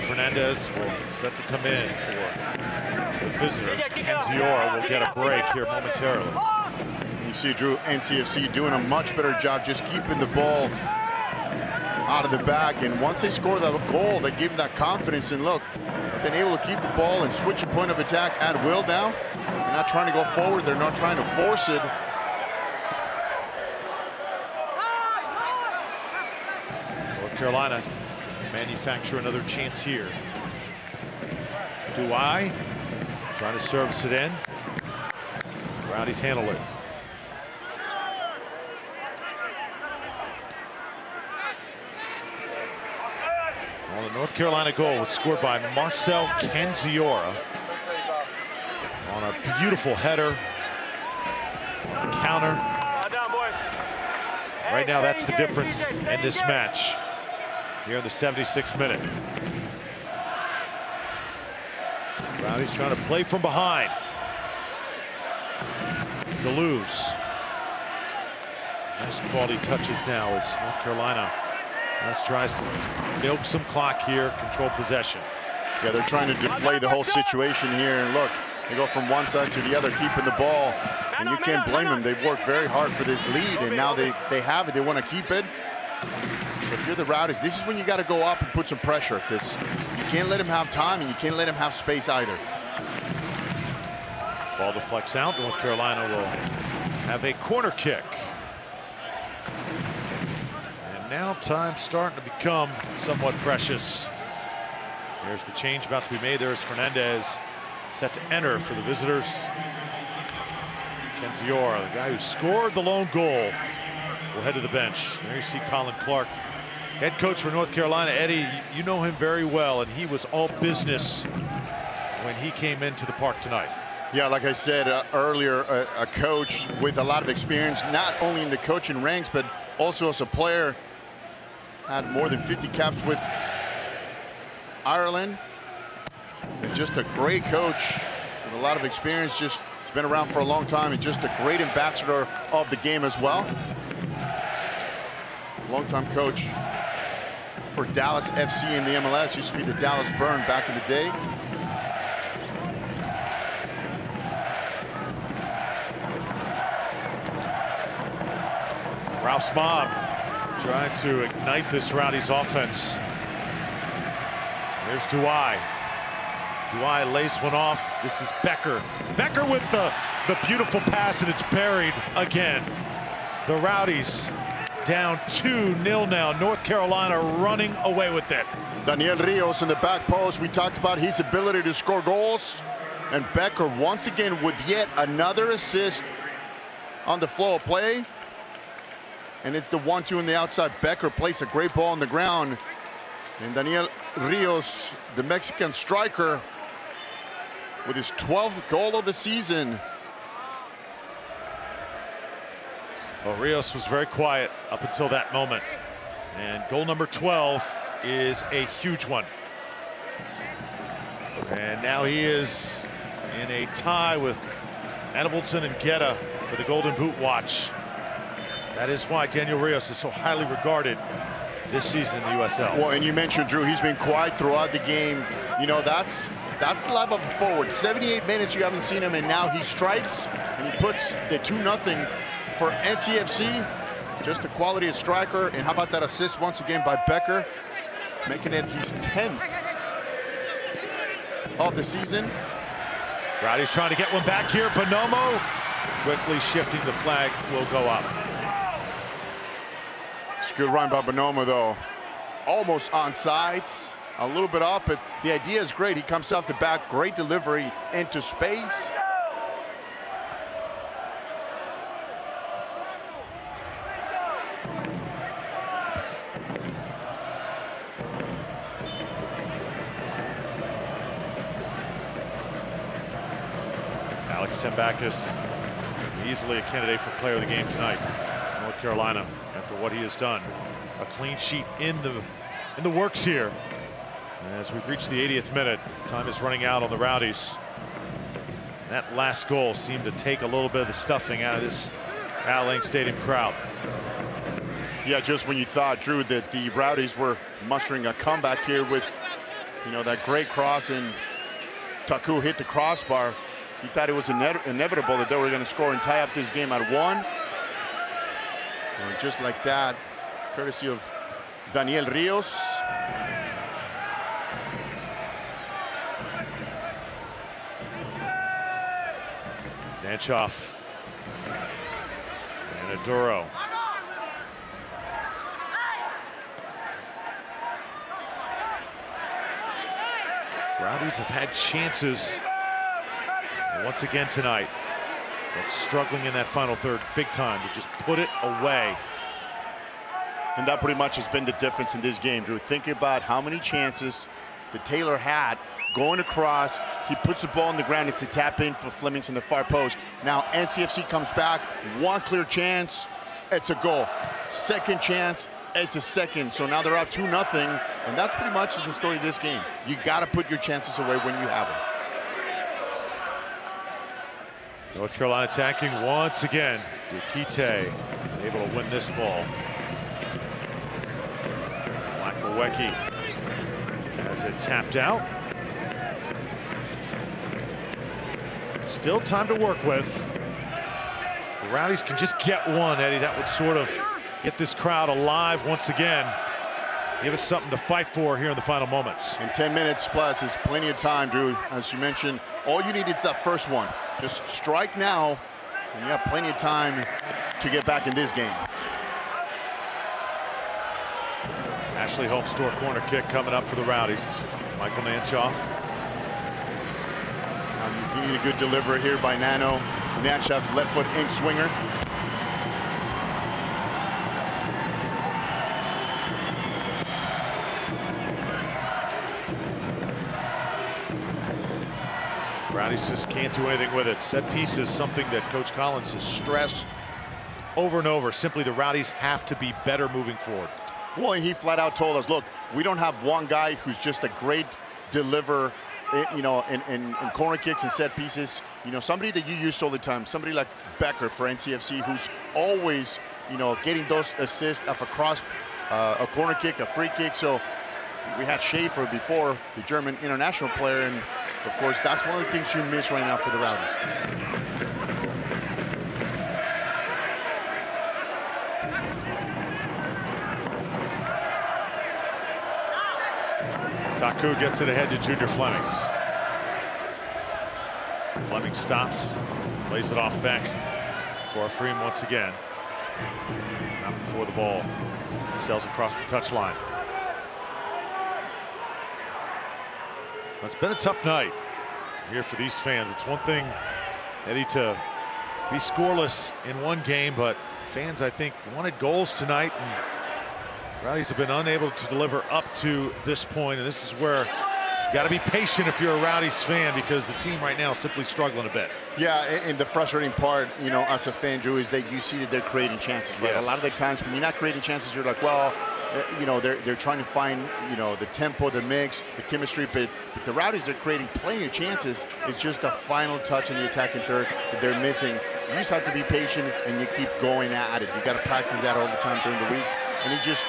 Fernandez will set to come in for the visitors. Kenziora will get a break here momentarily. You see Drew NCFC doing a much better job just keeping the ball out of the back, and once they score that goal, they give them that confidence, and look, they've been able to keep the ball and switch a point of attack at will now. They're not trying to go forward, they're not trying to force it. North Carolina manufacture another chance here. Duai trying to service it in. Rowdies handle it. Well, the North Carolina goal was scored by Marcel Canziora on a beautiful header. Counter. Right now, that's the difference in this match here in the 76th minute. Rowdies trying to play from behind. Deleuze. Nice quality touches now as North Carolina tries to milk some clock here, control possession. Yeah, they're trying to deflate the whole situation here. And look, they go from one side to the other, keeping the ball. And you can't blame them. They've worked very hard for this lead, and now they have it. They want to keep it. So if you're the Rowdies, this is when you got to go up and put some pressure, because you can't let them have time, and you can't let them have space either. Ball deflects out. North Carolina will have a corner kick. And now time's starting to become somewhat precious. There's the change about to be made. There's Fernandez set to enter for the visitors. Canziora, the guy who scored the lone goal, will head to the bench. There you see Colin Clark, head coach for North Carolina. Eddie, you know him very well, and he was all business when he came into the park tonight. Yeah, like I said earlier, a coach with a lot of experience, not only in the coaching ranks, but also as a player. Had more than 50 caps with Ireland. And just a great coach with a lot of experience. Just he's been around for a long time, and just a great ambassador of the game as well. Longtime coach for Dallas FC in the MLS. Used to be the Dallas Burn back in the day. Ralph's mob trying to ignite this Rowdies offense. There's Duai. Duai lays one off. This is Becker. Becker with the beautiful pass, and it's buried again. The Rowdies down 2-0 now. North Carolina running away with it. Daniel Rios in the back post. We talked about his ability to score goals. And Becker once again with yet another assist on the flow of play. And it's the 1-2 on the outside. Becker plays a great ball on the ground. And Daniel Rios, the Mexican striker, with his 12th goal of the season. Well, Rios was very quiet up until that moment. And goal number 12 is a huge one. And now he is in a tie with Enevoldson and Guetta for the Golden Boot watch. That is why Daniel Rios is so highly regarded this season in the USL. Well, and you mentioned, Drew, he's been quiet throughout the game. You know, that's the level of a forward. 78 minutes you haven't seen him, and now he strikes, and he puts the 2-0 for NCFC. Just the quality of striker, and how about that assist once again by Becker, making it his 10th of the season. Rowdies trying to get one back here. Bonomo quickly shifting. The flag will go up. It's a good run by Bonomo, though. Almost on sides, a little bit off, but the idea is great. He comes off the back, great delivery into space. Alex Sembakis, easily a candidate for player of the game tonight. North Carolina, after what he has done, a clean sheet in the works here. As we've reached the 80th minute, time is running out on the Rowdies. That last goal seemed to take a little bit of the stuffing out of this Al Lang Stadium crowd. Yeah, just when you thought, Drew, that the Rowdies were mustering a comeback here with, you know, that great cross and Taku hit the crossbar, you thought it was inevitable that they were going to score and tie up this game at 1. And just like that, courtesy of Daniel Rios. Nanchoff and Aduro. Rowdies have had chances once again tonight, but struggling in that final third big time to just put it away. And that pretty much has been the difference in this game, Drew. Think about how many chances that Taylor had going across. He puts the ball on the ground. It's a tap in for Flemings in the far post. Now NCFC comes back. One clear chance. It's a goal. Second chance. It's the second. So now they're up 2-0. And that's pretty much the story of this game. You got to put your chances away when you have them. North Carolina attacking once again. Dukite able to win this ball. Lakawecki has it tapped out. Still time to work with. The Rowdies can just get one, Eddie. That would sort of get this crowd alive once again. Give us something to fight for here in the final moments. In 10 minutes plus is plenty of time, Drew. As you mentioned, all you need is that first one. Just strike now, and you have plenty of time to get back in this game. Ashley Homestore corner kick coming up for the Rowdies. Michael Nanchoff. You need a good delivery here by Nano. Nanchoff, left foot in swinger. Rowdies just can't do anything with it. Set pieces, something that Coach Collins has stressed over and over. Simply the Rowdies have to be better moving forward. Well, he flat out told us, look, we don't have one guy who's just a great deliverer, you know, in corner kicks and set pieces. You know, somebody that you use all the time, somebody like Becker for NCFC, who's always, you know, getting those assists off a cross, a corner kick, a free kick. So we had Schaefer before, the German international player, and of course, that's one of the things you miss right now for the Rowdies. Taku gets it ahead to Junior Flemings. Fleming stops, lays it off Beck for Freem once again. Not before the ball sails across the touchline. It's been a tough night here for these fans. It's one thing, Eddie, to be scoreless in one game, but fans, I think, wanted goals tonight, and Rowdies have been unable to deliver up to this point, and this is where you got to be patient if you're a Rowdies fan, because the team right now is simply struggling a bit. Yeah, and the frustrating part, you know, as a fan, Drew, is that you see that they're creating chances, right? Yes. A lot of the times when you're not creating chances, you're like, well, you know, they're trying to find, you know, the tempo, the mix, the chemistry, but the Rowdies are creating plenty of chances. It's just the final touch in the attacking third that they're missing. You just have to be patient, and you keep going at it. You got to practice that all the time during the week, and it's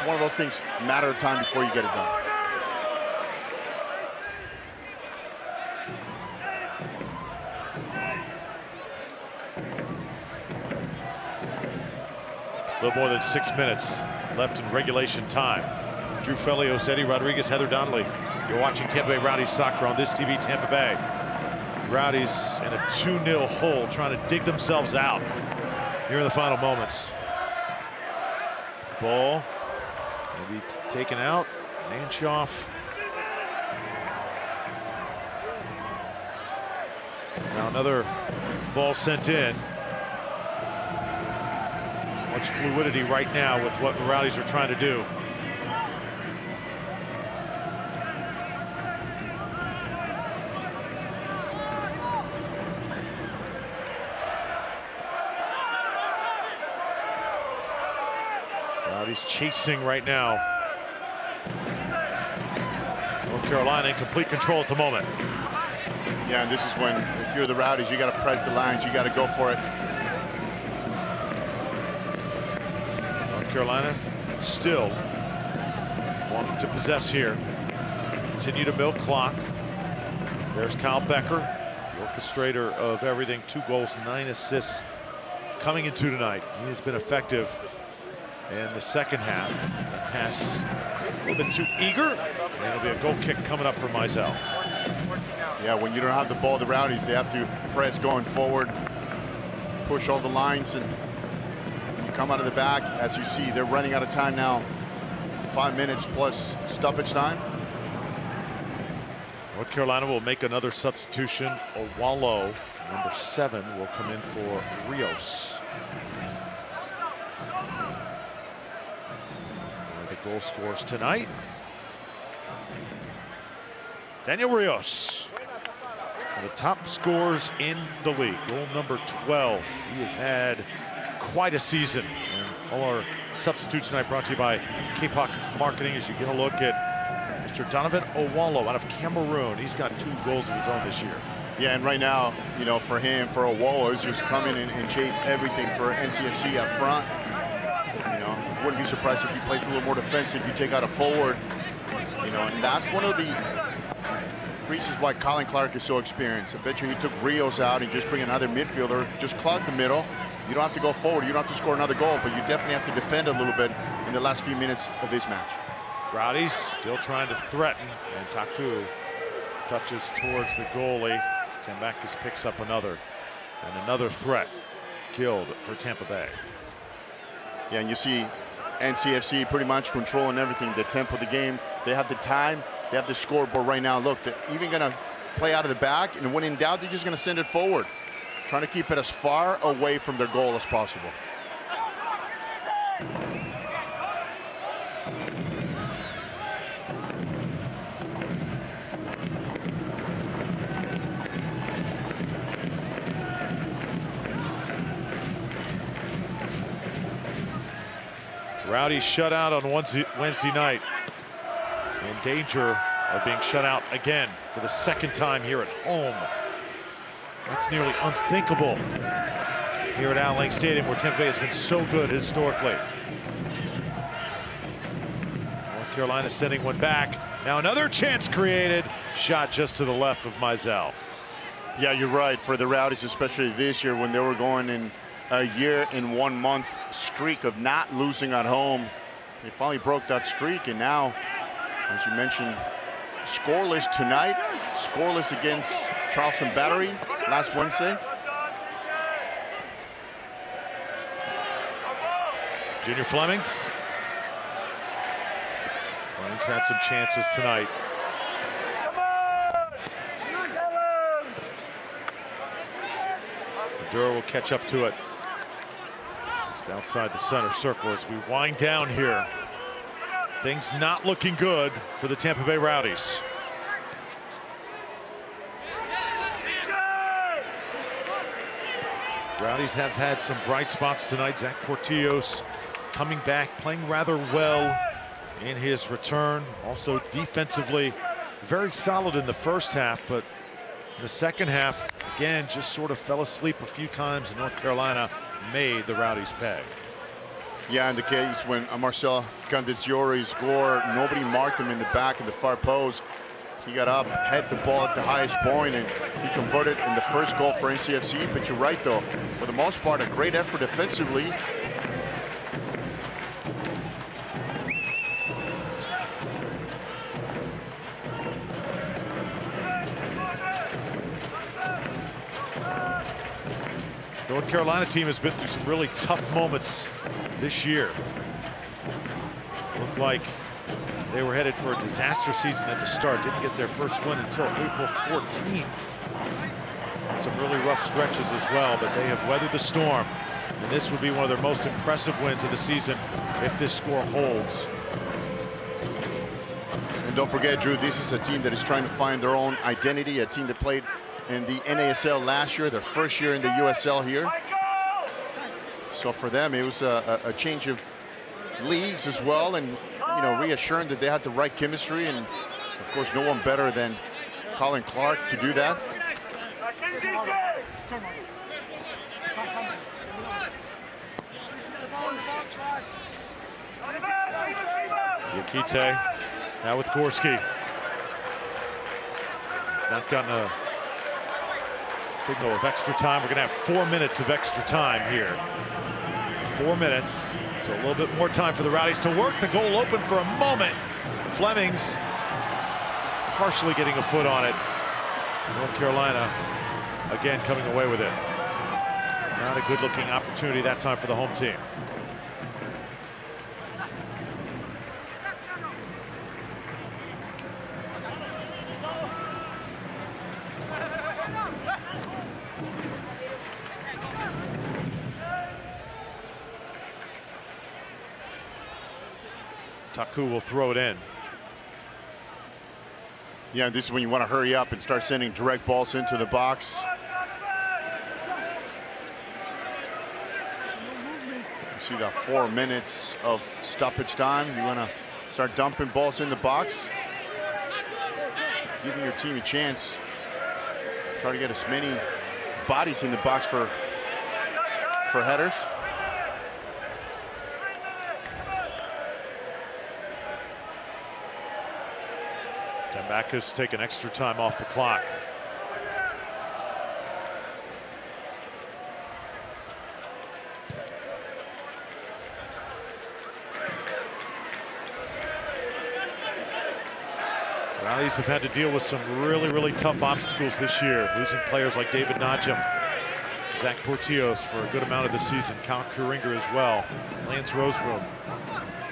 one of those things, matter of time before you get it done. A little more than 6 minutes left in regulation time. Drew Felios, Eddie Rodriguez, Heather Donnelly. You're watching Tampa Bay Rowdies soccer on this TV, Tampa Bay. Rowdies in a 2-0 hole, trying to dig themselves out here in the final moments. Ball maybe taken out. Nanchoff. Now another ball sent in. Much fluidity right now with what the Rowdies are trying to do. Rowdies chasing right now. North Carolina in complete control at the moment. Yeah, and this is when, if you're the Rowdies, you got to press the lines, you got to go for it. Carolina still wanting to possess here. Continue to milk clock. There's Kyle Becker, the orchestrator of everything. 2 goals, 9 assists coming into tonight. He has been effective in the second half. That pass a little bit too eager, and it'll be a goal kick coming up for Mizell. Yeah, when you don't have the ball, the Rowdies, they have to press going forward, push all the lines, and come out of the back. As you see, they're running out of time now. 5 minutes plus stoppage time. North Carolina will make another substitution. Owalo, number 7, will come in for Rios. The goal scorers tonight. Daniel Rios, one of the top scorers in the league. Goal number 12. He has had quite a season. And all our substitutes tonight brought to you by K-Pop Marketing as you get a look at Mr. Donovan Owalo out of Cameroon. He's got 2 goals of his own this year. Yeah, and right now, you know, for him, for Owalo, is just come in and chase everything for NCFC up front. You know, wouldn't be surprised if he plays a little more defensive. You take out a forward, you know, and that's one of the reasons why Colin Clark is so experienced. I bet you he took Rios out and just bring another midfielder, just clog the middle. You don't have to go forward. You don't have to score another goal, but you definitely have to defend a little bit in the last few minutes of this match. Rowdies still trying to threaten, and Taku touches towards the goalie. Tambakis picks up another, and another threat killed for Tampa Bay. Yeah, and you see NCFC pretty much controlling everything, the tempo of the game. They have the time, they have the scoreboard right now. Look, they're even going to play out of the back, and when in doubt, they're just going to send it forward, trying to keep it as far away from their goal as possible. Rowdies shut out on Wednesday night. In danger of being shut out again for the 2nd time here at home. That's nearly unthinkable here at Al Lang Stadium, where Tampa Bay has been so good historically. North Carolina sending one back. Now another chance created. Shot just to the left of Mizell. Yeah, you're right. For the Rowdies, especially this year when they were going in a year and 1 month streak of not losing at home, they finally broke that streak, and now, as you mentioned, scoreless tonight, scoreless against Charleston Battery last Wednesday. Junior Flemings. Flemings had some chances tonight. Maduro will catch up to it. Just outside the center circle as we wind down here. Things not looking good for the Tampa Bay Rowdies. Rowdies have had some bright spots tonight. Zack Porteous coming back, playing rather well in his return. Also defensively, very solid in the first half, but in the second half, again, just sort of fell asleep a few times, and North Carolina made the Rowdies pay. Yeah, in the case when Marcel Candiziori scored, nobody marked him in the back in the far post. He got up, had the ball at the highest point, and he converted in the first goal for NCFC. But you're right, though. For the most part, a great effort defensively. North Carolina team has been through some really tough moments this year. Looked like they were headed for a disaster season at the start. Didn't get their first win until April 14th. Had some really rough stretches as well, but they have weathered the storm. And this would be one of their most impressive wins of the season if this score holds. And don't forget, Drew, this is a team that is trying to find their own identity, a team that played in the NASL last year, their first year in the USL here. So for them, it was a change of leagues as well, and you know, reassuring that they had the right chemistry, and of course no one better than Colin Clark to do that. Yakite now with Gorski. Not gotten a signal of extra time. We're going to have 4 minutes of extra time here. 4 minutes, so a little bit more time for the Rowdies to work. The goal open for a moment. Flemings partially getting a foot on it. North Carolina again coming away with it. Not a good looking opportunity that time for the home team. Taku will throw it in. Yeah, this is when you want to hurry up and start sending direct balls into the box. You see that 4 minutes of stoppage time. You want to start dumping balls in the box, giving your team a chance. Try to get as many bodies in the box for headers. Becker's taking extra time off the clock. Rowdies have had to deal with some really tough obstacles this year, losing players like David Najim, Zack Porteous for a good amount of the season, Kyle Kuringer as well, Lance Rosebroom,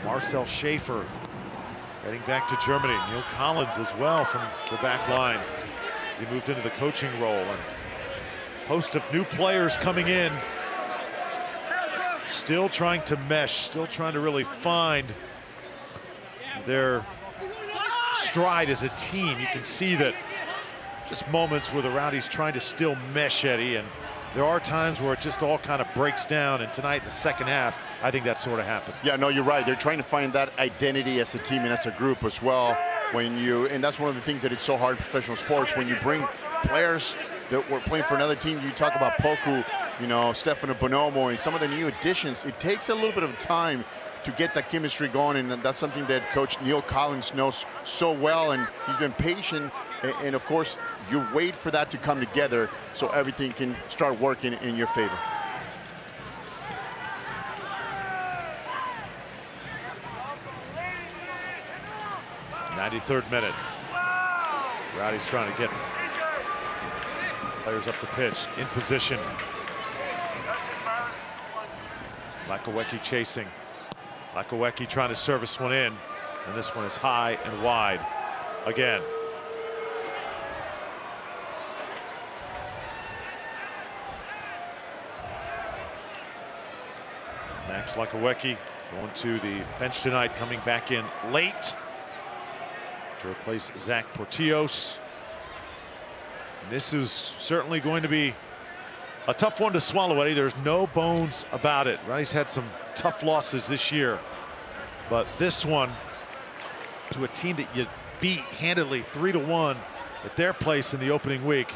Marcel Schaefer heading back to Germany, Neil Collins as well from the back line as he moved into the coaching role, and a host of new players coming in, still trying to mesh, still trying to really find their stride as a team. You can see that just moments where the Rowdies trying to still mesh, Eddie, and there are times where it just all kind of breaks down, and tonight in the second half, I think that sort of happened. Yeah, no, you're right. They're trying to find that identity as a team and as a group as well. And that's one of the things that it's so hard in professional sports, when you bring players that were playing for another team. You talk about Poku, you know, Stefano Bonomo, and some of the new additions. It takes a little bit of time to get that chemistry going, and that's something that Coach Neil Collins knows so well, and he's been patient. And of course, you wait for that to come together so everything can start working in your favor. '93rd minute. Rowdies trying to get players up the pitch, in position. Lakawecki chasing. Lakawecki trying to service one in, and this one is high and wide again. Max Lakawecki going to the bench tonight, coming back in late to replace Zack Porteous. And this is certainly going to be a tough one to swallow, Eddie. There's no bones about it. Rowdies had some tough losses this year, but this one to a team that you beat handily 3-1 at their place in the opening week,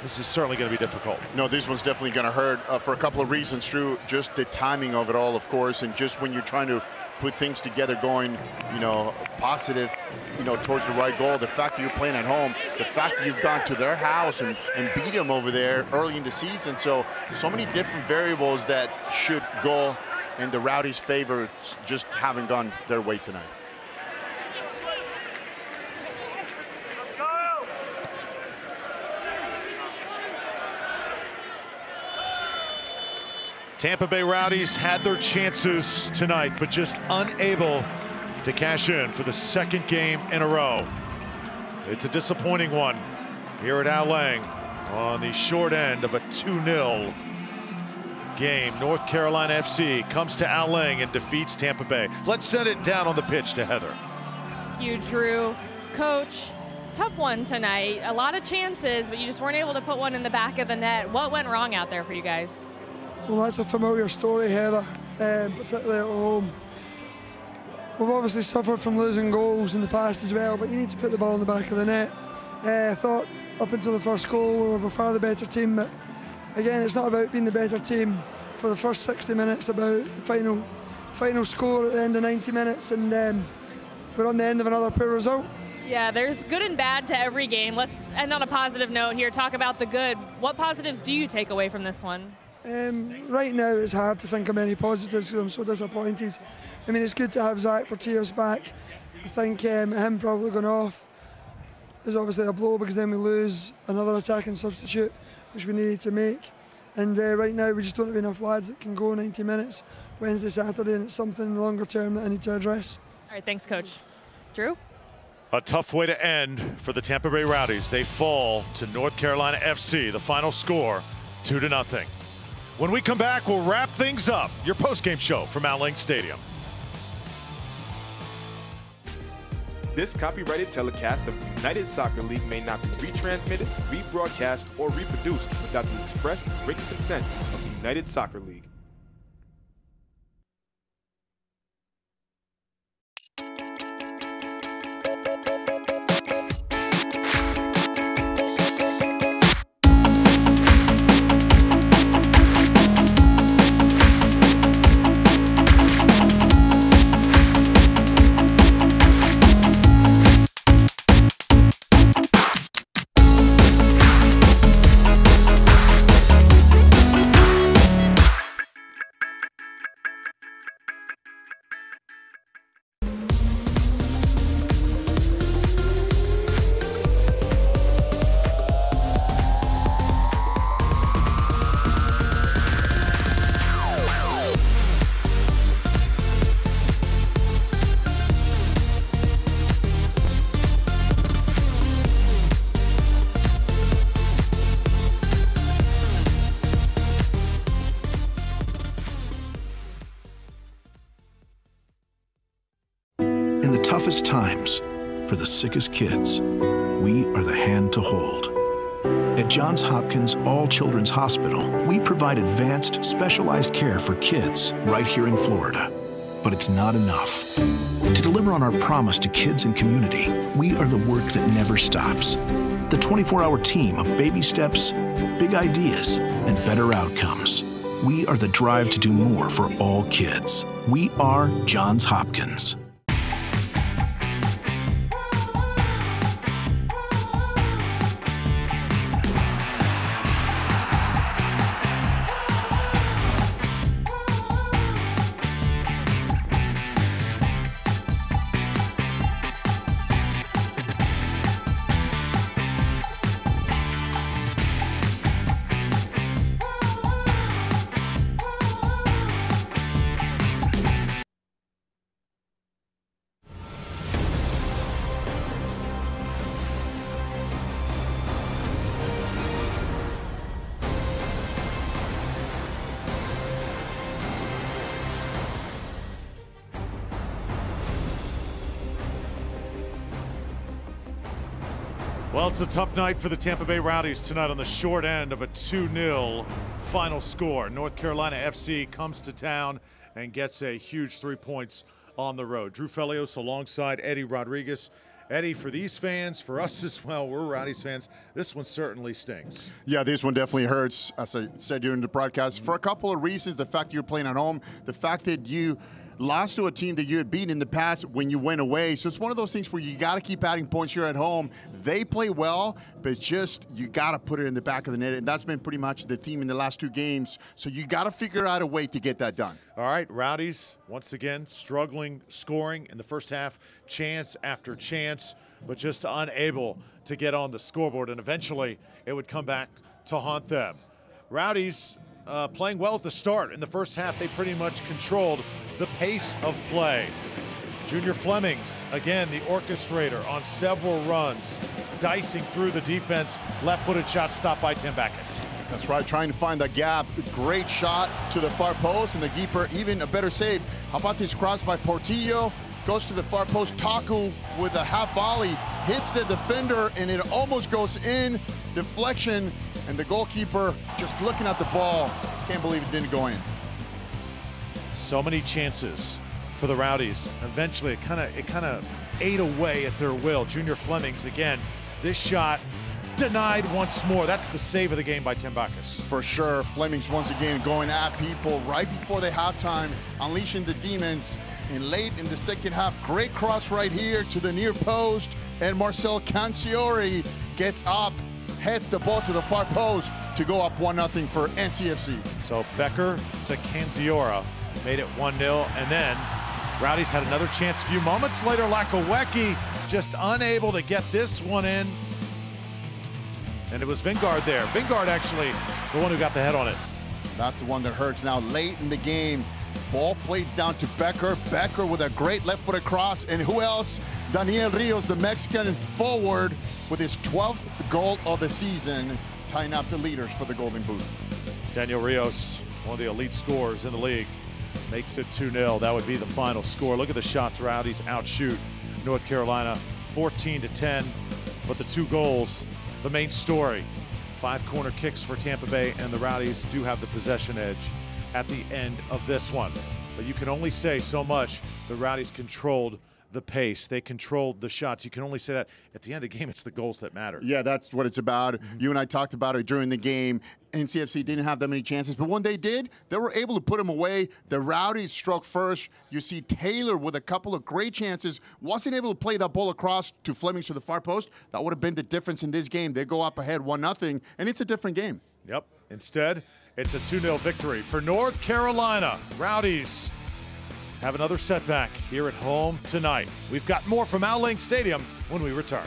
this is certainly going to be difficult. No, this one's definitely going to hurt for a couple of reasons, Drew. Just the timing of it all, of course, and just when you're trying to put things together, going, you know, positive, you know, towards the right goal. The fact that you're playing at home, the fact that you've gone to their house and beat them over there early in the season. So many different variables that should go in the Rowdies' favor, just haven't gone their way tonight. Tampa Bay Rowdies had their chances tonight, but just unable to cash in for the second game in a row. It's a disappointing one here at Al Lang on the short end of a 2-0 game. North Carolina FC comes to Al Lang and defeats Tampa Bay. Let's set it down on the pitch to Heather. Thank you, Drew. Coach, tough one tonight. A lot of chances, but you just weren't able to put one in the back of the net. What went wrong out there for you guys? Well, that's a familiar story, Heather, particularly at home. We've obviously suffered from losing goals in the past as well, but you need to put the ball in the back of the net. I thought up until the first goal we were by far the better team, but again, it's not about being the better team for the first 60 minutes, about the final score at the end of 90 minutes, and we're on the end of another poor result. Yeah, there's good and bad to every game. Let's end on a positive note here, talk about the good. What positives do you take away from this one? Right now it's hard to think of many positives because I'm so disappointed. I mean, it's good to have Zack Porteous back. I think him probably going off is obviously a blow, because then we lose another attacking substitute, which we needed to make. And right now we just don't have enough lads that can go 90 minutes Wednesday, Saturday, and it's something longer term that I need to address. All right, thanks, Coach. Drew? A tough way to end for the Tampa Bay Rowdies. They fall to North Carolina FC. The final score, 2-0. When we come back, we'll wrap things up. Your postgame show from Al Lang Stadium. This copyrighted telecast of the United Soccer League may not be retransmitted, rebroadcast, or reproduced without the express written consent of the United Soccer League. Toughest times, for the sickest kids, we are the hand to hold. At Johns Hopkins All Children's Hospital, we provide advanced, specialized care for kids right here in Florida. But it's not enough. To deliver on our promise to kids and community, we are the work that never stops. The 24-hour team of baby steps, big ideas, and better outcomes. We are the drive to do more for all kids. We are Johns Hopkins. Well, it's a tough night for the Tampa Bay Rowdies tonight on the short end of a 2-0 final score. North Carolina FC comes to town and gets a huge 3 points on the road. Drew Felios alongside Eddie Rodriguez. Eddie, for these fans, for us as well, we're Rowdies fans, this one certainly stings. Yeah, this one definitely hurts, as I said during the broadcast, for a couple of reasons. The fact that you're playing at home, the fact that you lost to a team that you had beaten in the past when you went away. So it's one of those things where you got to keep adding points here at home. They play well, but just you got to put it in the back of the net, and that's been pretty much the theme in the last two games. So you got to figure out a way to get that done. All right, Rowdies, once again, struggling scoring in the first half, chance after chance, but just unable to get on the scoreboard, and eventually it would come back to haunt them. Rowdies playing well at the start. In the first half, they pretty much controlled the pace of play. Junior Flemings, again, the orchestrator on several runs, dicing through the defense. Left-footed shot stopped by Tambakis. That's right, trying to find the gap. Great shot to the far post, and the keeper even a better save. How about this cross by Portillo? Goes to the far post. Taku with a half volley, hits the defender, and it almost goes in. Deflection, and the goalkeeper just looking at the ball. Can't believe it didn't go in. So many chances for the Rowdies. Eventually, it kind of ate away at their will. Junior Flemings, again, this shot denied once more. That's the save of the game by Tambakis. For sure, Flemings once again going at people right before the halftime, unleashing the demons. And late in the second half, great cross right here to the near post, and Marcel Canciori gets up, heads the ball to the far post to go up 1-0 for NCFC. So Becker to Canciora made it 1-0, and then Rowdies had another chance a few moments later. Lakawecki just unable to get this one in. And it was Vingard there. Vingard actually the one who got the head on it. That's the one that hurts now late in the game. Ball plays down to Becker. Becker with a great left-footed cross. And who else? Daniel Rios, the Mexican forward, with his 12th goal of the season, tying up the leaders for the Golden Boot. Daniel Rios, one of the elite scorers in the league, makes it 2-0. That would be the final score. Look at the shots Rowdies outshoot North Carolina 14-10. But the 2 goals, the main story. 5 corner kicks for Tampa Bay, and the Rowdies do have the possession edge at the end of this one. But you can only say so much. The Rowdies controlled the pace. They controlled the shots. You can only say that at the end of the game, it's the goals that matter. Yeah, that's what it's about. You and I talked about it during the game. NCFC didn't have that many chances, but when they did, they were able to put them away. The Rowdies struck first. You see Taylor with a couple of great chances, wasn't able to play that ball across to Flemings to the far post. That would have been the difference in this game. They go up ahead 1-0, and it's a different game. Yep. Instead, it's a 2-0 victory for North Carolina. Rowdies have another setback here at home tonight. We've got more from Al Link Stadium when we return.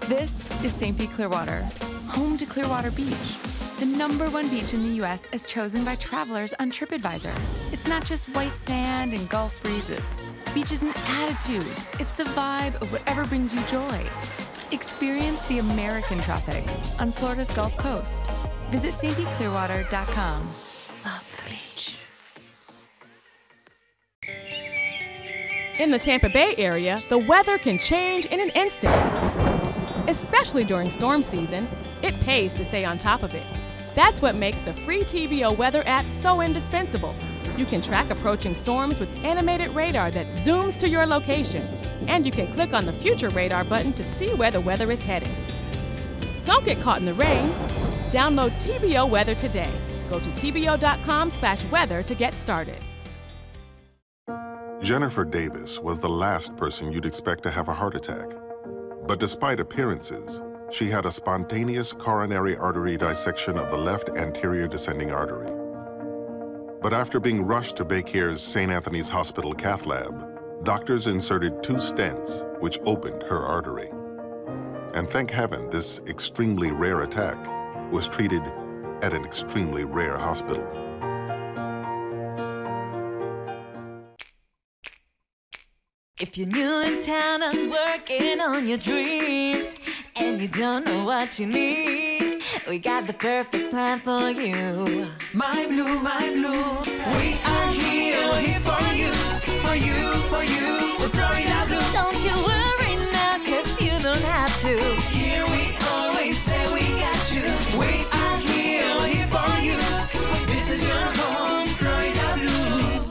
This is St. Pete Clearwater, home to Clearwater Beach, the #1 beach in the U.S. as chosen by travelers on TripAdvisor. It's not just white sand and Gulf breezes. Beach is an attitude. It's the vibe of whatever brings you joy. Experience the American tropics on Florida's Gulf Coast. Visit stpclearwater.com. Love the beach. In the Tampa Bay area, the weather can change in an instant. Especially during storm season, it pays to stay on top of it. That's what makes the free TVO weather app so indispensable. You can track approaching storms with animated radar that zooms to your location. And you can click on the future radar button to see where the weather is headed. Don't get caught in the rain. Download TVO Weather today. Go to tvo.com/weather to get started. Jennifer Davis was the last person you'd expect to have a heart attack. But despite appearances, she had a spontaneous coronary artery dissection of the left anterior descending artery. But after being rushed to Becker's St. Anthony's Hospital cath lab, doctors inserted 2 stents, which opened her artery. And thank heaven, this extremely rare attack was treated at an extremely rare hospital. If you're new in town and working on your dreams, and you don't know what you need, we got the perfect plan for you. My Blue, we are here for you, for you, for you. We're Florida Blue. Don't you worry now, 'cause you don't have to. Here we always say we got you. We are here for you. This is your home, Florida Blue.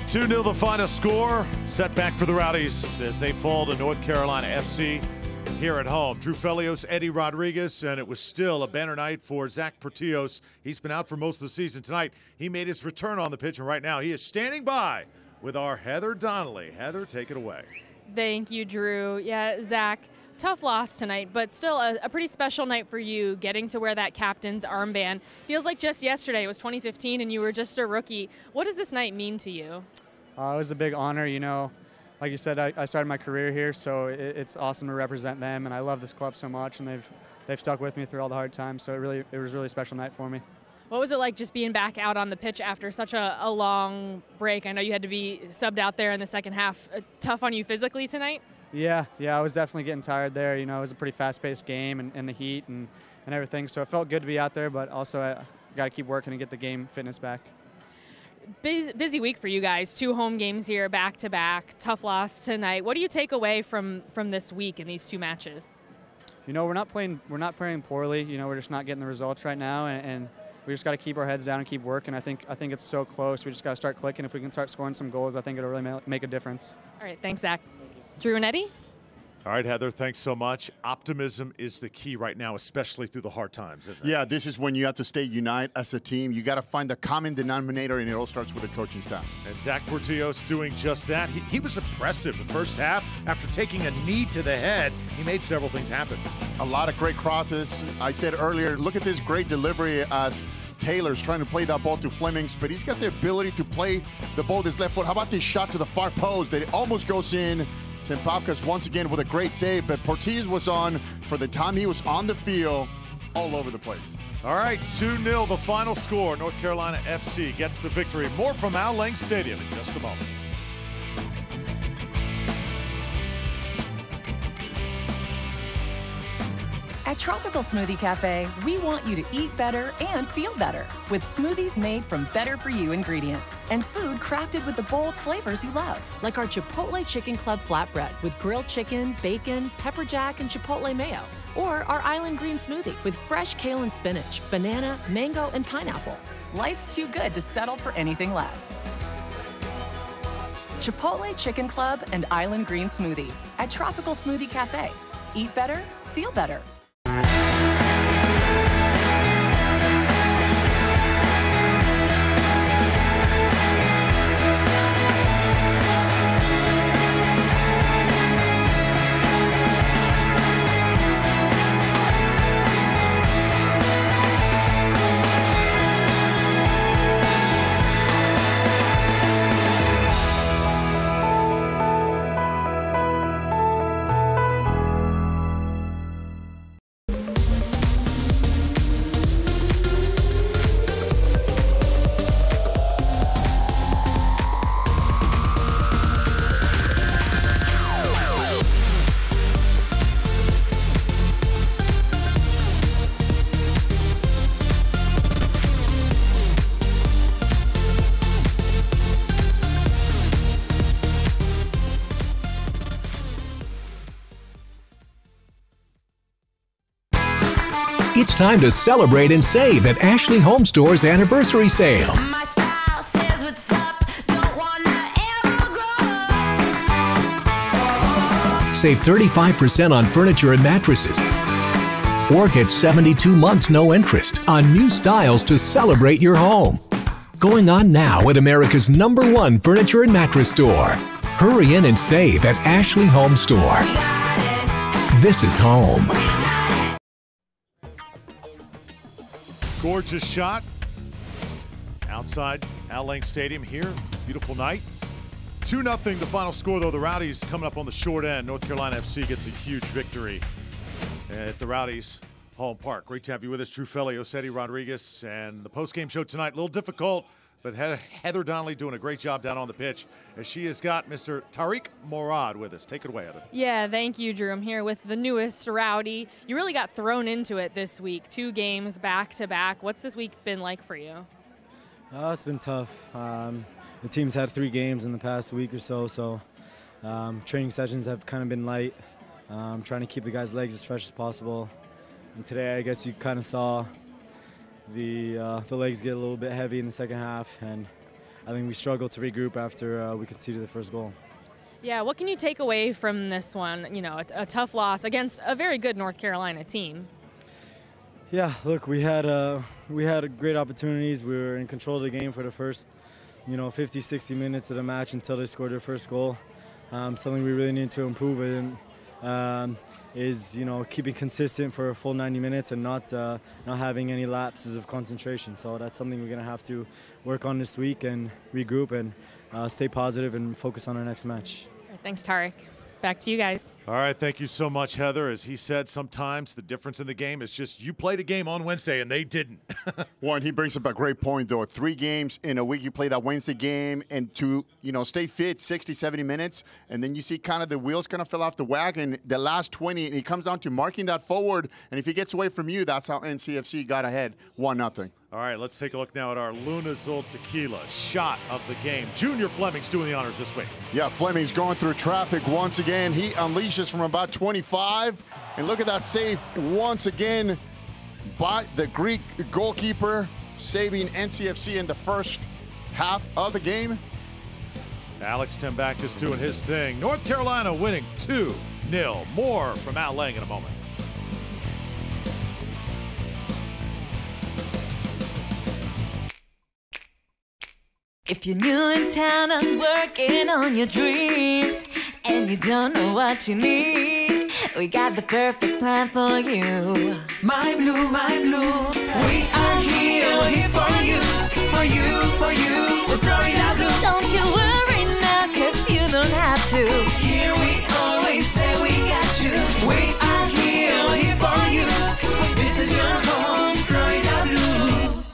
2-0 the final score. Setback for the Rowdies as they fall to North Carolina FC here at home. Drew Felios, Eddie Rodriguez, and it was still a banner night for Zack Porteous. He's been out for most of the season. Tonight, he made his return on the pitch, and right now he is standing by with our Heather Donnelly. Heather, take it away. Thank you, Drew. Yeah, Zach, tough loss tonight, but still a pretty special night for you, getting to wear that captain's armband. Feels like just yesterday. It was 2015, and you were just a rookie. What does this night mean to you? It was a big honor, you know. Like you said, I started my career here, so it's awesome to represent them, and I love this club so much, and they've stuck with me through all the hard times, so it was really a special night for me. What was it like just being back out on the pitch after such a long break? I know you had to be subbed out there in the second half. Tough on you physically tonight? Yeah, I was definitely getting tired there. You know, it was a pretty fast-paced game and the heat and everything, so it felt good to be out there, but also I got to keep working and get the game fitness back. Busy week for you guys. 2 home games here, back-to-back. Tough loss tonight. What do you take away from this week in these 2 matches? You know, we're not playing poorly. You know, we're just not getting the results right now, and we just got to keep our heads down and keep working. I think it's so close. We just got to start clicking. If we can start scoring some goals, I think it'll really make a difference. All right, thanks, Zach. Drew and Eddie? All right, Heather, thanks so much. Optimism is the key right now, especially through the hard times, isn't it? Yeah, this is when you have to stay united as a team. You got to find the common denominator, and it all starts with the coaching staff. And Zack Porteous doing just that. He was impressive the first half. After taking a knee to the head, he made several things happen. A lot of great crosses. I said earlier, look at this great delivery as Taylor's trying to play that ball to Flemings, but he's got the ability to play the ball with his left foot. How about this shot to the far post that almost goes in? Tim Popkas once again with a great save, but Porteous was on for the time he was on the field all over the place. All right, 2-0 the final score. North Carolina FC gets the victory. More from Al Link Stadium in just a moment. At Tropical Smoothie Cafe, we want you to eat better and feel better with smoothies made from better-for-you ingredients and food crafted with the bold flavors you love, like our Chipotle Chicken Club flatbread with grilled chicken, bacon, pepper jack, and chipotle mayo, or our Island Green Smoothie with fresh kale and spinach, banana, mango, and pineapple. Life's too good to settle for anything less. Chipotle Chicken Club and Island Green Smoothie at Tropical Smoothie Cafe. Eat better, feel better. It's time to celebrate and save at Ashley Home Store's anniversary sale. Save 35% on furniture and mattresses. Or get 72 months no interest on new styles to celebrate your home. Going on now at America's #1 furniture and mattress store. Hurry in and save at Ashley Home Store. This is home. Gorgeous shot outside Al Lang Stadium here. Beautiful night. 2-0 the final score, though. The Rowdies coming up on the short end. North Carolina FC gets a huge victory at the Rowdies' home park. Great to have you with us, Drew Felios, Eddie Rodriguez, and the postgame show tonight. A little difficult, but Heather Donnelly doing a great job down on the pitch as she has got Mr. Tariq Morad with us. Take it away, Heather. Yeah, thank you, Drew. I'm here with the newest Rowdy. You really got thrown into it this week. 2 games back-to-back. What's this week been like for you? It's been tough. The team's had 3 games in the past week or so, training sessions have kind of been light. Trying to keep the guys' legs as fresh as possible. And today, I guess you kind of saw the legs get a little bit heavy in the second half, and I think we struggled to regroup after we conceded the first goal. Yeah, what can you take away from this one? You know, a tough loss against a very good North Carolina team. Yeah, look, we had great opportunities. We were in control of the game for the first, 50, 60 minutes of the match until they scored their first goal. Something we really need to improve in is, keeping consistent for a full 90 minutes and not having any lapses of concentration. So that's something we're going to have to work on this week and regroup and stay positive and focus on our next match. All right, thanks, Tariq. Back to you guys. All right, thank you so much, Heather. As he said, sometimes the difference in the game is just you played a game on Wednesday and they didn't. One, he brings up a great point, though. 3 games in a week, you play that Wednesday game, and to, stay fit 60, 70 minutes, and then you see kind of the wheels kind of fell off the wagon the last 20, and it comes down to marking that forward, and if he gets away from you, that's how NCFC got ahead 1-0. All right, let's take a look now at our Lunazul Tequila shot of the game. Junior Fleming's doing the honors this week. Yeah, Fleming's going through traffic once again. He unleashes from about 25. And look at that save once again by the Greek goalkeeper, saving NCFC in the first half of the game. Alex Tembakis doing his thing. North Carolina winning 2-0. More from Al Lang in a moment. If you're new in town and working on your dreams and you don't know what you need, we got the perfect plan for you. My Blue, we are here for you, for you, for you. We're Florida Blue. Don't you worry now, 'cause you don't have to. Here we always say we got you. We are here for you. This is your home, Florida Blue.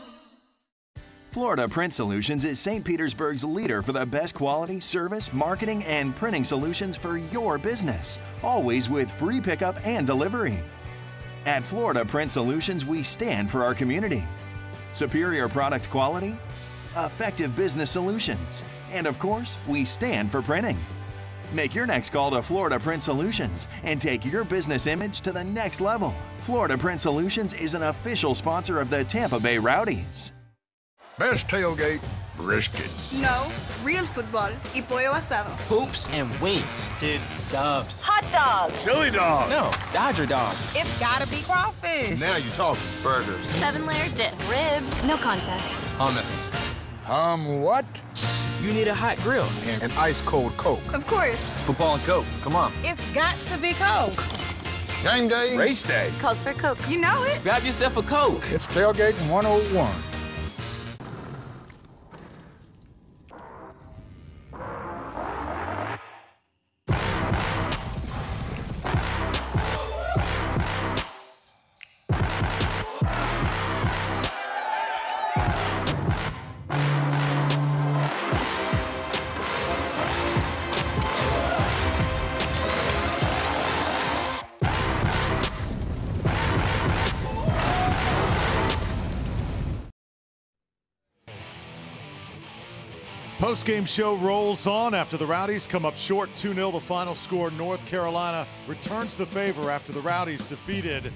Florida Print Solutions is St. Petersburg's leader for the best quality, service, marketing, and printing solutions for your business. Always with free pickup and delivery. At Florida Print Solutions, we stand for our community. Superior product quality, effective business solutions, and of course, we stand for printing. Make your next call to Florida Print Solutions and take your business image to the next level. Florida Print Solutions is an official sponsor of the Tampa Bay Rowdies. Best tailgate, brisket. No, real football y pollo asado. Hoops and wings. Dude, subs. Hot dogs. Chili dog. No, Dodger dog. It's gotta be crawfish. Now you're talking. Burgers. 7-layer dip. Ribs. No contest. Hummus. What? You need a hot grill. And ice cold Coke. Of course. Football and Coke. Come on. It's got to be Coke. Game day. Race day. Calls for Coke. You know it. Grab yourself a Coke. It's Tailgate 101. Post-game show rolls on after the Rowdies come up short 2-0. The final score, North Carolina returns the favor after the Rowdies defeated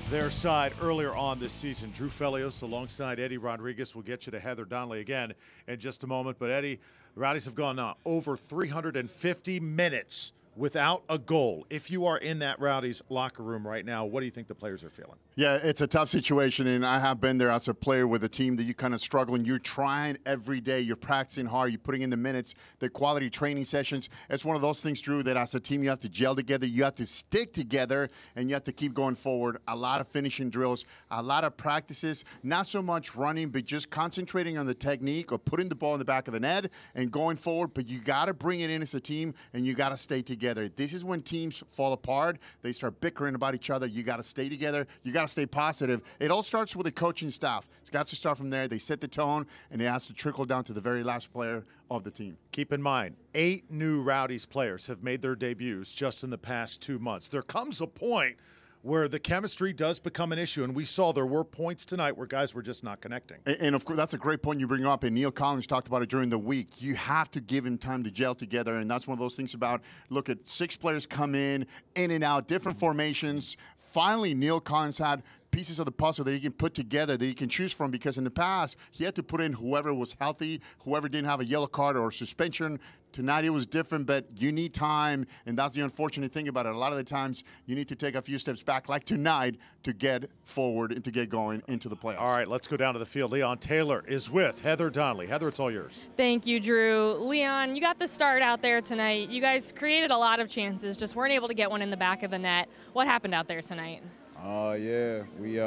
their side earlier on this season. Drew Felios alongside Eddie Rodriguez will get you to Heather Donnelly again in just a moment. But Eddie, the Rowdies have gone now over 350 minutes without a goal. If you are in that Rowdies locker room right now, what do you think the players are feeling? Yeah, it's a tough situation, and I have been there as a player with a team that you kind of struggling. You're trying every day. You're practicing hard. You're putting in the minutes, the quality training sessions. It's one of those things, Drew, that as a team you have to gel together. You have to stick together, and you have to keep going forward. A lot of finishing drills, a lot of practices, not so much running, but just concentrating on the technique of putting the ball in the back of the net and going forward. But you got to bring it in as a team, and you got to stay together. This is when teams fall apart. They start bickering about each other. You got to stay together. You got to stay positive. It all starts with the coaching staff. It's got to start from there. They set the tone, and it has to trickle down to the very last player of the team. Keep in mind, 8 new Rowdies players have made their debuts just in the past 2 months. There comes a point where the chemistry does become an issue, and we saw there were points tonight where guys were just not connecting. And of course, that's a great point you bring up, and Neil Collins talked about it during the week. You have to give him time to gel together, and that's one of those things about, look at 6 players come in and out, different formations. Finally, Neil Collins had pieces of the puzzle that he can put together that he can choose from, because in the past, he had to put in whoever was healthy, whoever didn't have a yellow card or suspension. Tonight it was different, but you need time, and that's the unfortunate thing about it. A lot of the times you need to take a few steps back, like tonight, to get forward and to get going into the playoffs. All right, let's go down to the field. Leon Taylor is with Heather Donnelly. Heather, it's all yours. Thank you, Drew. Leon, you got the start out there tonight. You guys created a lot of chances, just weren't able to get one in the back of the net. What happened out there tonight? Yeah, we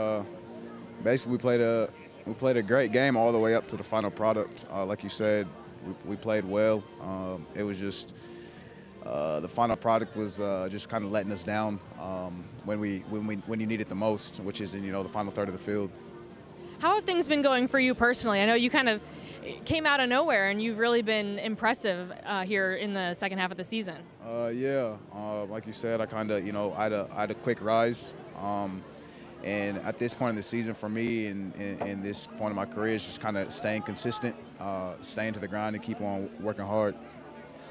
basically played a great game all the way up to the final product. Like you said, we played well. It was just the final product was just kind of letting us down when you need it the most, which is in the final third of the field. How have things been going for you personally? I know you kind of came out of nowhere, and you've really been impressive here in the second half of the season. Yeah, like you said, I kind of I had a quick rise. And at this point in the season for me and this point in my career is just kind of staying consistent, staying to the grind and keep on working hard.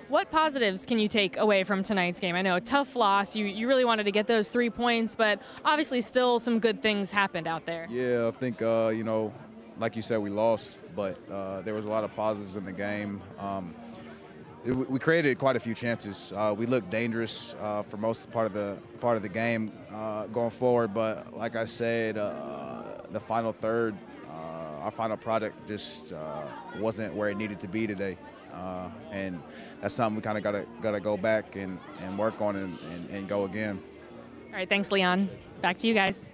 What positives can you take away from tonight's game? I know a tough loss. You really wanted to get those 3 points, but obviously still some good things happened out there. Yeah, I think, like you said, we lost, but there was a lot of positives in the game. We created quite a few chances. We looked dangerous for most part of the game going forward, but like I said, the final third, our final product just wasn't where it needed to be today, and that's something we kind of gotta go back and work on and go again. All right, thanks, Leon. Back to you guys.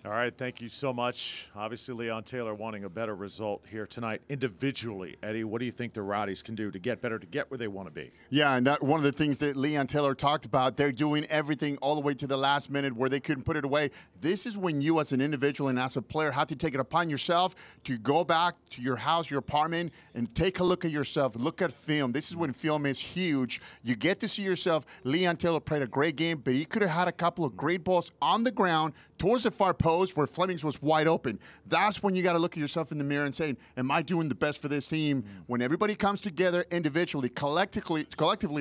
All right, thank you so much. Obviously, Leon Taylor wanting a better result here tonight individually. Eddie, what do you think the Rowdies can do to get better, to get where they want to be? Yeah, and that one of the things that Leon Taylor talked about, they're doing everything all the way to the last minute where they couldn't put it away. This is when you as an individual and as a player have to take it upon yourself to go back to your house, your apartment, and take a look at yourself. Look at film. This is when film is huge. You get to see yourself. Leon Taylor played a great game, but he could have had a couple of great balls on the ground towards the far post where Flemings was wide open. That's when you got to look at yourself in the mirror and say, am I doing the best for this team? When everybody comes together individually, collectively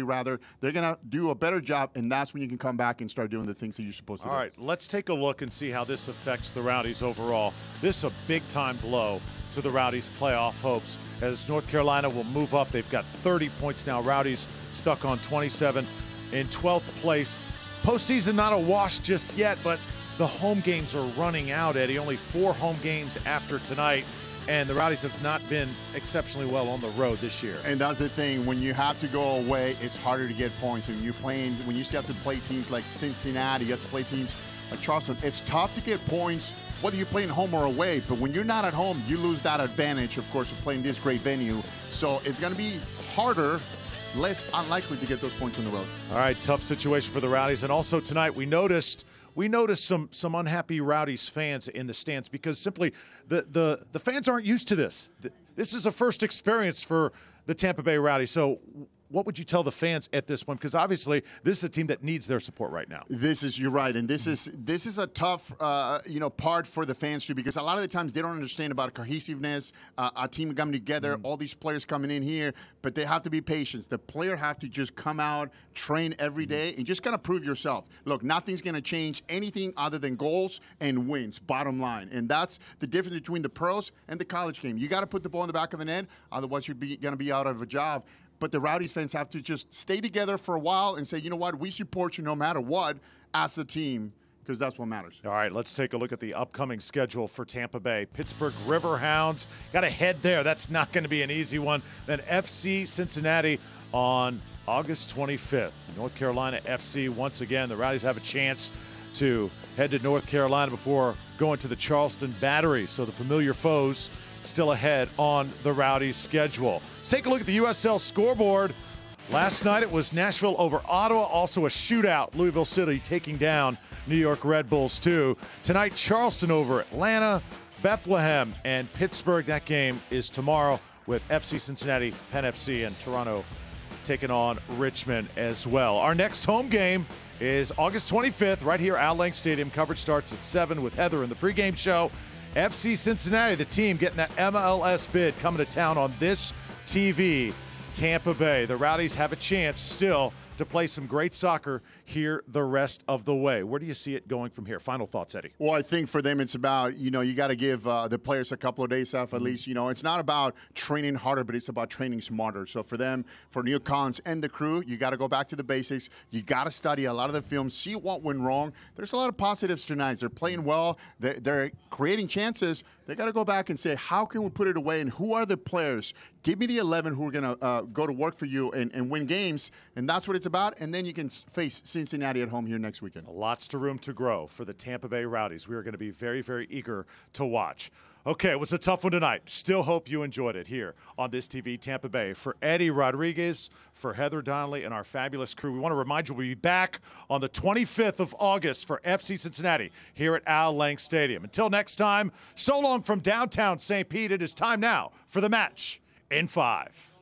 rather, they're going to do a better job, and that's when you can come back and start doing the things that you're supposed to do. All right, let's take a look and see how this affects the Rowdies overall. This is a big-time blow to the Rowdies' playoff hopes as North Carolina will move up. They've got 30 points now. Rowdies stuck on 27 in 12th place. Postseason not a wash just yet, but the home games are running out, Eddie. Only 4 home games after tonight, and the Rowdies have not been exceptionally well on the road this year. And that's the thing. When you have to go away, it's harder to get points. When you still have to play teams like Cincinnati, you have to play teams like Charleston, it's tough to get points whether you're playing home or away. But when you're not at home, you lose that advantage, of course, of playing this great venue. So it's going to be harder, less unlikely to get those points on the road. All right, tough situation for the Rowdies. And also tonight we noticed some unhappy Rowdies fans in the stands because simply the fans aren't used to this. This is a first experience for the Tampa Bay Rowdies. So what would you tell the fans at this point? Because obviously this is a team that needs their support right now. You're right, and this is a tough part for the fans too, because a lot of the times they don't understand about cohesiveness, a team coming together, all these players coming in here, but they have to be patient. The player have to just come out, train every day, and just kind of prove yourself. Look, nothing's going to change anything other than goals and wins, bottom line, and that's the difference between the pros and the college game. You got to put the ball in the back of the net, otherwise you're going to be out of a job. But the Rowdies fans have to just stay together for a while and say, you know what, we support you no matter what as a team, because that's what matters. All right, let's take a look at the upcoming schedule for Tampa Bay. Pittsburgh Riverhounds, got to head there. That's not going to be an easy one. Then FC Cincinnati on August 25th. North Carolina FC, once again, the Rowdies have a chance to head to North Carolina before going to the Charleston Battery. So the familiar foes still ahead on the Rowdies' schedule. Let's take a look at the USL scoreboard. Last night it was Nashville over Ottawa, also a shootout. Louisville City taking down New York Red Bulls too. Tonight Charleston over Atlanta, Bethlehem, and Pittsburgh. That game is tomorrow with FC Cincinnati, Penn FC, and Toronto taking on Richmond as well. Our next home game is August 25th right here at Al Lang Stadium. Coverage starts at 7 with Heather in the pregame show. FC Cincinnati, the team getting that MLS bid, coming to town on this TV. Tampa Bay. The Rowdies have a chance still to play some great soccer here the rest of the way. Where do you see it going from here? Final thoughts, Eddie. Well, I think for them it's about, you got to give the players a couple of days off at least. It's not about training harder, but it's about training smarter. So for them, for Neil Collins and the crew, you got to go back to the basics. You got to study a lot of the film, see what went wrong. There's a lot of positives tonight. They're playing well. They're creating chances. They got to go back and say, how can we put it away, and who are the players? Give me the 11 who are going to go to work for you and win games, and that's what it's about. And then you can face Cincinnati at home here next weekend. Lots of room to grow for the Tampa Bay Rowdies. We are going to be very, very eager to watch. Okay, it was a tough one tonight. Still hope you enjoyed it here on this TV Tampa Bay. For Eddie Rodriguez, for Heather Donnelly, and our fabulous crew, we want to remind you we'll be back on the 25th of August for FC Cincinnati here at Al Lang Stadium. Until next time, so long from downtown St. Pete. It is time now for the match in 5.